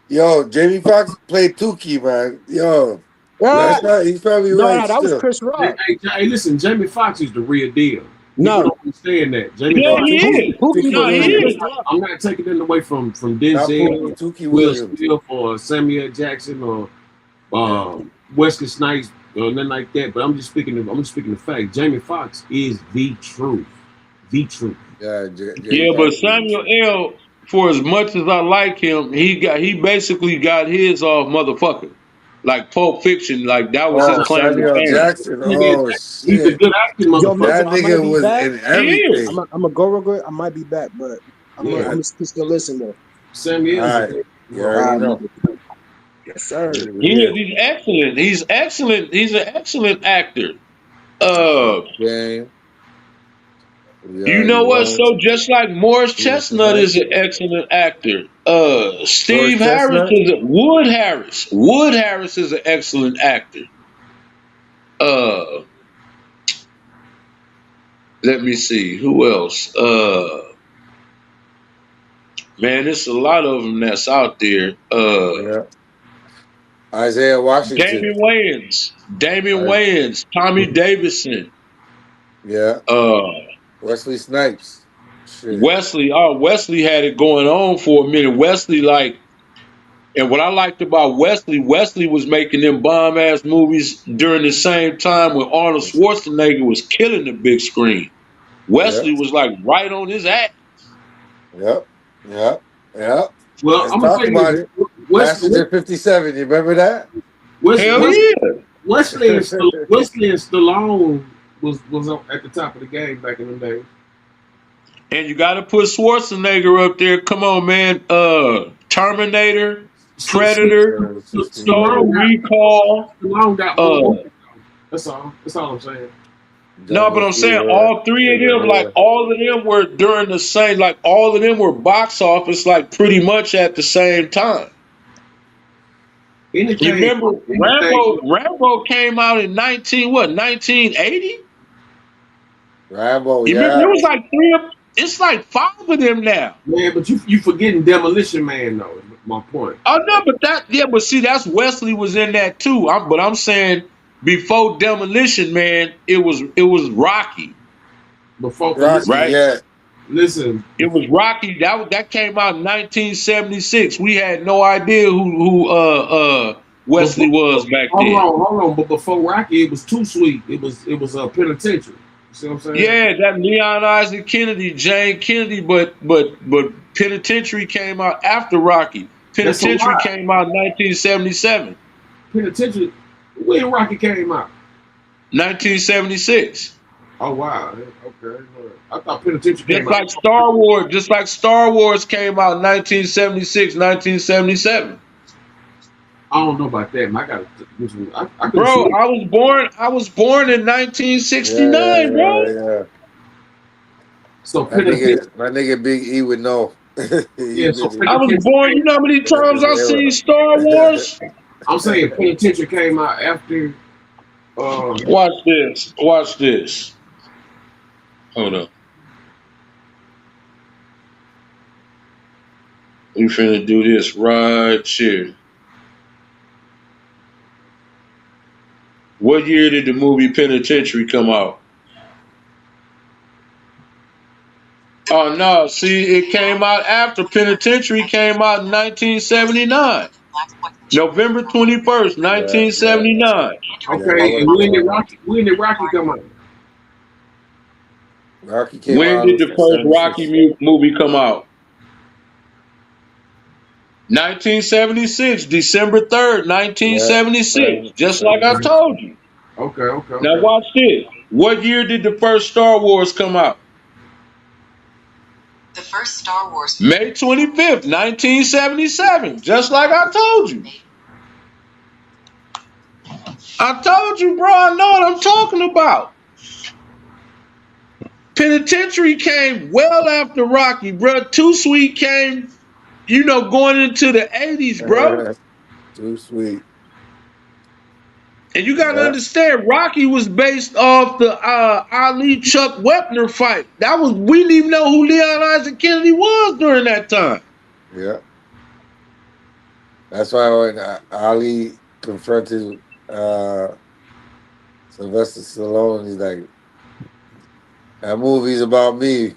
S1: Yo, Jamie Foxx played Tukey, man. Yo,
S5: Uh,
S1: that's not. He's probably
S5: no,
S1: right
S5: no, that was
S1: still.
S5: Chris Rock.
S2: Hey, listen, Jamie Foxx is the real deal. People
S5: No,
S2: don't understand that. Jamie
S3: Yeah,
S1: No,
S2: Foxx.
S3: he
S1: Tukey,
S3: is.
S5: Pookie
S1: Tukey
S3: No,
S5: was
S3: he
S5: with Chris
S1: Williams.
S3: is.
S5: Rock.
S2: I'm not taking it away from
S1: Not Pookie,
S2: Denzel,
S1: Tukey
S2: Will
S1: Williams.
S2: Smith, or Samuel Jackson, or
S1: Yeah,
S2: Wesley Snipes, or nothing like that. But I'm just speaking the fact. Jamie Foxx is the truth. The truth.
S1: yeah. Jamie
S3: Yeah, but
S1: Foxx is the
S3: Samuel
S1: truth.
S3: L. For as much as I like him, he basically got his off motherfucker. Like Pulp Fiction, like that was his
S1: Oh,
S3: claim to
S1: Samuel
S3: fame.
S1: Jackson.
S2: Samuel
S1: Oh
S2: Jackson, he's a
S1: shit,
S2: good acting
S5: Yo,
S2: motherfucker.
S1: that
S5: Mitchell, I might
S1: nigga
S5: be
S1: was
S5: back.
S1: in
S3: He is.
S1: everything.
S5: I'm a go real good. I might be back, but
S2: Yeah,
S5: I'm
S1: All
S5: still listen though.
S2: Samuel's a
S1: right,
S2: good
S1: you
S2: motherfucker.
S1: already
S5: Ah,
S1: know.
S5: yes, sir.
S3: He is.
S1: Yeah,
S3: He's excellent. He's excellent. He's an excellent actor.
S1: okay.
S3: Uh,
S1: Game. We
S3: you
S1: already
S3: know what?
S1: know.
S3: So just like Morris
S1: Who's
S3: Chestnut
S1: tonight?
S3: is an excellent actor.
S1: Morris
S3: Steve Harris
S1: Chestnut.
S3: is Wood Harris. Wood Harris is an excellent actor. Uh, let me see who else. Man, there's a lot of them that's out there.
S1: Yeah, Isaiah Washington.
S3: Damian
S1: I,
S3: Wayans, Tommy Davidson,
S1: yeah,
S3: uh,
S1: Wesley Snipes. Shit.
S3: Wesley. Oh, Wesley had it going on for a minute. Wesley, like, and what I liked about Wesley, Wesley was making them bomb ass movies during the same time when Arnold Schwarzenegger was killing the big screen.
S1: Yeah,
S3: Wesley was like right on his ass.
S1: yep, yep, yep.
S2: Well,
S1: Let's
S2: I'm gonna
S1: talk
S2: tell you
S1: about
S2: this.
S1: it. Passenger 57. You remember that?
S3: Hell yeah.
S2: Wesley and Stallone was at the top of the game back in the day.
S3: And you got to put Schwarzenegger up there. Come on, man. Terminator, Predator,
S1: Yeah,
S3: Total Recall.
S2: Stallone got more
S3: Uh,
S2: movies. That's all. That's all I'm saying.
S3: no, but
S1: Double
S3: I'm saying
S1: fear.
S3: all three of them, like
S1: Yeah.
S3: all of them were during the same, like all of them were box office, like pretty much at the same time. You
S2: Anything,
S3: remember
S2: anything.
S3: Rambo came out in 1980?
S1: Rambo,
S3: You remember it
S1: yeah.
S3: was like it's like five of them now.
S2: Man, but you forgetting Demolition Man though. Is my point.
S3: Oh no, but see, that's Wesley was in that too. But I'm saying before Demolition Man, it was Rocky,
S2: Before,
S1: Rocky,
S3: right?
S1: yeah.
S2: listen.
S3: It was Rocky that came out in 1976. We had no idea who
S2: Before,
S3: Wesley was back then.
S2: hold on. But before Rocky, it was Too Sweet. It was a penitentiary. You see what I'm saying?
S3: Yeah, that Leon Isaac Kennedy, Jane Kennedy, but Penitentiary came out after Rocky.
S2: That's a
S3: Penitentiary
S2: lie.
S3: came out in 1977,
S2: Penitentiary. When Rocky came out?
S3: 1976.
S2: Oh wow. Okay. I thought Penitentiary came out.
S3: Just like Star Wars came out in 1976, 1977.
S2: I don't know about that. Man. I got. I could have
S3: Bro,
S2: sworn.
S3: I was born in 1969, bro.
S1: Yeah.
S2: So
S1: My
S2: Penitentiary.
S1: nigga Big E would know. He
S2: Yeah, so
S1: been to
S3: I was
S2: Penitentiary
S3: born. You
S2: came
S3: know how
S2: out.
S3: many times
S1: every
S3: I seen
S1: era.
S3: Star Wars?
S2: I'm saying Penitentiary came out after.
S3: Watch this. Watch this. Hold up. We finna do this right here. What year did the movie Penitentiary come out? Oh no, see, it came out after Penitentiary came out in 1979. November 21st,
S1: Yeah, yeah,
S3: 1979.
S1: yeah. I
S2: Okay, and
S1: wasn't born.
S2: when did Rocky come out?
S1: Rocky came
S3: When
S1: out
S3: did
S1: in
S3: the first Rocky
S1: '76.
S3: movie come out? 1976, December 3rd,
S1: Yeah,
S3: 1976. Just like I
S2: Okay,
S1: 76.
S3: told you.
S2: okay, okay,
S3: Now
S2: okay.
S3: watch this. What year did the first Star Wars come out? The first Star Wars. May 25th, 1977. Just like I told you. I told you, bro. I know what I'm talking about. Penitentiary came well after Rocky, bro. Too Sweet came, going into the 80s, bro.
S1: Too sweet.
S3: And you gotta
S1: Yeah,
S3: understand, Rocky was based off the Ali Chuck Wepner fight. We didn't even know who Leon Isaac Kennedy was during that time.
S1: yeah. That's why when Ali confronted Sylvester Stallone, he's like, "That movie's about me."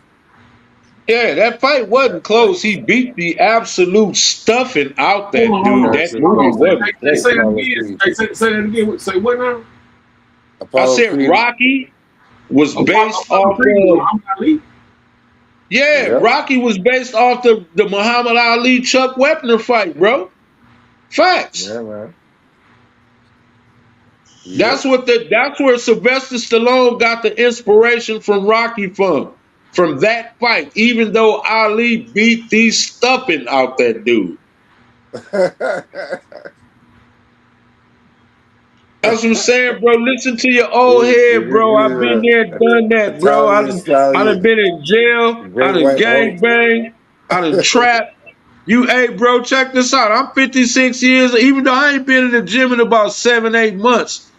S3: Yeah, that fight wasn't
S1: Like,
S3: close. He beat the absolute stuffing out
S2: Hold
S3: that
S2: on, hold
S3: dude.
S2: on,
S3: That
S1: Jackson
S2: hold
S3: movie
S2: on.
S1: Creed,
S3: wasn't
S2: Say
S3: close.
S2: that
S1: Apollo
S2: again.
S1: Creed,
S2: Say that again. Say what now?
S3: I
S1: Apollo
S3: said
S1: Creed.
S3: Rocky was based
S2: Apollo
S3: off
S2: Creed was
S3: of
S2: Muhammad Ali.
S3: yeah,
S1: Yep,
S3: Rocky was based off the Muhammad Ali Chuck Wepner fight, bro. Facts.
S1: yeah, man.
S3: That's
S1: Yep.
S3: that's where Sylvester Stallone got the inspiration from Rocky from that fight, even though Ali beat the stuffing out that dude. That's what I'm saying, bro. Listen to your old head, bro. I've been there, done that, bro.
S1: Italian
S3: I done
S1: stallion,
S3: been in jail. I
S1: great
S3: done
S1: white hope.
S3: gang bang. I done trapped. Hey, bro, check this out. I'm 56 years, even though I ain't been in the gym in about 7, 8 months.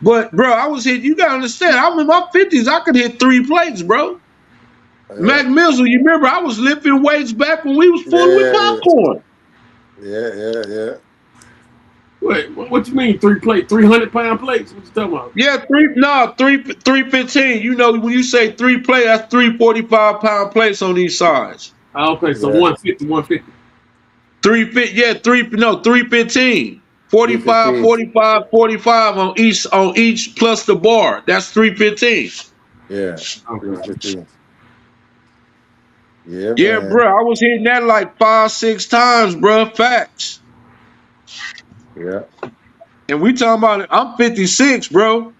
S3: But, bro, I was hit. You got to understand, I'm in my 50s. I could hit 3 plates, bro.
S1: Yeah,
S3: Mac Mizzle, you remember, I was lifting weights back when we was fooling with
S1: yeah,
S3: popcorn.
S1: yeah, yeah, yeah.
S2: Wait, what you mean 300-pound plates? What you talking about?
S3: Yeah, 315. You know, when you say 3 plate, that's 345-pound plates on these sides.
S2: Okay, so
S1: Yeah.
S2: 150, 150.
S3: 350, yeah, 315. 45,
S1: 315.
S3: 45, 45 on each plus the bar. That's 315.
S1: Yeah,
S2: Okay.
S1: 315. Yeah,
S3: Yeah, bro.
S1: man.
S3: I was hitting that like 5, 6 times, bro. Facts.
S1: Yeah,
S3: And we talking about it. I'm 56, bro.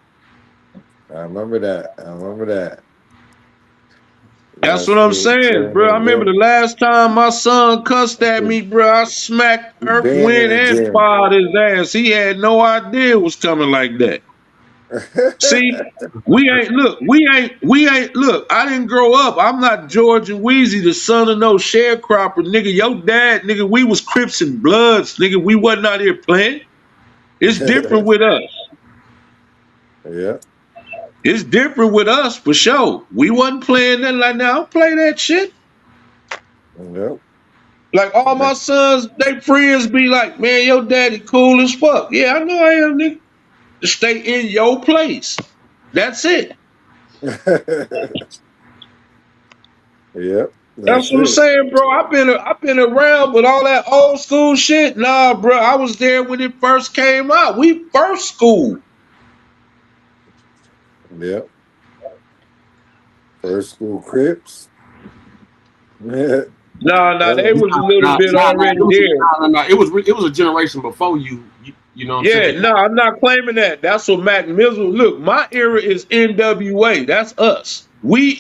S1: I remember that. I remember that.
S3: That's
S1: Last
S3: what I'm
S1: year,
S3: saying,
S1: chilling
S3: bro.
S1: in
S3: I
S1: the
S3: remember
S1: gym.
S3: the last time my son cussed at
S1: He
S3: me, bro. I smacked Earth,
S1: been in
S3: Wind,
S1: the
S3: and
S1: gym.
S3: Fire his ass. He had no idea it was coming like that. See, look. I didn't grow up. I'm not George and Wheezy, the son of no sharecropper, nigga. Your dad, nigga, we was Crips and Bloods, nigga. We wasn't out here playing. It's different with us.
S1: Yeah,
S3: It's different with us for sure. We wasn't playing that like now. I don't play that shit.
S1: yep.
S3: Like all my sons, they friends be like, man, your daddy cool as fuck. Yeah, I know I am, nigga. Just stay in your place. That's it.
S1: Yep,
S3: That's
S1: that's
S3: what I'm
S1: it.
S3: saying, bro. I've been around, but all that old school shit, nah, bro. I was there when it first came out. We first school.
S1: Yep. First school Crips. Yeah.
S3: Nah, they was a little
S2: Nah,
S3: bit
S2: nah, nah,
S3: already there.
S2: It was a generation before you. You know what I'm
S3: Yeah,
S2: saying?
S3: no, I'm not claiming that. That's what Mac Mizzle. Look, my era is NWA. That's us. We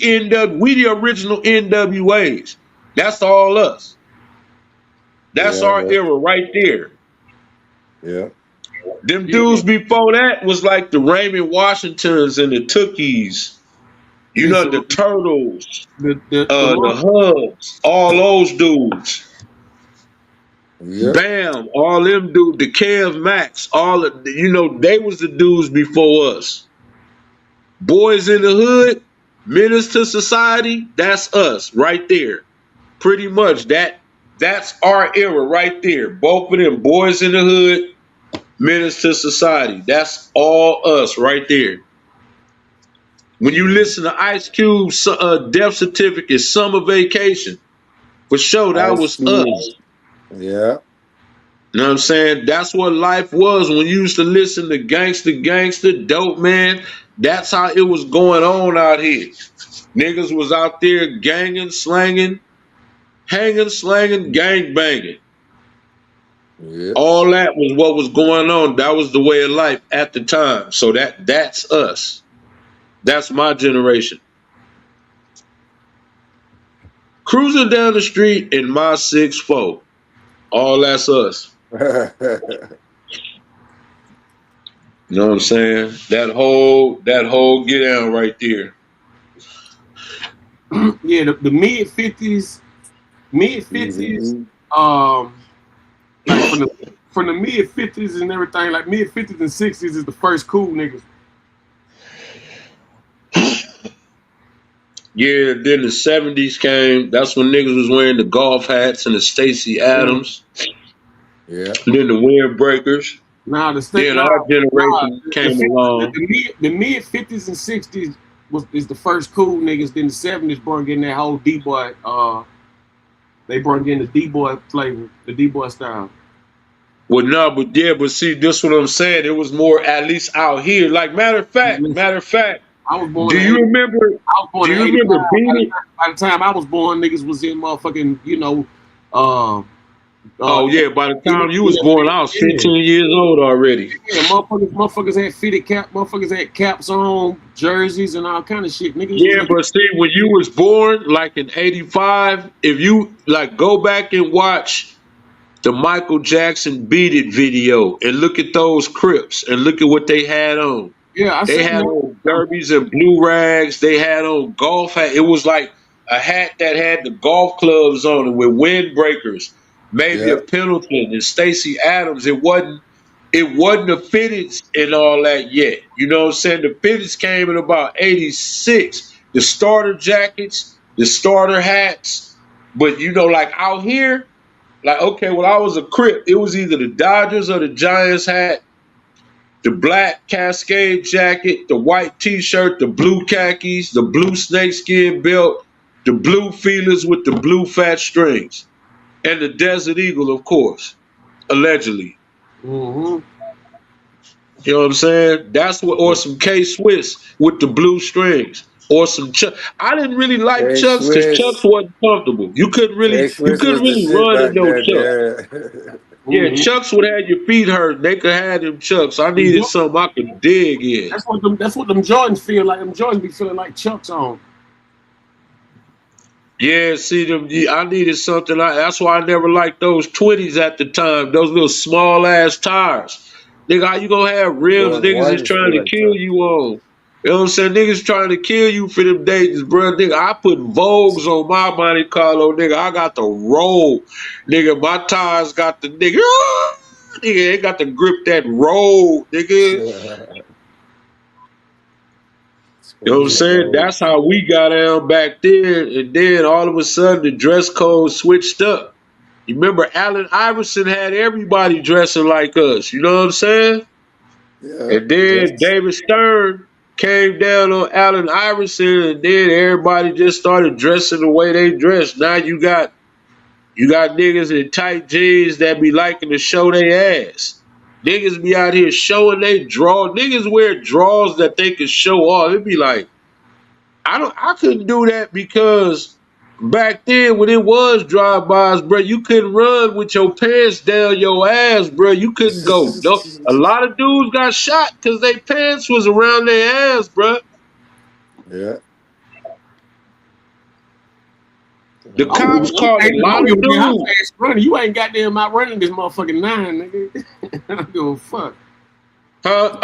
S3: the original NWAs. That's all us. That's
S1: Yeah,
S3: our
S1: man.
S3: era right there.
S1: Yeah.
S3: Them
S2: Yeah,
S3: dudes before that was like the Raymond Washingtons and the Tookies. You
S2: Listen,
S3: know, the Turtles,
S2: the
S3: the
S2: month,
S3: Hubs, all those dudes.
S1: Yep.
S3: Bam, all them dudes, the Kev Max, all of, you know, they was the dudes before us. Boys in the Hood, Menace to Society, that's us right there. Pretty much that's our era right there. Both of them, Boys in the Hood, Menace to Society. That's all us right there. When you listen to Ice Cube's Death Certificate, Summer Vacation, for sure, that
S1: Ice
S3: was us.
S1: Cube. Yeah.
S3: You know what I'm saying? That's what life was when you used to listen to Gangsta, Dope Man. That's how it was going on out here. Niggas was out there ganging, slanging, hanging, slanging, gang banging.
S1: Yep.
S3: All that was what was going on. That was the way of life at the time. So that's us. That's my generation. Cruising down the street in my 6'4". All that's us. You know what I'm saying? That whole get down right there.
S2: yeah, the mid fifties,
S1: Mhm.
S2: like from the mid '50s and everything, like mid '50s and '60s is the first cool niggas.
S3: Yeah, then the 70s came. That's when niggas was wearing the golf hats and the Stacey Adams.
S1: Yeah.
S3: Then the windbreakers.
S2: Now the state,
S3: Then our generation
S2: the
S3: came
S2: 50s,
S3: along.
S2: the mid '50s and '60s is the first cool niggas. Then the '70s brought in that whole D boy. They brought in the D boy flavor, the D boy style.
S3: Well, no, but yeah, but see, this what I'm saying. It was more at least out here. Like matter of fact,
S2: I was born
S3: do
S2: in
S3: you
S2: 80,
S3: remember?
S2: I was born
S3: Do
S2: in
S3: you
S2: '85.
S3: remember Beat It?
S2: By the time I was born, niggas was in motherfucking,
S3: Oh
S2: yeah,
S3: yeah, by the time you was born, I was 15 years old already.
S2: yeah, motherfuckers had fitted cap, motherfuckers had caps on, jerseys, and all kind of shit. Niggas was
S3: Yeah,
S2: looking.
S3: but see, when you was born, like in '85, if you like go back and watch the Michael Jackson Beat It video and look at those Crips and look at what they had on.
S2: Yeah, I
S3: They
S2: seen
S3: had
S2: that.
S3: on derbies and blue rags. They had on golf hat. It was like a hat that had the golf clubs on it with windbreakers, maybe a
S1: Yeah.
S3: Pendleton and Stacey Adams. It wasn't the fitteds and all that yet. You know what I'm saying? The fitteds came in about '86. The starter jackets, the starter hats. But you know, like out here, like okay, when I was a Crip, it was either the Dodgers or the Giants hat, the black Cascade jacket, the white T-shirt, the blue khakis, the blue snakeskin belt, the blue feelers with the blue fat strings, and the Desert Eagle, of course, allegedly.
S2: Mm-hmm.
S3: You know what I'm saying? That's what, or some K Swiss with the blue strings, or some Chuck. I didn't really like
S1: K
S3: Chucks because Chucks
S1: Swiss.
S3: wasn't comfortable. You couldn't
S1: K
S3: really, you
S1: Swiss
S3: couldn't
S1: was the
S3: really
S1: shit
S3: run in
S1: back
S3: no
S1: then.
S3: Chucks.
S1: Yeah.
S3: Yeah,
S2: Mm-hmm.
S3: Chucks would have your feet hurt. They could have them Chucks. I needed something I could dig in.
S2: That's what them Jordans feel like. Them Jordans be feeling like Chucks on.
S3: Yeah, see them. I needed something. That's why I never liked those 20s at the time. Those little small ass tires. Nigga, how you gonna have rims?
S1: Those
S3: Niggas is
S1: ones
S3: trying
S1: feel
S3: to
S1: like
S3: kill
S1: tough.
S3: you on. You know what I'm saying? Niggas trying to kill you for them days, bro. Nigga, I put Vogues on my Monte Carlo, nigga. I got the roll. Nigga, my tires got the nigga. Nigga, they got to grip that roll, nigga. You know what I'm
S1: Supposed
S3: saying?
S1: road.
S3: That's how we got down back then. And then all of a sudden the dress code switched up. You remember Allen Iverson had everybody dressing like us. You know what I'm saying?
S1: Yeah.
S3: And then
S1: Just
S3: David Stern came down on Allen Iverson, and then everybody just started dressing the way they dress. Now you got niggas in tight jeans that be liking to show their ass. Niggas be out here showing they draw. Niggas wear drawers that they can show off. It'd be like, I couldn't do that because back then when it was drive-bys, bro, you couldn't run with your pants down your ass, bro. You couldn't go. No, a lot of dudes got shot because their pants was around their ass, bro.
S1: yeah.
S3: The cops caught a
S2: I
S3: lot
S2: don't
S3: of
S2: give a damn how
S3: dudes.
S2: fast running. You ain't goddamn out running this motherfucking 9, nigga. I don't give a fuck.
S3: But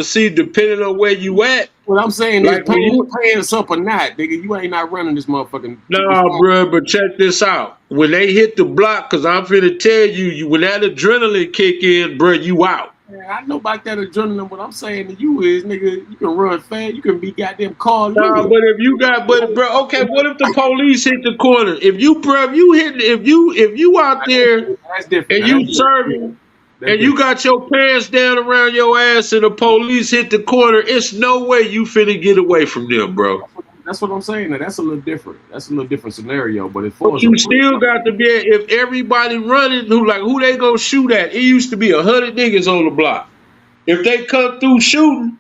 S3: see, depending on where you at,
S2: What I'm saying is
S3: like when you
S2: paying us up or not, nigga. You ain't not running this motherfucking.
S3: nah, bro, but check this out. When they hit the block, cause I'm finna tell you, when that adrenaline kick in, bro, you out.
S2: I know about that adrenaline. What I'm saying to you is, nigga, you can run fast. You can be goddamn Carl
S3: Nah,
S2: Lewis.
S3: but if you got, but bro, okay, what if the police hit the corner? If you, bro, if you out there
S2: That's different.
S3: and
S2: Now,
S3: you
S2: that's different.
S3: serving
S2: That's
S3: and you
S2: different.
S3: got your pants down around your ass and the police hit the corner, it's no way you finna get away from them, bro.
S2: That's what I'm saying. Now, that's a little different. That's a little different scenario. But as
S3: But
S2: far as a
S3: you still got to be, if everybody running, who they gonna shoot at? It used to be 100 niggas on the block. If they come through shooting,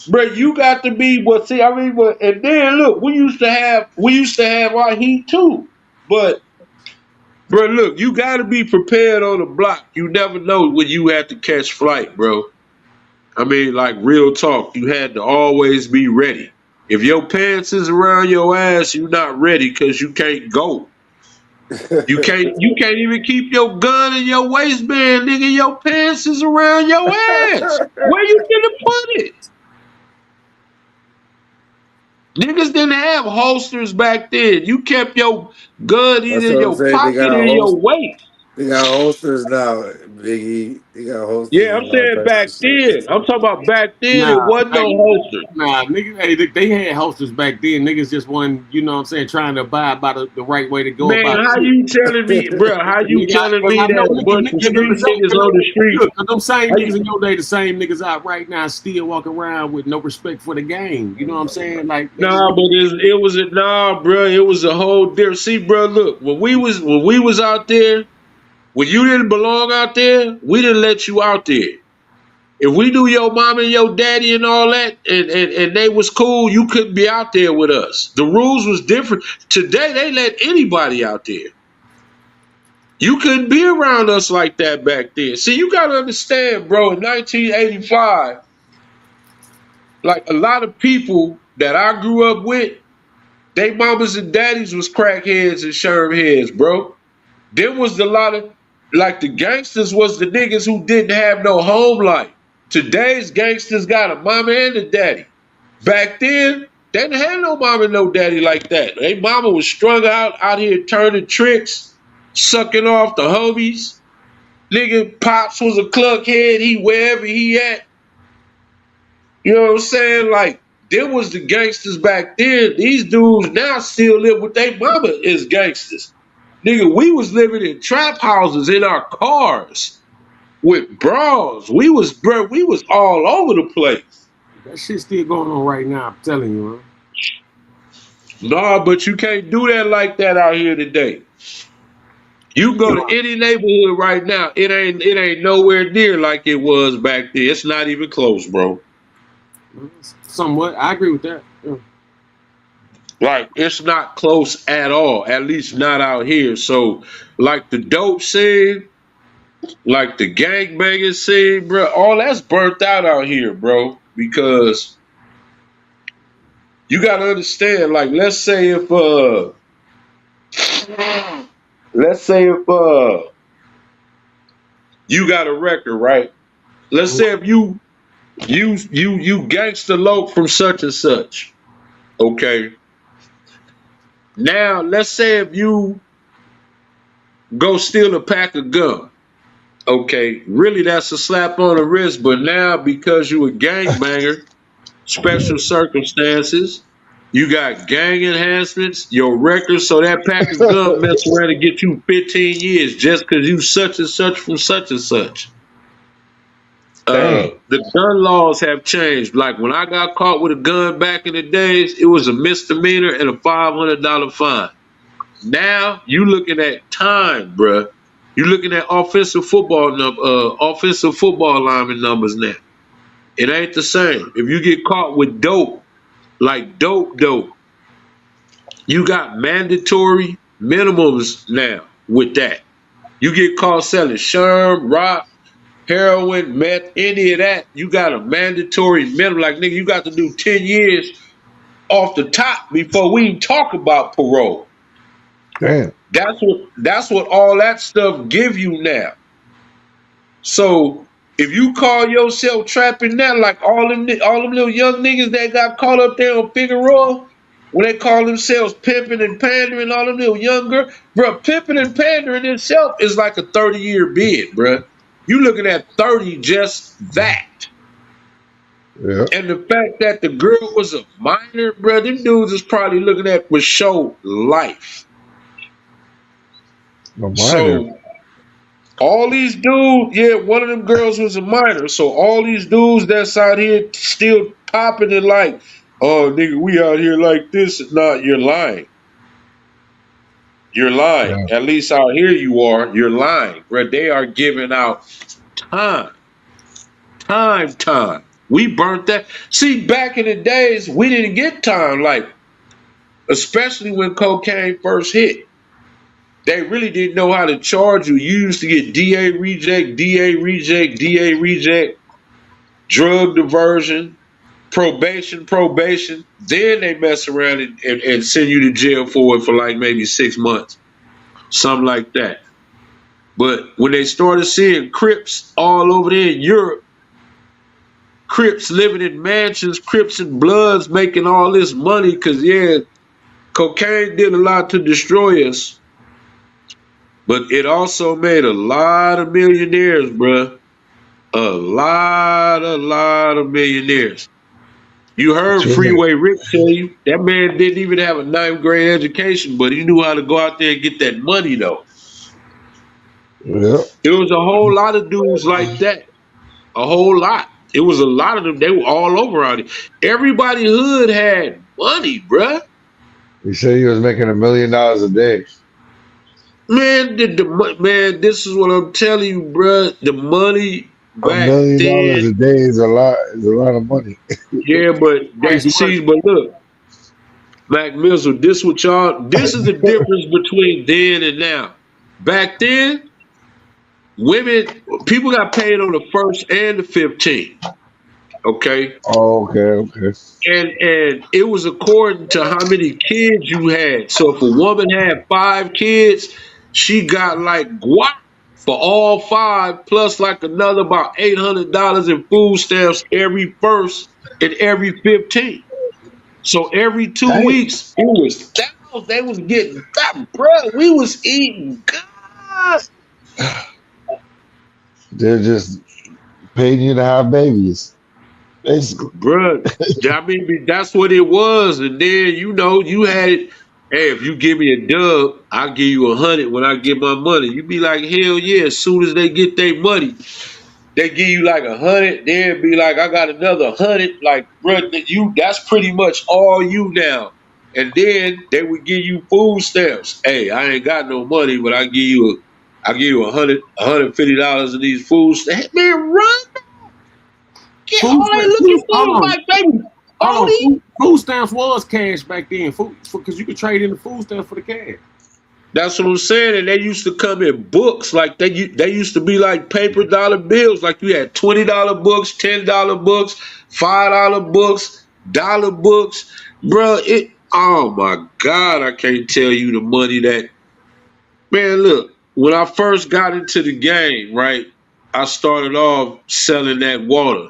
S3: bro, you got to be. But see, I mean, and then look, we used to have our heat too. But bro, look, you got to be prepared on the block. You never know when you have to catch flight, bro. I mean, like real talk, you had to always be ready. If your pants is around your ass, you're not ready because you can't go. You can't even keep your gun in your waistband, nigga. Your pants is around your ass. Where you gonna put it? Niggas didn't have holsters back then. You kept your gun
S1: That's
S3: either in
S1: what I'm
S3: your
S1: saying.
S3: pocket or in your waist.
S1: They got holsters now, Biggie. They got holsters
S3: Yeah, I'm
S1: and all
S3: saying
S1: types
S3: back
S1: of shit.
S3: then. I'm talking about back then.
S2: nah,
S3: It wasn't no
S2: like,
S3: holster.
S2: nah, niggas. Hey, they had holsters back then. Niggas just wasn't, you know what I'm saying, trying to abide by the right way to go
S3: Man,
S2: about
S3: how
S2: shit.
S3: you telling me, bro? How you
S2: Nigga,
S3: telling
S2: cause
S3: me
S2: I know
S3: that a
S2: niggas,
S3: bunch of
S2: niggas,
S3: street niggas on the street?
S2: look, 'cause them same
S3: How
S2: niggas
S3: you,
S2: in your day, the same niggas out right now, still walking around with no respect for the game. You know what I'm saying? Like they just,
S3: nah, but it was a nah, bro. It was a whole different. See, bro, look, when we was out there, when you didn't belong out there, we didn't let you out there. If we knew your mom and your daddy and all that, and they was cool, you couldn't be out there with us. The rules was different. Today they let anybody out there. You couldn't be around us like that back then. See, you gotta understand, bro. In 1985, like a lot of people that I grew up with, they mamas and daddies was crackheads and sherm heads, bro. There was a lot of like the gangsters was the niggas who didn't have no home life. Today's gangsters got a mama and a daddy. Back then, they didn't have no mama and no daddy like that. They mama was strung out here turning tricks, sucking off the homies. Nigga, Pops was a cluck head, he wherever he at. You know what I'm saying? Like, there was the gangsters back then. These dudes now still live with their mama as gangsters. Nigga, we was living in trap houses in our cars with bras. We was all over the place.
S2: that shit still going on right now. I'm telling you, man.
S3: Nah, but you can't do that like that out here today. You can go to any neighborhood right now. It ain't nowhere near like it was back then. It's not even close, bro.
S2: Somewhat, I agree with that. Yeah.
S3: Like it's not close at all. At least not out here. So, like the dope scene, like the gangbanging scene, bro. All that's burnt out here, bro. Because you gotta understand. Like, let's say if you got a record, right? Let's say if you gangster loc from such and such. Okay. Now let's say if you go steal a pack of gum. Okay, really that's a slap on the wrist, but now because you a gangbanger, special circumstances, you got gang enhancements, your record, so that pack of gum mess around and get you 15 years just because you such and such from such and such.
S4: Damn.
S3: The gun laws have changed. Like when I got caught with a gun back in the days, it was a misdemeanor and a $500 fine. Now you looking at time, bruh. You looking at offensive football lineman numbers now. It ain't the same. If you get caught with dope, like dope, you got mandatory minimums now with that. You get caught selling sherm, rock, heroin, meth, any of that, you got a mandatory minimum. Like nigga, you got to do 10 years off the top before we even talk about parole.
S4: Damn.
S3: That's what all that stuff give you now. So If you call yourself trapping now, like all them little young niggas that got caught up there on Figueroa, when they call themselves pimping and pandering, all them little young girls, bro, pimping and pandering itself is like a 30-year bid, bro. You looking at 30 just that.
S4: Yeah.
S3: And the fact that the girl was a minor, bro, them dudes is probably looking at for show life.
S4: No minor.
S3: So all these dudes, yeah, one of them girls was a minor. So all these dudes that's out here still popping it like, oh nigga, we out here like this. Nah, you're lying. You're lying.
S4: Yeah.
S3: At least out here you are. You're lying, bro. They are giving out time. Time. We burnt that. See, back in the days, we didn't get time, like, especially when cocaine first hit. They really didn't know how to charge you. You used to get DA reject, DA reject, DA reject, drug diversion, probation. Then they mess around and send you to jail for it for like maybe 6 months, something like that. But when they started seeing Crips all over there in Europe, Crips living in mansions, Crips and Bloods making all this money, because, yeah, cocaine did a lot to destroy us. But it also made a lot of millionaires, bruh. A lot of millionaires. You heard
S4: Sure.
S3: Freeway Rick tell you that man didn't even have a 9th grade education, but he knew how to go out there and get that money, though.
S4: Yeah.
S3: There was a whole lot of dudes like that. A whole lot. It was a lot of them. They were all over out here. Everybody hood had money, bruh.
S4: You said he was making $1 million a day.
S3: Man, man, this is what I'm telling you, bruh. The money
S4: $1
S3: back
S4: million
S3: then.
S4: a day is a lot. Is a lot of money.
S3: Yeah, but
S2: Crazy money.
S3: but look, Mac Mizzle, this is the difference between then and now. Back then, people got paid on the 1st and the 15th. Okay.
S4: Oh, okay.
S3: And it was according to how many kids you had. So if a woman had 5 kids, she got like guap for all 5, plus like another about $800 in food stamps every 1st and every 15th. So every 2
S4: Dang.
S3: weeks, it was thousands. They was getting that, bro. We was eating good.
S4: They're just paying you to have babies, basically.
S3: Bruh, I mean, that's what it was. And then, you had it. Hey, if you give me a dub, I'll give you 100 when I get my money. You be like, hell yeah, as soon as they get their money, they give you like 100, then be like, I got another 100. Like, bruh, that's pretty much all you now. And then they would give you food stamps. Hey, I ain't got no money, but I give you $150 of these food stamps. Man, run. Get all they looking for is like, baby,
S2: Hold
S3: Odie.
S2: on. Food stamps was cash back then. Because you could trade in the food stamps for the cash.
S3: That's what I'm saying. And they used to come in books. Like they used to be like paper dollar bills. Like you had $20 books, $10 books, $5 books, dollar books. Bro, oh my God, I can't tell you the money that, man, look, when I first got into the game, right, I started off selling that water.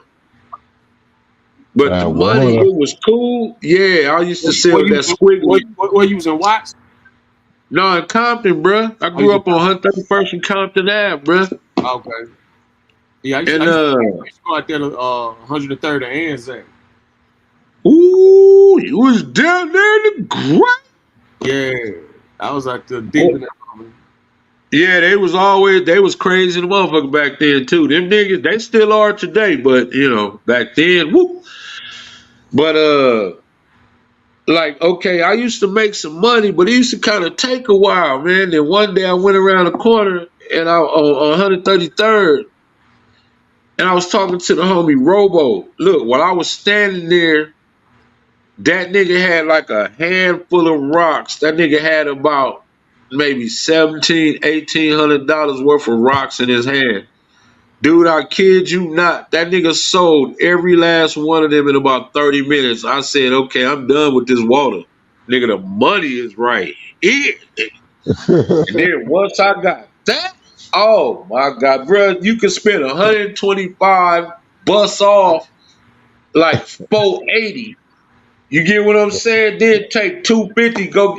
S3: But the money,
S4: Water.
S3: it was cool. Yeah, I used to sell that
S2: What
S3: squiggly.
S2: you using Watts?
S3: No, in Compton, bruh. I grew up on 131st and Compton Ave, bruh.
S2: Okay. Yeah, I used
S3: And
S2: to go out there to 103rd and Anzac.
S3: ooh, you was down there in the ground.
S2: Yeah. I was out there deep in that.
S3: Yeah, they was crazy the motherfucker back then too. Them niggas, they still are today, but back then, whoop. But like, okay, I used to make some money, but it used to kind of take a while, man. Then one day I went around the corner and I on 133rd, and I was talking to the homie Robo. Look, while I was standing there, that nigga had like a handful of rocks. That nigga had about maybe $1,800 worth of rocks in his hand. Dude, I kid you not. That nigga sold every last one of them in about 30 minutes. I said, okay, I'm done with this water. Nigga, the money is right here. And then once I got that, Oh my God, bro! You could spend 125, bus off like 480. You get what I'm saying? Then take 250. Go.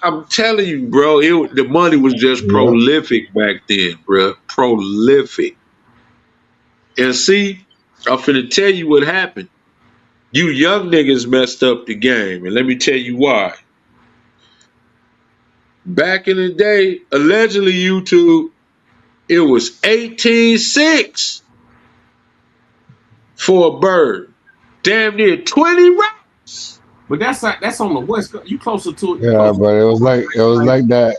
S3: I'm telling you, bro. The money was just
S4: Yeah.
S3: prolific back then, bro. Prolific. And see, I'm finna tell you what happened. You young niggas messed up the game, and let me tell you why. Back in the day, allegedly YouTube, it was 18.6 for a bird. Damn near 20 racks.
S2: But that's on the West Coast. You closer to it. You
S4: Yeah,
S2: closer to
S4: but it was like that.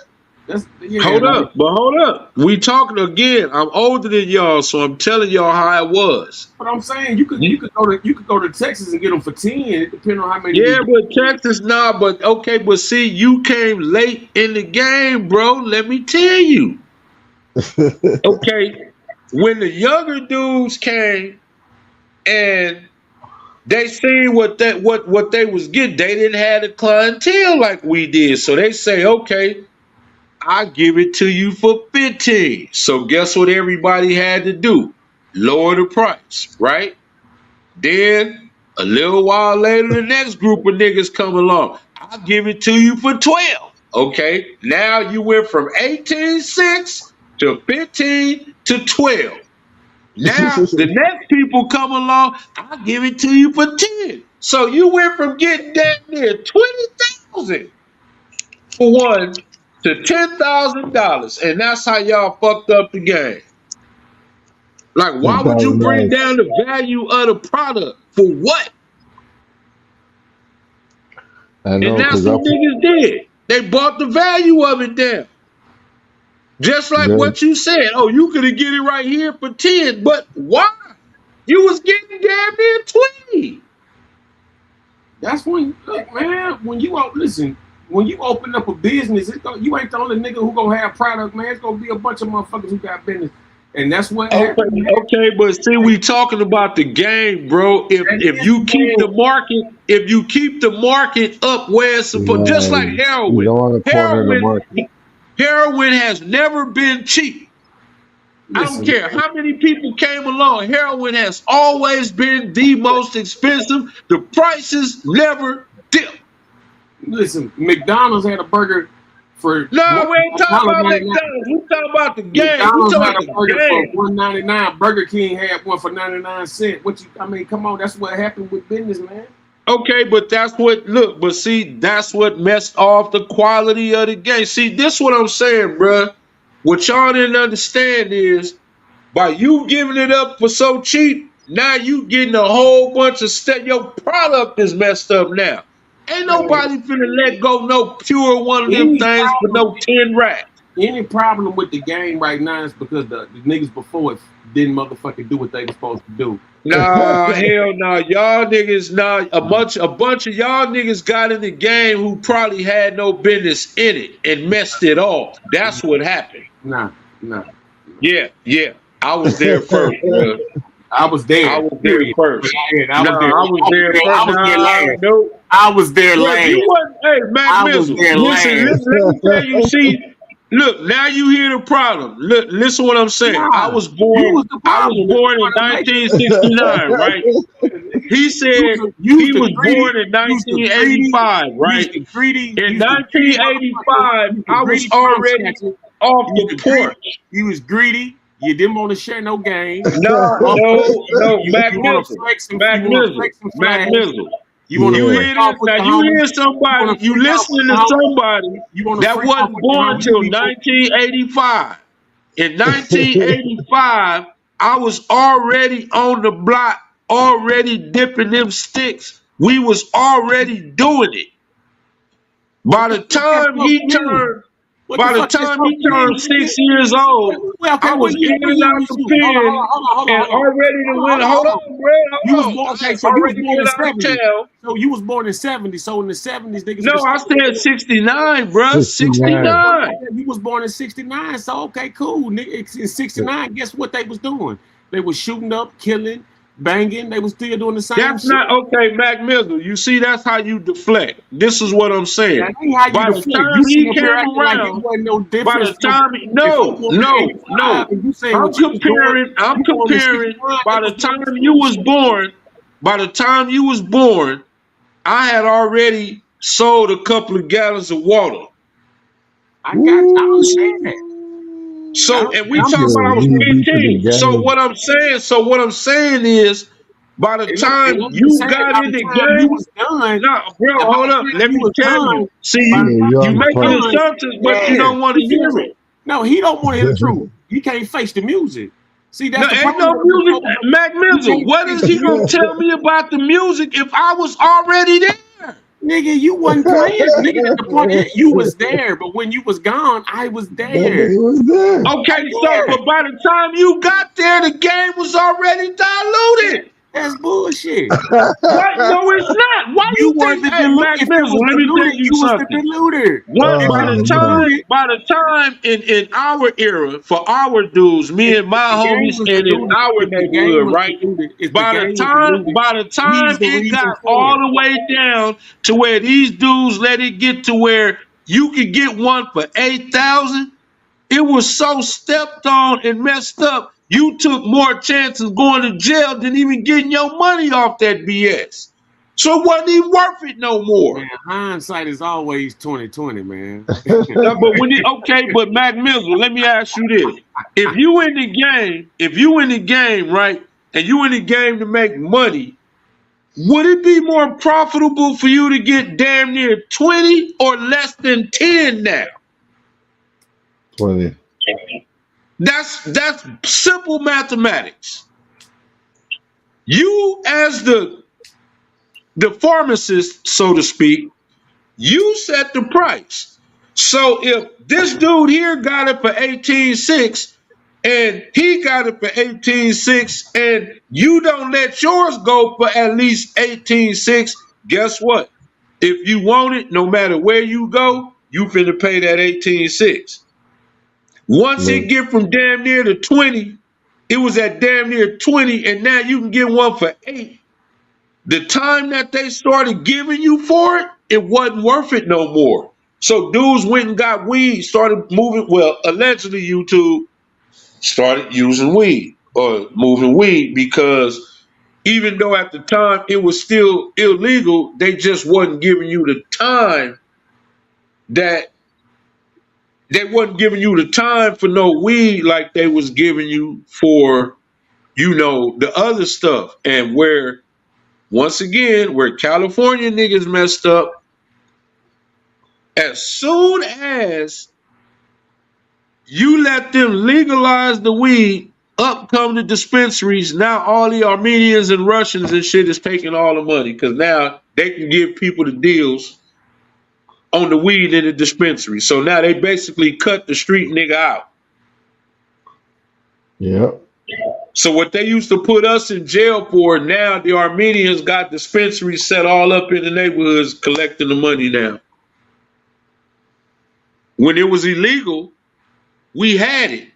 S2: that's
S3: Hold up, but hold up. We talking again. I'm older than y'all, so I'm telling y'all how it was.
S2: But I'm saying you could go to Texas and get them for 10. It depends on how many.
S3: Yeah, but Texas, nah, but okay, but see, you came late in the game, bro. Let me tell you. Okay, when the younger dudes came and they seen what they was getting, they didn't have the clientele like we did. So they say, okay, I give it to you for 15. So guess what everybody had to do? Lower the price, right? Then a little while later, the next group of niggas come along. I'll give it to you for 12. Okay. Now you went from 18.6 to 15 to 12. Now the next people come along, I'll give it to you for 10. So you went from getting damn near 20,000 for one to $10,000. And that's how y'all fucked up the game. Like, why would you bring
S4: $10,000.
S3: down the value of the product? For what?
S4: I
S3: And
S4: know,
S3: that's
S4: cause
S3: what niggas did. They bought the value of it down. Just like
S4: the,
S3: what you said. Oh, you could have get it right here for 10. But why? You was getting damn near 20.
S2: That's when look, man. When you open up a business, you ain't the only nigga who gonna have product, man. It's gonna be a bunch of motherfuckers who got business, and that's what
S3: Okay,
S2: happened.
S3: okay, but see, we talking about the game, bro. If you keep the market up where it's supposed, just like
S4: you
S3: heroin.
S4: don't want to corner the
S3: Heroin,
S4: market.
S3: heroin has never been cheap. I don't
S2: Listen,
S3: care how many people came along. Heroin has always been the most expensive. The prices never dip.
S2: listen. McDonald's had a burger for
S3: No, we ain't talking about
S2: $1.99.
S3: McDonald's. We talking about the game. We
S2: McDonald's
S3: talking
S2: had
S3: about
S2: a
S3: the
S2: burger for
S3: game.
S2: $1.99. Burger King had one for 99 cents. I mean, come on, that's what happened with business, man.
S3: Okay, but that's what messed off the quality of the game. See, this what I'm saying, bruh. What y'all didn't understand is by you giving it up for so cheap, now you getting a whole bunch of stuff. Your product is messed up now. Ain't
S2: Man,
S3: nobody finna let go no pure one of them
S2: any
S3: things for
S2: problem,
S3: no 10 racks.
S2: any problem with the game right now is because the niggas before it didn't motherfucking do what they were supposed to do.
S3: Nah, hell nah. Y'all niggas, nah, a bunch of y'all niggas got in the game who probably had no business in it and messed it off. That's what happened.
S2: Nah, nah.
S3: Yeah, yeah. I was there first, bro.
S2: I was
S3: I
S2: there.
S3: was there
S2: Period.
S3: first.
S2: I
S3: Nah,
S2: was there.
S3: I was there
S2: I
S3: first.
S2: was there
S3: Nah,
S2: last.
S3: no.
S2: I was there
S3: Bro,
S2: last.
S3: you wasn't, hey, Mac
S2: I was
S3: Mizzle,
S2: there
S3: listen,
S2: last.
S3: let me tell you, see, look, now you hear the problem. Look, listen what I'm saying. I
S2: Nah,
S3: was
S2: you
S3: born,
S2: was the
S3: I was
S2: problem. That's the
S3: born
S2: point
S3: in
S2: I'm making.
S3: 1969, right? He said
S2: You was
S3: he
S2: the
S3: was
S2: greedy.
S3: born in
S2: You was the greedy.
S3: 1985,
S2: You was
S3: right?
S2: the greedy.
S3: In
S2: You was the greedy motherfucker.
S3: 1985,
S2: You was the
S3: I was
S2: greedy crumb
S3: already
S2: snatcher.
S3: off
S2: You was
S3: the
S2: the greedy.
S3: porch.
S2: You was greedy. You didn't want to share no game.
S3: No, no, no, Mac
S2: You want to
S3: Mizzle,
S2: flex and
S3: Mac
S2: you want to
S3: Mizzle,
S2: flex and
S3: Mac
S2: flash.
S3: Mizzle.
S2: You want to
S3: You
S4: Yeah.
S2: freak
S3: hear
S2: off
S3: this?
S2: with
S3: Now
S2: the
S3: you
S2: homies.
S3: hear
S2: You want
S3: somebody,
S2: to
S3: you
S2: freak off with
S3: listening
S2: the
S3: to
S2: homies.
S3: somebody
S2: You want to
S3: that
S2: freak off
S3: wasn't
S2: with the
S3: born
S2: homies.
S3: till 1985. In 1985, I was already on the block, already dipping them sticks. We was already doing it. By
S2: What the
S3: the
S2: fuck that
S3: time
S2: supposed
S3: he
S2: to mean?
S3: turned,
S2: What the
S3: by the
S2: fuck that
S3: time
S2: supposed
S3: he
S2: to mean,
S3: turned
S2: nigga?
S3: 6 years old,
S2: Okay,
S3: I was in
S2: what
S3: and
S2: year
S3: out
S2: was
S3: the
S2: you?
S3: pen and already to win. Hold on, bro.
S2: You was
S3: Hold on.
S2: born,
S3: I
S2: okay, so you was
S3: already
S2: born in
S3: went out of
S2: 70.
S3: town.
S2: So you was born in 70. So in the 70s, niggas
S3: No,
S2: was
S3: I said 69, bruh.
S4: 69.
S3: 69.
S2: you was born in 69. So okay, cool. Nigga, in 69, guess what they was doing? They was shooting up, killing, banging. They was still doing the same
S3: That's
S2: shit.
S3: not okay, Mac Mizzle. You see, that's how you deflect. This is what I'm saying.
S2: That ain't how you
S3: By the
S2: deflect.
S3: time
S2: You sit
S3: he
S2: up here
S3: came
S2: acting like it
S3: around,
S2: wasn't no
S3: by
S2: difference
S3: the
S2: from
S3: time
S2: if I'm
S3: no,
S2: going to
S3: no,
S2: 85
S3: no.
S2: and you saying what you was doing,
S3: I'm
S2: you going to
S3: comparing
S2: 69,
S3: by
S2: they
S3: the
S2: was doing
S3: time
S2: the
S3: you
S2: same
S3: was
S2: shit.
S3: born, by the time you was born, I had already sold a couple of gallons of water.
S2: I understand that.
S3: So, and we
S2: I'm
S3: talking
S2: just
S3: about I
S4: Yo,
S3: was
S2: saying,
S4: you for the
S3: 18.
S4: game.
S3: So what I'm saying is, by the
S2: and
S3: time
S2: I'm just
S3: you
S2: saying,
S3: got
S2: by
S3: in
S2: the
S3: the
S2: time you
S3: game,
S2: was done,
S3: no, bro,
S2: by
S3: hold
S2: the
S3: up.
S2: time
S3: Let
S2: you
S3: me
S2: was
S3: tell you.
S2: done,
S3: See,
S2: by the
S4: Yeah,
S2: time
S4: you
S3: you
S2: you
S4: on the
S2: was
S3: making
S4: punch.
S2: done,
S3: assumptions, but you
S2: yeah,
S3: don't want to
S2: he
S3: hear
S2: feels
S3: it.
S2: no, he don't want to hear the truth. He can't face the music. See,
S3: No,
S2: that's the
S3: ain't
S2: problem
S3: no
S2: with them
S3: music,
S2: folks.
S3: Mac
S2: You
S3: Mizzle.
S2: can't
S3: What
S2: face
S3: is
S2: the
S3: he gonna
S2: music.
S3: tell me about the music if I was already there?
S2: Nigga, you wasn't playing. Nigga, the point is, you was there, but when you was gone, I was
S4: That
S2: there.
S4: nigga was there.
S3: Okay,
S2: Right
S3: so
S2: there.
S3: but by the time you got there, the game was already diluted.
S2: That's bullshit.
S3: What? No, it's not. Why
S2: You
S3: you
S2: were
S3: think?
S2: the
S3: Hey,
S2: dilute.
S3: Mac
S2: If it was
S3: Mizzle, let me tell
S2: diluted,
S3: you
S2: you was the
S3: something.
S2: diluter.
S3: What
S2: If it was
S4: Man.
S2: diluted,
S3: by the time in our era, for our dudes, me and
S2: if
S3: my
S2: the game
S3: homies,
S2: was
S3: and in
S2: diluted,
S3: our
S2: if the game
S3: neighborhood,
S2: was
S3: right?
S2: diluted, if the game was diluted,
S3: By the
S2: he's
S3: time
S2: the
S3: it
S2: reason
S3: got
S2: for
S3: all
S2: it.
S3: the way down to where these dudes let it get to where you could get one for 8,000, it was so stepped on and messed up. You took more chances going to jail than even getting your money off that BS. So it wasn't even worth it no more.
S2: Man, hindsight is always 2020, man.
S3: But but Mac Mizzle, let me ask you this: if you in the game, right, and you in the game to make money, would it be more profitable for you to get damn near 20 or less than 10 now?
S4: 20.
S3: That's simple mathematics. You as the pharmacist, so to speak, you set the price. So if this dude here got it for 18.6 and he got it for 18.6 and you don't let yours go for at least 18.6, guess what? If you want it, no matter where you go, you finna pay that 18.6. Once it
S4: Look,
S3: get from damn near to 20, it was at damn near 20, and now you can get one for 8. The time that they started giving you for it, it wasn't worth it no more. So dudes went and got weed, started moving. Well, allegedly YouTube started using weed or moving weed because even though at the time it was still illegal, they just wasn't giving you the time that they wasn't giving you the time for no weed like they was giving you for, the other stuff. And where, once again, where California niggas messed up, as soon as you let them legalize the weed, up come the dispensaries. Now all the Armenians and Russians and shit is taking all the money because now they can give people the deals on the weed in the dispensary. So now they basically cut the street nigga out.
S4: yep.
S3: So what they used to put us in jail for, now the Armenians got dispensaries set all up in the neighborhoods collecting the money now. When it was illegal, we had it.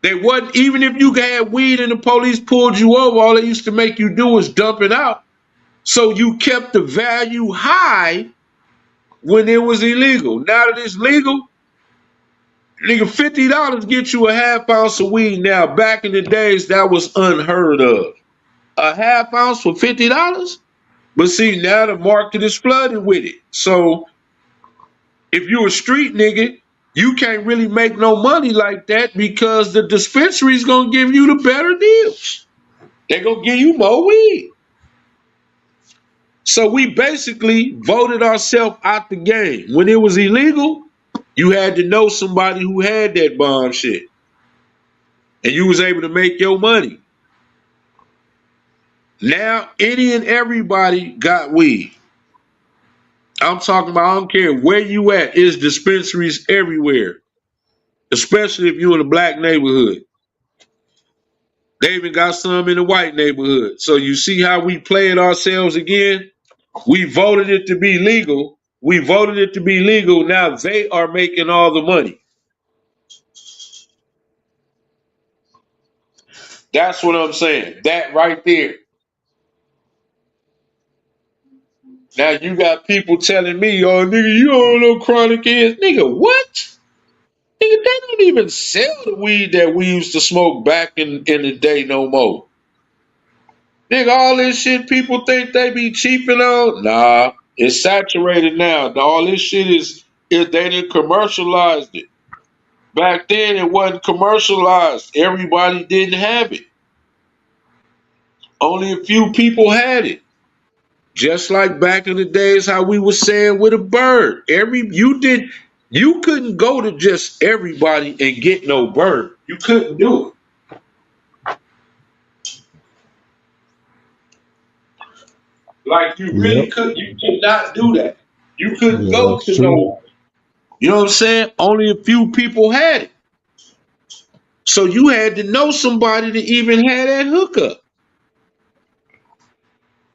S3: They wasn't, even if you had weed and the police pulled you over, all they used to make you do was dump it out. So you kept the value high when it was illegal. Now that it's legal, nigga, $50 get you a half ounce of weed now. Back in the days, that was unheard of. A half ounce for $50? But see, now the market is flooded with it. So if you a street nigga, you can't really make no money like that because the dispensary's gonna give you the better deals. They're gonna give you more weed. So we basically voted ourselves out the game. When it was illegal, you had to know somebody who had that bomb shit. And you was able to make your money. Now any and everybody got weed. I'm talking about, I don't care where you at, is dispensaries everywhere. Especially if you're in a black neighborhood. They even got some in the white neighborhood. So you see how we played ourselves again? We voted it to be legal. We voted it to be legal. Now they are making all the money. That's what I'm saying. That right there. Now you got people telling me, "Oh, nigga, you don't know chronic is." Nigga, what? Nigga, they don't even sell the weed that we used to smoke back in the day no more. Nigga, all this shit people think they be cheaping on. Nah, it's saturated now. All this shit is they didn't commercialize it. Back then it wasn't commercialized. Everybody didn't have it. Only a few people had it. Just like back in the days how we were saying with a bird. You couldn't go to just everybody and get no bird. You couldn't do it. Like
S4: Yep.
S3: you could not do that. You couldn't
S4: Yeah,
S3: go
S4: that's
S3: to
S4: true.
S3: no, you know what I'm saying? Only a few people had it. So you had to know somebody to even have that hookup.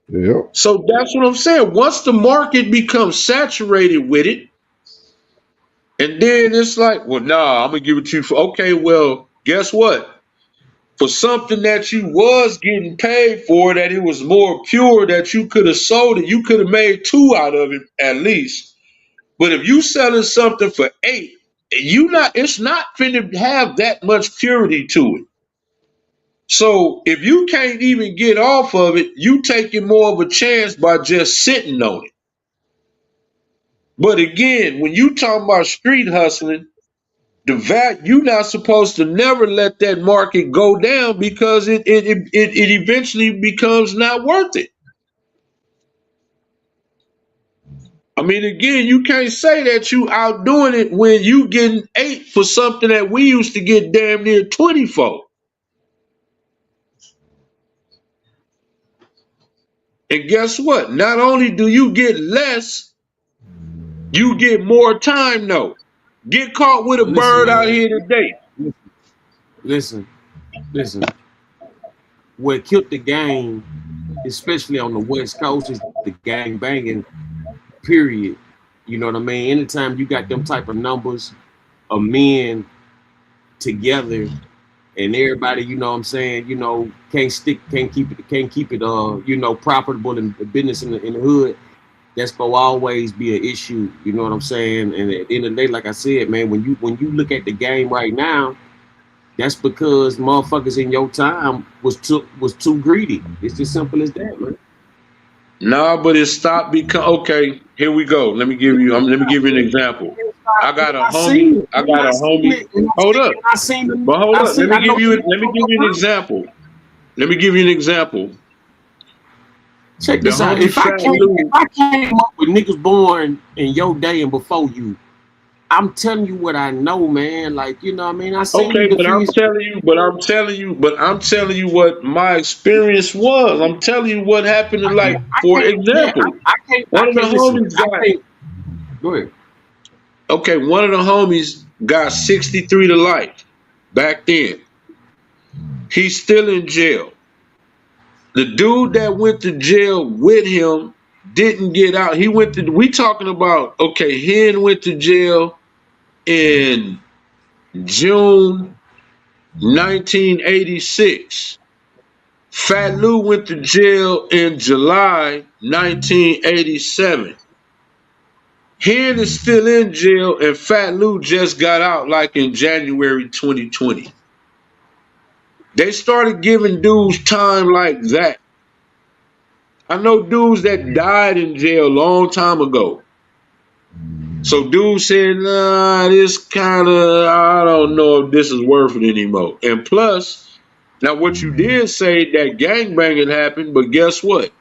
S4: Yep.
S3: So that's what I'm saying. Once the market becomes saturated with it, and then it's like, well, nah, I'm gonna give it to you for okay, well, guess what? For something that you was getting paid for, that it was more pure, that you could have sold it, you could have made two out of it at least. But if you selling something for 8, it's not finna have that much purity to it. So if you can't even get off of it, you taking more of a chance by just sitting on it. But again, when you talk about street hustling, the value you're not supposed to never let that market go down because it eventually becomes not worth it. I mean, again, you can't say that you outdoing it when you getting 8 for something that we used to get damn near 20 for. And guess what? Not only do you get less, you get more time though. Get caught with a
S2: Listen,
S3: bird out
S2: man.
S3: here today.
S2: Listen, listen. What killed the game, especially on the West Coast, is the gang banging. Period. You know what I mean? Anytime you got them type of numbers of men together and everybody, you know what I'm saying, can't keep it profitable in the business in the hood, that's gonna always be an issue, you know what I'm saying? And at the end of the day, like I said, man, when you look at the game right now, that's because motherfuckers in your time was too greedy. It's just simple as that, man.
S3: No, but it stopped because okay, here we go. Let me give you an example. I got a
S2: I
S3: homie.
S2: seen it.
S3: I got
S2: I
S3: a
S2: seen
S3: homie.
S2: it. And
S3: Hold up.
S2: I seen it.
S3: But hold
S2: I
S3: up.
S2: seen. I know you.
S3: Let me give you an example. Let me give you an example.
S2: Check
S3: The
S2: this out.
S3: homie Fat
S2: If
S3: Lou.
S2: I came up with niggas born in your day and before you, I'm telling you what I know, man. Like, you know what I mean? I seen the
S3: Okay,
S2: diffusion.
S3: but I'm telling you what my experience was. I'm telling you what happened to like,
S2: I
S3: for
S2: can't compare.
S3: example,
S2: I
S3: one of the
S2: can't listen.
S3: homies
S2: I
S3: got
S2: can't. Go ahead.
S3: okay, one of the homies got 63 to life back then. He's still in jail. The dude that went to jail with him didn't get out. We talking about, okay, Hen went to jail in June 1986. Fat Lou went to jail in July 1987. Hen is still in jail and Fat Lou just got out like in January 2020. They started giving dudes time like that. I know dudes that died in jail a long time ago. So dude said, nah, this kind of, I don't know if this is worth it anymore. And plus, now what you did say, that gangbanging happened, but guess what?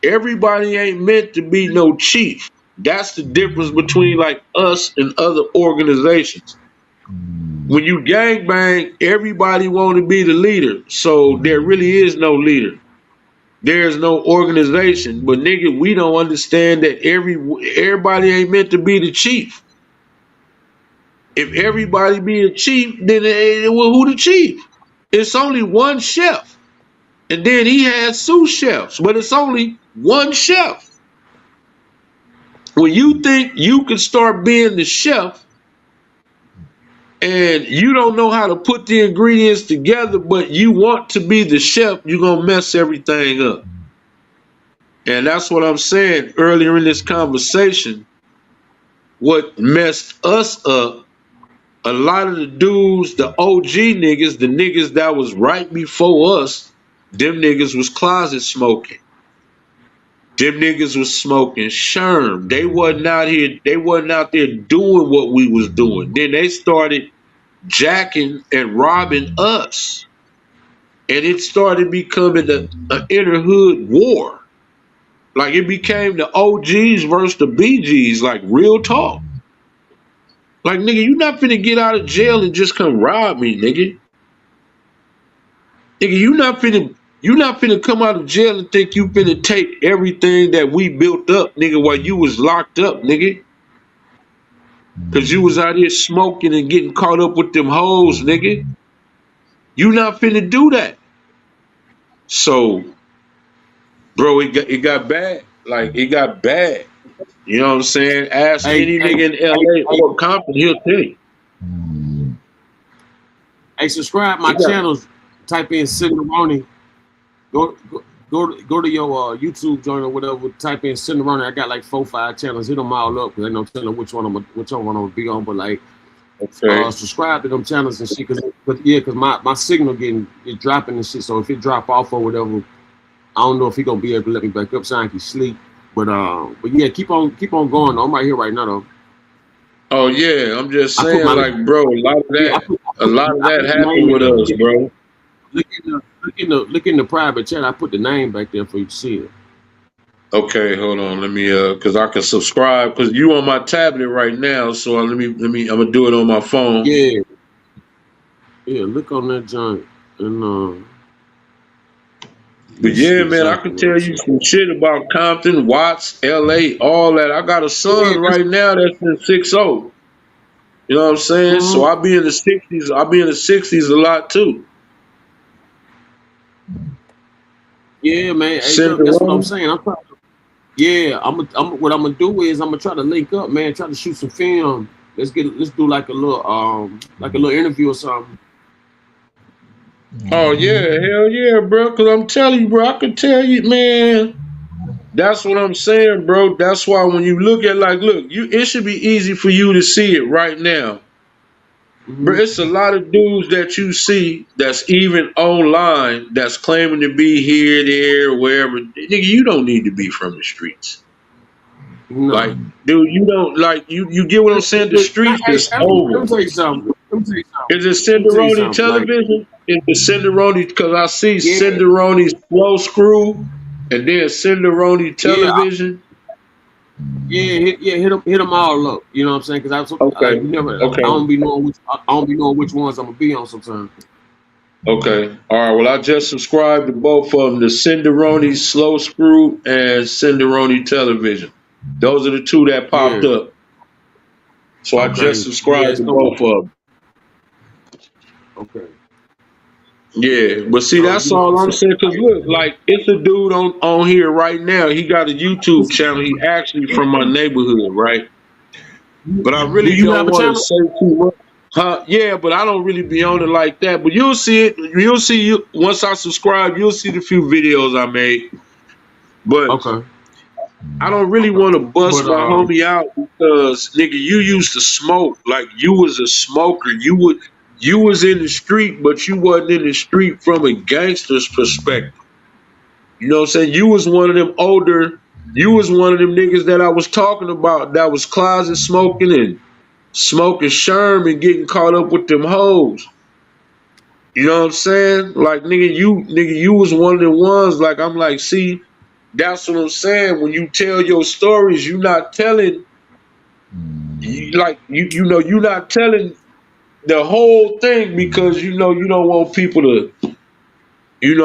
S3: Everybody ain't meant to be no chief. That's the difference between like us and other organizations. When you gangbang, everybody want to be the leader. So there really is no leader. There's no organization. But nigga, we don't understand that everybody ain't meant to be the chief. If everybody be a chief, then well, who the chief? It's only one chef. And then he has sous chefs, but it's only one chef. When you think you can start being the chef and you don't know how to put the ingredients together, but you want to be the chef, you're gonna mess everything up. And that's what I'm saying earlier in this conversation. What messed us up, a lot of the dudes, the OG niggas, the niggas that was right before us, them niggas was closet smoking. Them niggas was smoking sherm. They wasn't out here, they wasn't out there doing what we was doing. Then they started jacking and robbing us. And it started becoming an inner hood war. Like it became the OGs versus the BGs, like real talk. Like nigga, you not finna get out of jail and just come rob me, nigga. Nigga, you not finna come out of jail and think you finna take everything that we built up, nigga, while you was locked up, nigga. Cause you was out here smoking and getting caught up with them hoes, nigga. You not finna do that. So, bro, it got bad. Like it got bad. You know what I'm saying? Ask
S2: Hey,
S3: any
S2: hey,
S3: nigga in LA
S2: hey,
S3: or Compton, he'll tell you.
S2: hey, subscribe my
S3: It got
S2: channels. Type in Cinderoni. Go to your YouTube joint or whatever. Type in Cinderoni. I got like 4-5 channels. Hit them all up because I know telling which one I'm gonna be on. But like,
S3: okay.
S2: subscribe to them channels and shit. Cause my signal is dropping and shit. So if it drop off or whatever, I don't know if he gonna be able to let me back up so I can sleep. But yeah, keep on going. I'm right here right now though.
S3: Oh yeah, I'm just
S2: I put
S3: saying,
S2: my
S3: like, bro,
S2: yeah,
S3: a lot of
S2: I
S3: that
S2: put the
S3: happened
S2: name
S3: with
S2: in
S3: us,
S2: there.
S3: bro.
S2: Look in the private chat. I put the name back there for you to see it.
S3: Okay, hold on. Let me cause I can subscribe because you on my tablet right now. So let me I'm gonna do it on my phone.
S2: Yeah, yeah. Look on that joint and let
S3: But
S2: me see
S3: yeah, man, I
S2: exactly
S3: can
S2: what I'm
S3: tell you
S2: saying.
S3: some shit about Compton, Watts, LA, all that. I got a
S2: Yeah,
S3: son
S2: that's
S3: right now that's in 6-0. You know what I'm saying? So I'll be in the 60s. I'll be in the 60s a lot too.
S2: yeah, man. Hey, look, that's what I'm
S3: Cinderella.
S2: saying. Yeah, what I'm gonna do is I'm gonna try to link up, man. Try to shoot some film. Let's do like a little interview or something.
S3: Oh yeah, hell yeah, bro. Cause I'm telling you, bro, I can tell you, man. That's what I'm saying, bro. That's why when you look at look, it should be easy for you to see it right now. Bro,
S2: Hmm.
S3: it's a lot of dudes that you see that's even online that's claiming to be here, there, wherever. Nigga, you don't need to be from the streets.
S2: No.
S3: Like, dude, you don't you get what I'm saying? The streets
S2: Hey,
S3: is
S2: let me
S3: over.
S2: tell you something. Let me tell you something.
S3: Is it
S2: Let me tell you
S3: Cinderoni
S2: something. Like,
S3: television? Is it Cinderoni? Because I see
S2: yeah,
S3: Cinderoni's Slow Screw and then Cinderoni
S2: yeah,
S3: television.
S2: hit them all up. You know what I'm saying? Because
S3: Okay,
S2: you never. I
S3: okay.
S2: don't be knowing which ones I'm gonna be on sometimes.
S3: Okay. All right. Well, I just subscribed to both of them, the Cinderoni Slow Screw and Cinderoni Television. Those are the two that popped
S2: Yeah.
S3: up. So I just
S2: Okay. Yeah,
S3: subscribed
S2: it's
S3: to
S2: gonna.
S3: both of them.
S2: Okay.
S3: Yeah.
S2: Yeah.
S3: But see,
S2: So
S3: that's
S2: you know what I'm
S3: all I'm
S2: saying.
S3: saying. Because look, like, it's a dude on here right now. He got a YouTube channel. He actually from my neighborhood, right? But I
S2: Do
S3: really
S2: you
S3: don't
S2: have a
S3: want to
S2: channel?
S3: say too much. Huh? Yeah, but I don't really be on it like that. But you'll see it. You'll see you once I subscribe. You'll see the few videos I made. But
S2: Okay.
S3: I don't really
S2: Okay.
S3: want to bust
S2: But
S3: my homie out because nigga, you used to smoke. Like you was a smoker. You was in the street, but you wasn't in the street from a gangster's perspective. You know what I'm saying? You was one of them niggas that I was talking about that was closet smoking and smoking sherm and getting caught up with them hoes. You know what I'm saying? Like nigga, you was one of the ones. Like I'm like, see, that's what I'm saying. When you tell your stories, you not telling you know you're not telling the whole thing because you know you don't want people to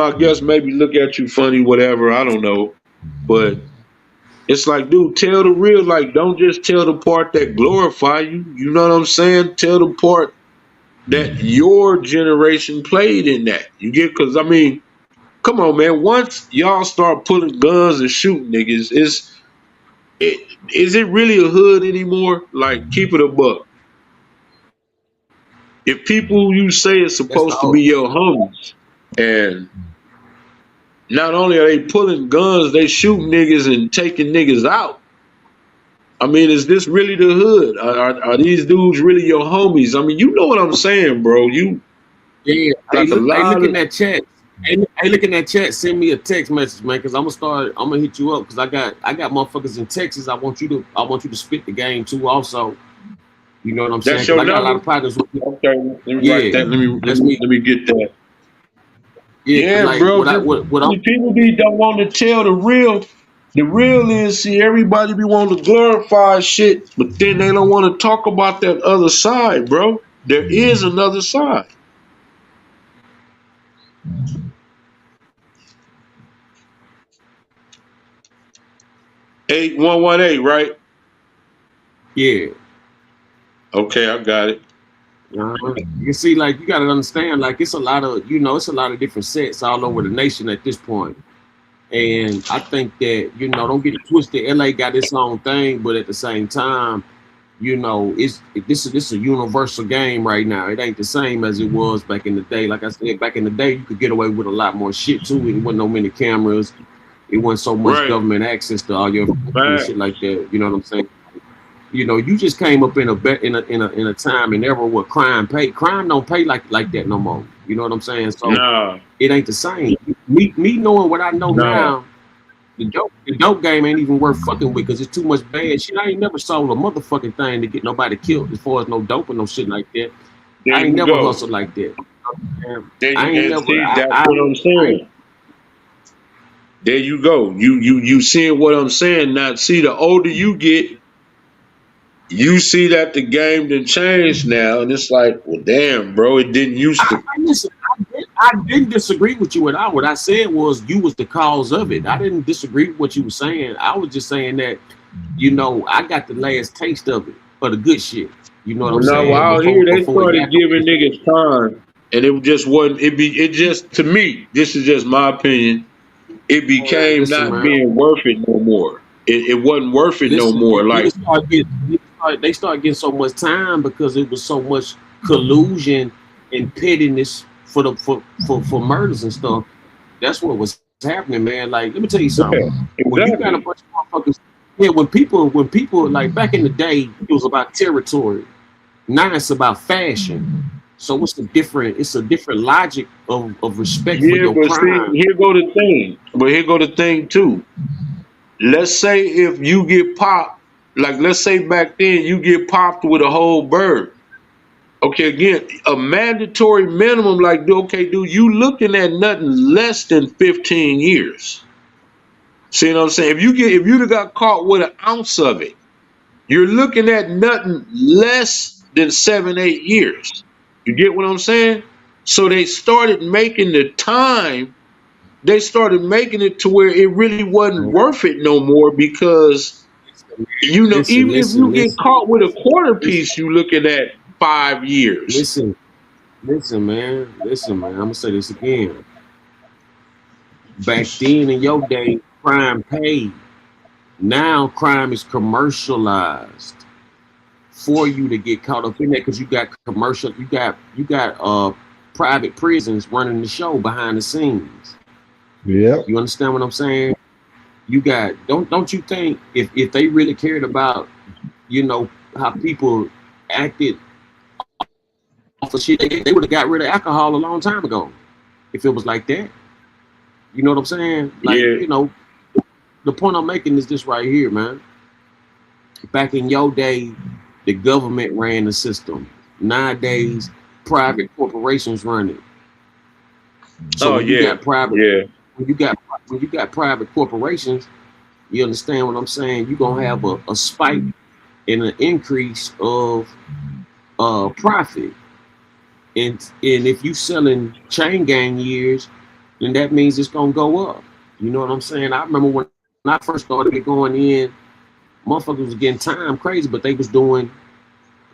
S3: I guess maybe look at you funny, whatever. I don't know, but it's like, dude, tell the real. Like, don't just tell the part that glorify you. You know what I'm saying? Tell the part that your generation played in that. You get? Because I mean, come on, man. Once y'all start pulling guns and shooting niggas, is it really a hood anymore? Like, keep it a buck. if people you say is
S2: That's the
S3: supposed to be
S2: whole.
S3: your homies, and not only are they pulling guns, they shooting niggas and taking niggas out. I mean, is this really the hood? Are these dudes really your homies? I mean, you know what I'm saying, bro. You
S2: Yeah. Hey,
S3: got a
S2: look. Hey,
S3: lot
S2: look in
S3: of
S2: that chat. Hey, look in that chat. Send me a text message, man, because I'm gonna start. I'm gonna hit you up because I got motherfuckers in Texas. I want you to spit the game too. Also, you know what I'm saying?
S3: that's
S2: Because
S3: your
S2: I got a lot
S3: number.
S2: of partners with me.
S3: Okay, let me write
S2: Yeah,
S3: that.
S2: that's me.
S3: Let me get that.
S2: Yeah, because
S3: Yeah,
S2: like
S3: bro. Just
S2: what I'm.
S3: see, people be don't want to tell the real. The real is, see, everybody be wanting to glorify shit, but then they don't want to talk about that other side, bro. There is another side. 8118, right?
S2: Yeah.
S3: Okay, I got it.
S2: You can see, like, you got to understand, like, it's a lot of, it's a lot of different sets all over the nation at this point. And I think that, don't get it twisted. LA got its own thing, but at the same time, this is a universal game right now. It ain't the same as it was back in the day. Like I said, back in the day, you could get away with a lot more shit too. It wasn't no many cameras. It wasn't so much
S3: Right.
S2: government access to all your information and
S3: Right.
S2: shit like that. You know what I'm saying? You just came up in a time and era where crime pay. Crime don't pay like that no more. You know what I'm saying? So
S3: Nah,
S2: it ain't the same. Me knowing what I know
S3: nah.
S2: now, the dope game ain't even worth fucking with because it's too much bad shit. I ain't never sold a motherfucking thing to get nobody killed as far as no dope or no shit like that.
S3: There
S2: I ain't
S3: you
S2: never
S3: go.
S2: hustled like that.
S3: There
S2: I
S3: you
S2: ain't
S3: and
S2: never.
S3: see, that's what I'm saying. There you go. You seeing what I'm saying now. See, the older you get, you see that the game done changed now, and it's like, well, damn, bro, it didn't used to.
S2: Listen, I didn't disagree with you at all. What I said was you was the cause of it. I didn't disagree with what you were saying. I was just saying that, I got the last taste of it, for the good shit. You know what I'm
S3: Now
S2: saying?
S3: out
S2: Before
S3: here, they
S2: before it
S3: started
S2: got no.
S3: giving niggas time, and it just wasn't. It just to me. This is just my opinion. It became
S2: Listen,
S3: not
S2: man.
S3: being worth it no more. It wasn't worth it no
S2: Listen,
S3: more. Like,
S2: they start getting so much time because it was so much collusion and pettiness for murders and stuff. That's what was happening, man. Like, let me tell you something.
S3: yeah,
S2: When you got a
S3: exactly.
S2: bunch of motherfuckers, yeah, when people like back in the day, it was about territory. Now it's about fashion. So it's a different logic of respect for
S3: Yeah,
S2: your
S3: but see,
S2: crime.
S3: here go the thing. But here go the thing too. Let's say if you get popped, like let's say back then you get popped with a whole bird. Okay, again, a mandatory minimum, like, okay, dude, you looking at nothing less than 15 years. See what I'm saying? If you'd have got caught with an ounce of it, you're looking at nothing less than 7, 8 years. You get what I'm saying? So they started making the time, they started making it to where it really wasn't worth it no more because
S2: Listen,
S3: even if
S2: listen,
S3: you get
S2: listen,
S3: caught with a quarter
S2: listen,
S3: piece, you looking at 5 years.
S2: listen, listen, man. Listen, man. I'm gonna say this again. Back then in your day, crime paid. Now crime is commercialized for you to get caught up in that because you got commercial, you got private prisons running the show behind the scenes.
S4: Yep.
S2: You understand what I'm saying? You got don't you think if they really cared about how people acted off of shit, they would have got rid of alcohol a long time ago if it was like that. You know what I'm saying? Like,
S3: Yeah,
S2: the point I'm making is this right here, man. Back in your day, the government ran the system. Nowadays, private corporations run it. So
S3: oh
S2: when you
S3: yeah,
S2: got private
S3: yeah,
S2: when you got when you got private corporations, you understand what I'm saying? You're gonna have a spike and an increase of profit. And if you selling chain gang years, then that means it's gonna go up. You know what I'm saying? I remember when I first started going in, motherfuckers was getting time crazy, but they was doing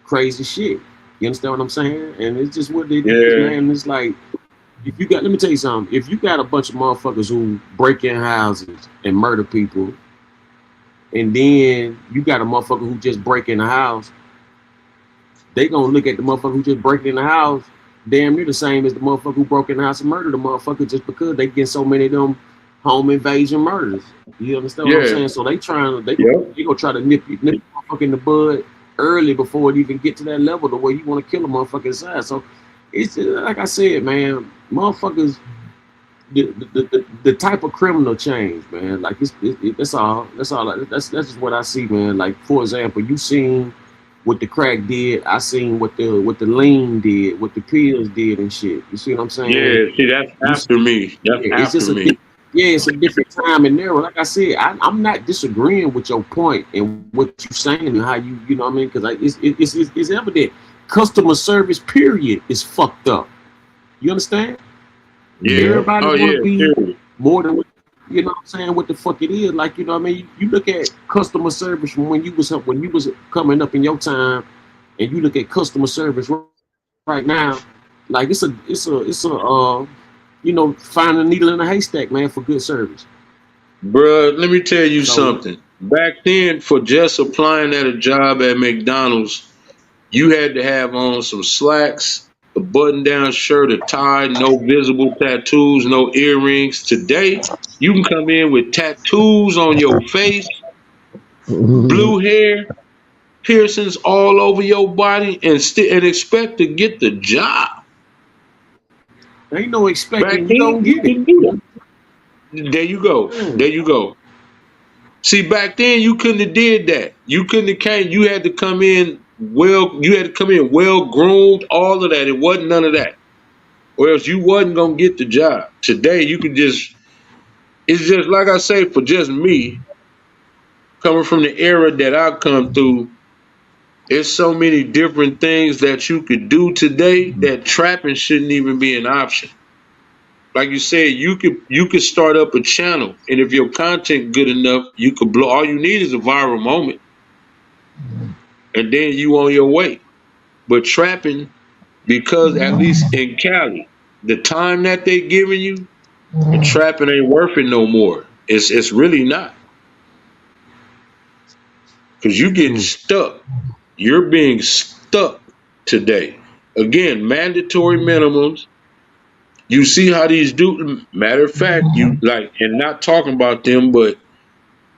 S2: crazy shit. You understand what I'm saying? And it's just what it is,
S3: yeah.
S2: man. It's like if you got, let me tell you something. If you got a bunch of motherfuckers who break in houses and murder people, and then you got a motherfucker who just break in the house, they gonna look at the motherfucker who just breaking in the house damn near the same as the motherfucker who broke in the house and murdered the motherfucker just because they get so many of them home invasion murders. You understand what I'm
S3: Yeah.
S2: saying? So they
S3: Yep.
S2: gonna try to nip the motherfucker in the bud early before it even get to that level the way you want to kill a motherfucker inside. So it's like I said, man, motherfuckers the type of criminal change, man. Like that's all. That's just what I see, man. Like for example, you seen what the crack did. I seen what the lean did, what the pills did and shit. You see what I'm saying?
S3: Yeah. See, that's
S2: You
S3: after me. That's
S2: yeah, it's
S3: after
S2: just a
S3: me.
S2: yeah, it's a different time and era. Like I said, I'm not disagreeing with your point and what you're saying and how you know what I mean because it's evident. Customer service period is fucked up. You understand?
S3: Yeah.
S4: Yep.
S2: Everybody
S3: Oh
S2: want to
S3: yeah.
S2: be
S3: Period.
S2: more than what you know what I'm saying what the fuck it is like you know what I mean you look at customer service from when you was coming up in your time and you look at customer service right now like it's a you know find a needle in a haystack man for good service
S3: Bruh, let me tell you
S2: so
S3: something. Back then, for just applying at a job at McDonald's, you had to have on some slacks, a button-down shirt, a tie, no visible tattoos, no earrings. Today, you can come in with tattoos on your face, blue hair, piercings all over your body, and expect to get the job.
S2: ain't no
S3: Back
S2: expecting you
S3: then,
S2: gonna
S3: you
S2: get it
S3: can do that. There you go.
S2: yeah.
S3: There you go. See, back then you couldn't have did that. You couldn't have came. You had to come in well. You had to come in well groomed. All of that. It wasn't none of that, or else you wasn't gonna get the job. Today you could just. It's just like I say for just me coming from the era that I come through. It's so many different things that you could do today that trapping shouldn't even be an option. Like you said, you could start up a channel, and if your content good enough, you could blow. All you need is a viral moment, and then you on your way. But trapping, because at least in Cali, the time that they giving you, the trapping ain't worth it no more. It's really not. Because you getting stuck. You're being stuck today. Again, mandatory minimums. You see how these do matter of fact, you like and not talking about them, but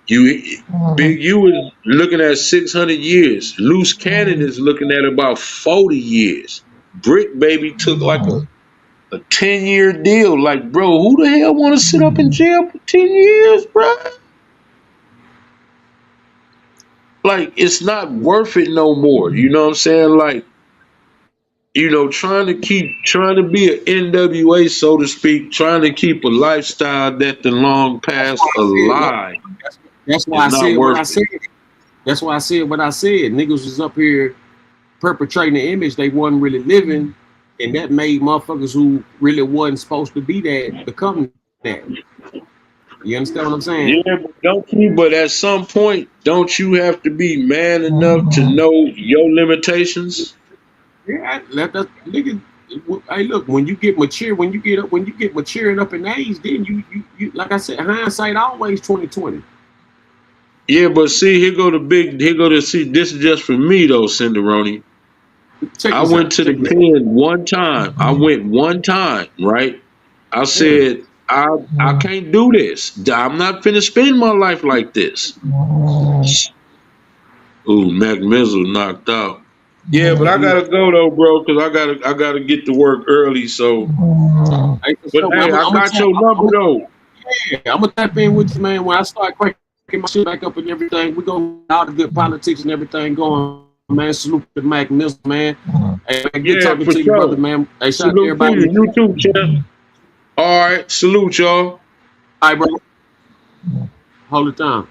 S3: you Big U is looking at 600 years. Loose Cannon is looking at about 40 years. Brick Baby took like a 10-year deal. Like, bro, who the hell want to sit up in jail for 10 years, bro? Like, it's not worth it no more. You know what I'm saying? Like, trying to be an NWA, so to speak, trying to keep a lifestyle that the long
S2: that's
S3: past
S2: why I said look
S3: alive
S2: that's why
S3: is
S2: I
S3: not
S2: said what
S3: worth
S2: I
S3: it.
S2: said that's why I said what I said niggas was up here perpetrating the image they wasn't really living, and that made motherfuckers who really wasn't supposed to be that become that. You understand what I'm saying?
S3: Yeah, but don't you? But at some point, don't you have to be man enough to know your limitations?
S2: Yeah, let that nigga. Hey, look, when you get mature, when you get maturing up in age, then you like I said, hindsight always 2020.
S3: Yeah, but see, here go to see. This is just for me though, Cinderoni.
S2: Check
S3: I
S2: this
S3: went
S2: out.
S3: to the
S2: Check this out.
S3: pen one time. I went one time, right? I
S2: Yeah.
S3: said, I can't do this. I'm not finna spend my life like this. Ooh, Mac Mizzle knocked out. Yeah, but I
S2: Hey,
S3: gotta go though, bro, because I gotta get to work early. So,
S2: hey, for
S3: but
S2: sure, man.
S3: hey, I got your number though.
S2: I'm gonna tap in with you, man. When I start cracking my shit back up and everything, we gonna all the good politics and everything going, man. Salute to Mac Miss, man. Hey, man, good talking
S3: Yeah,
S2: to
S3: for
S2: you, brother,
S3: sure.
S2: man. Hey, shout out to
S3: Salute to
S2: everybody.
S3: you. You too, champ. All right, salute y'all.
S2: All right, bro. Hold it down.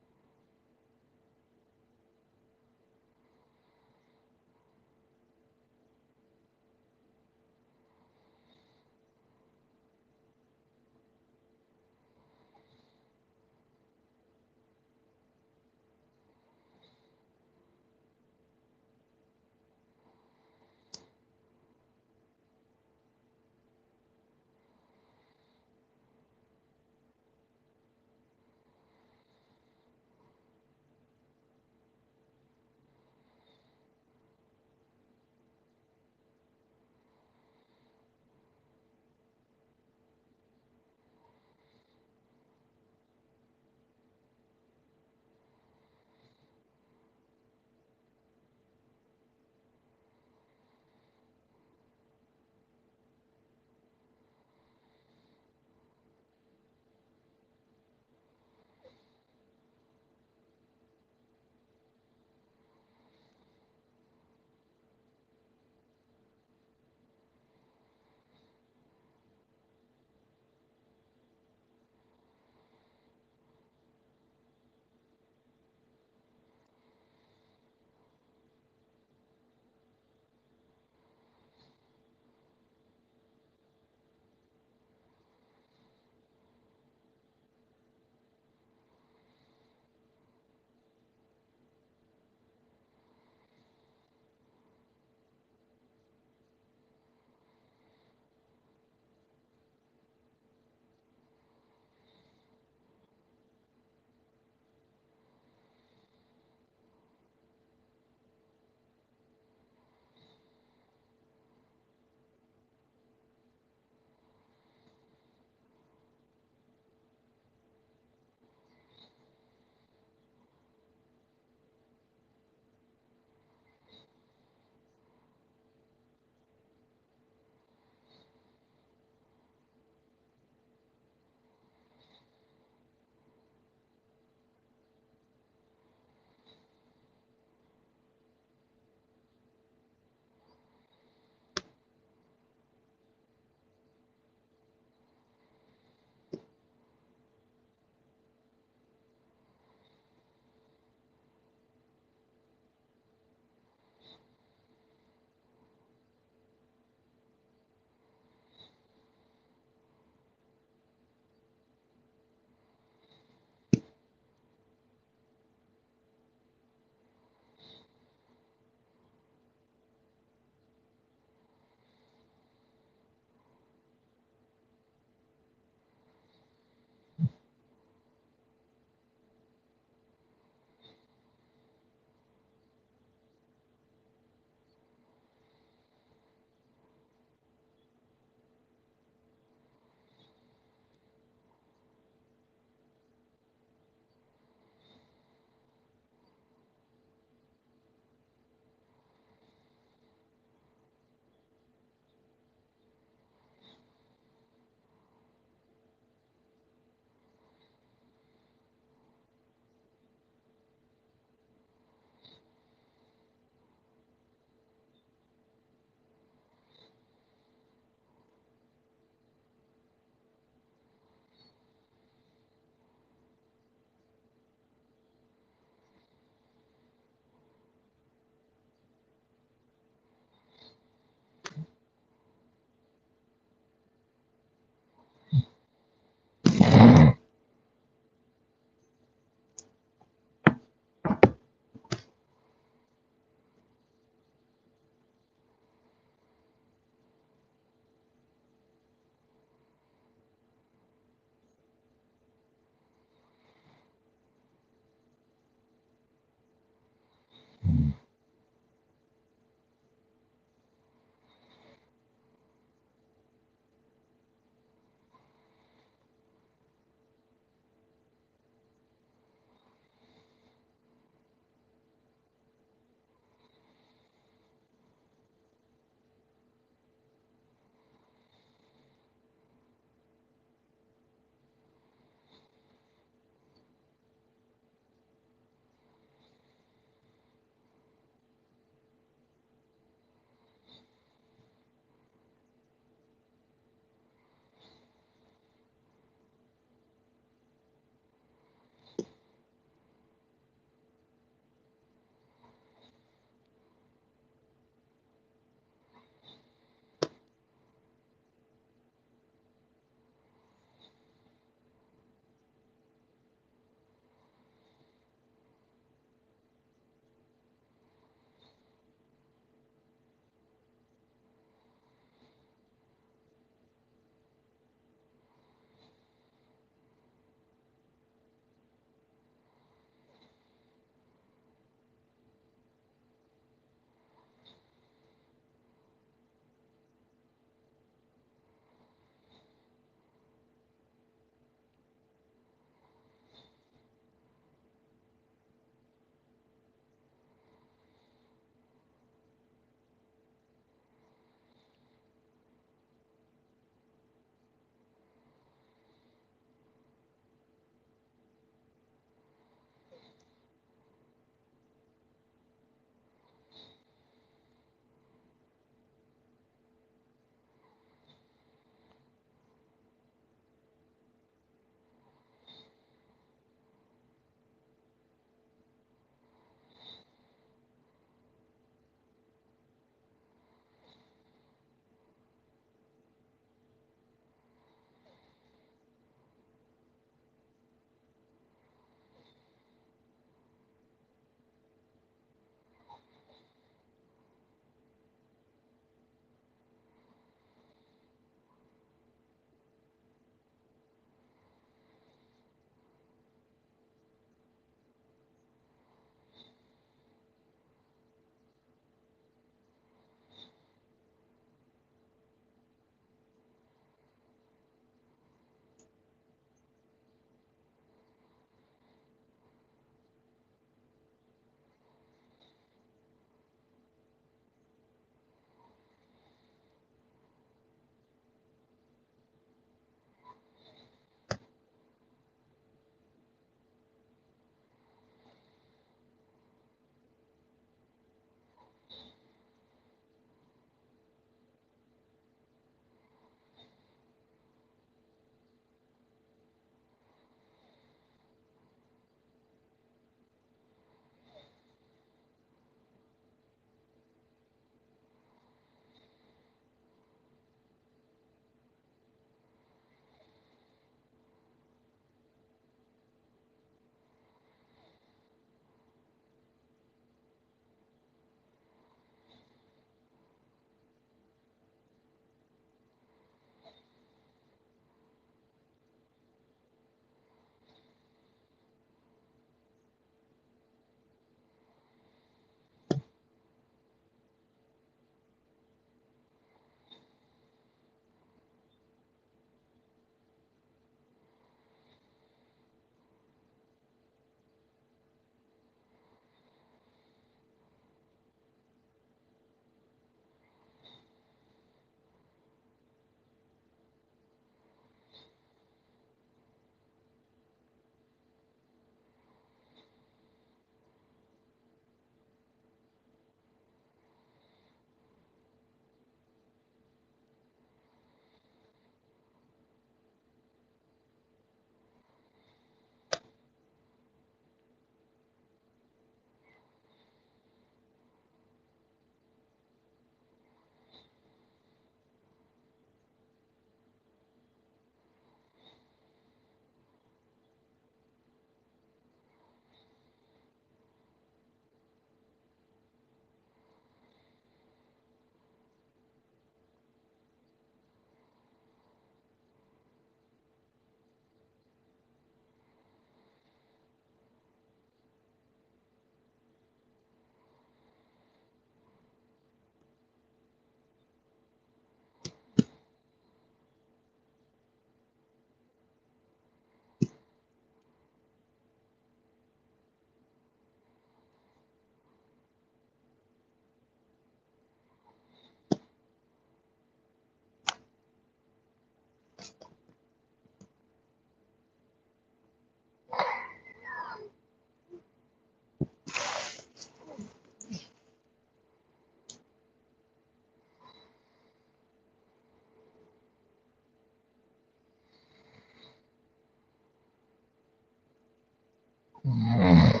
S4: Mm.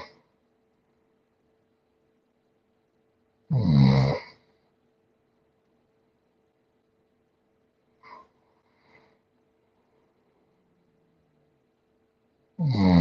S4: Mm. Mm.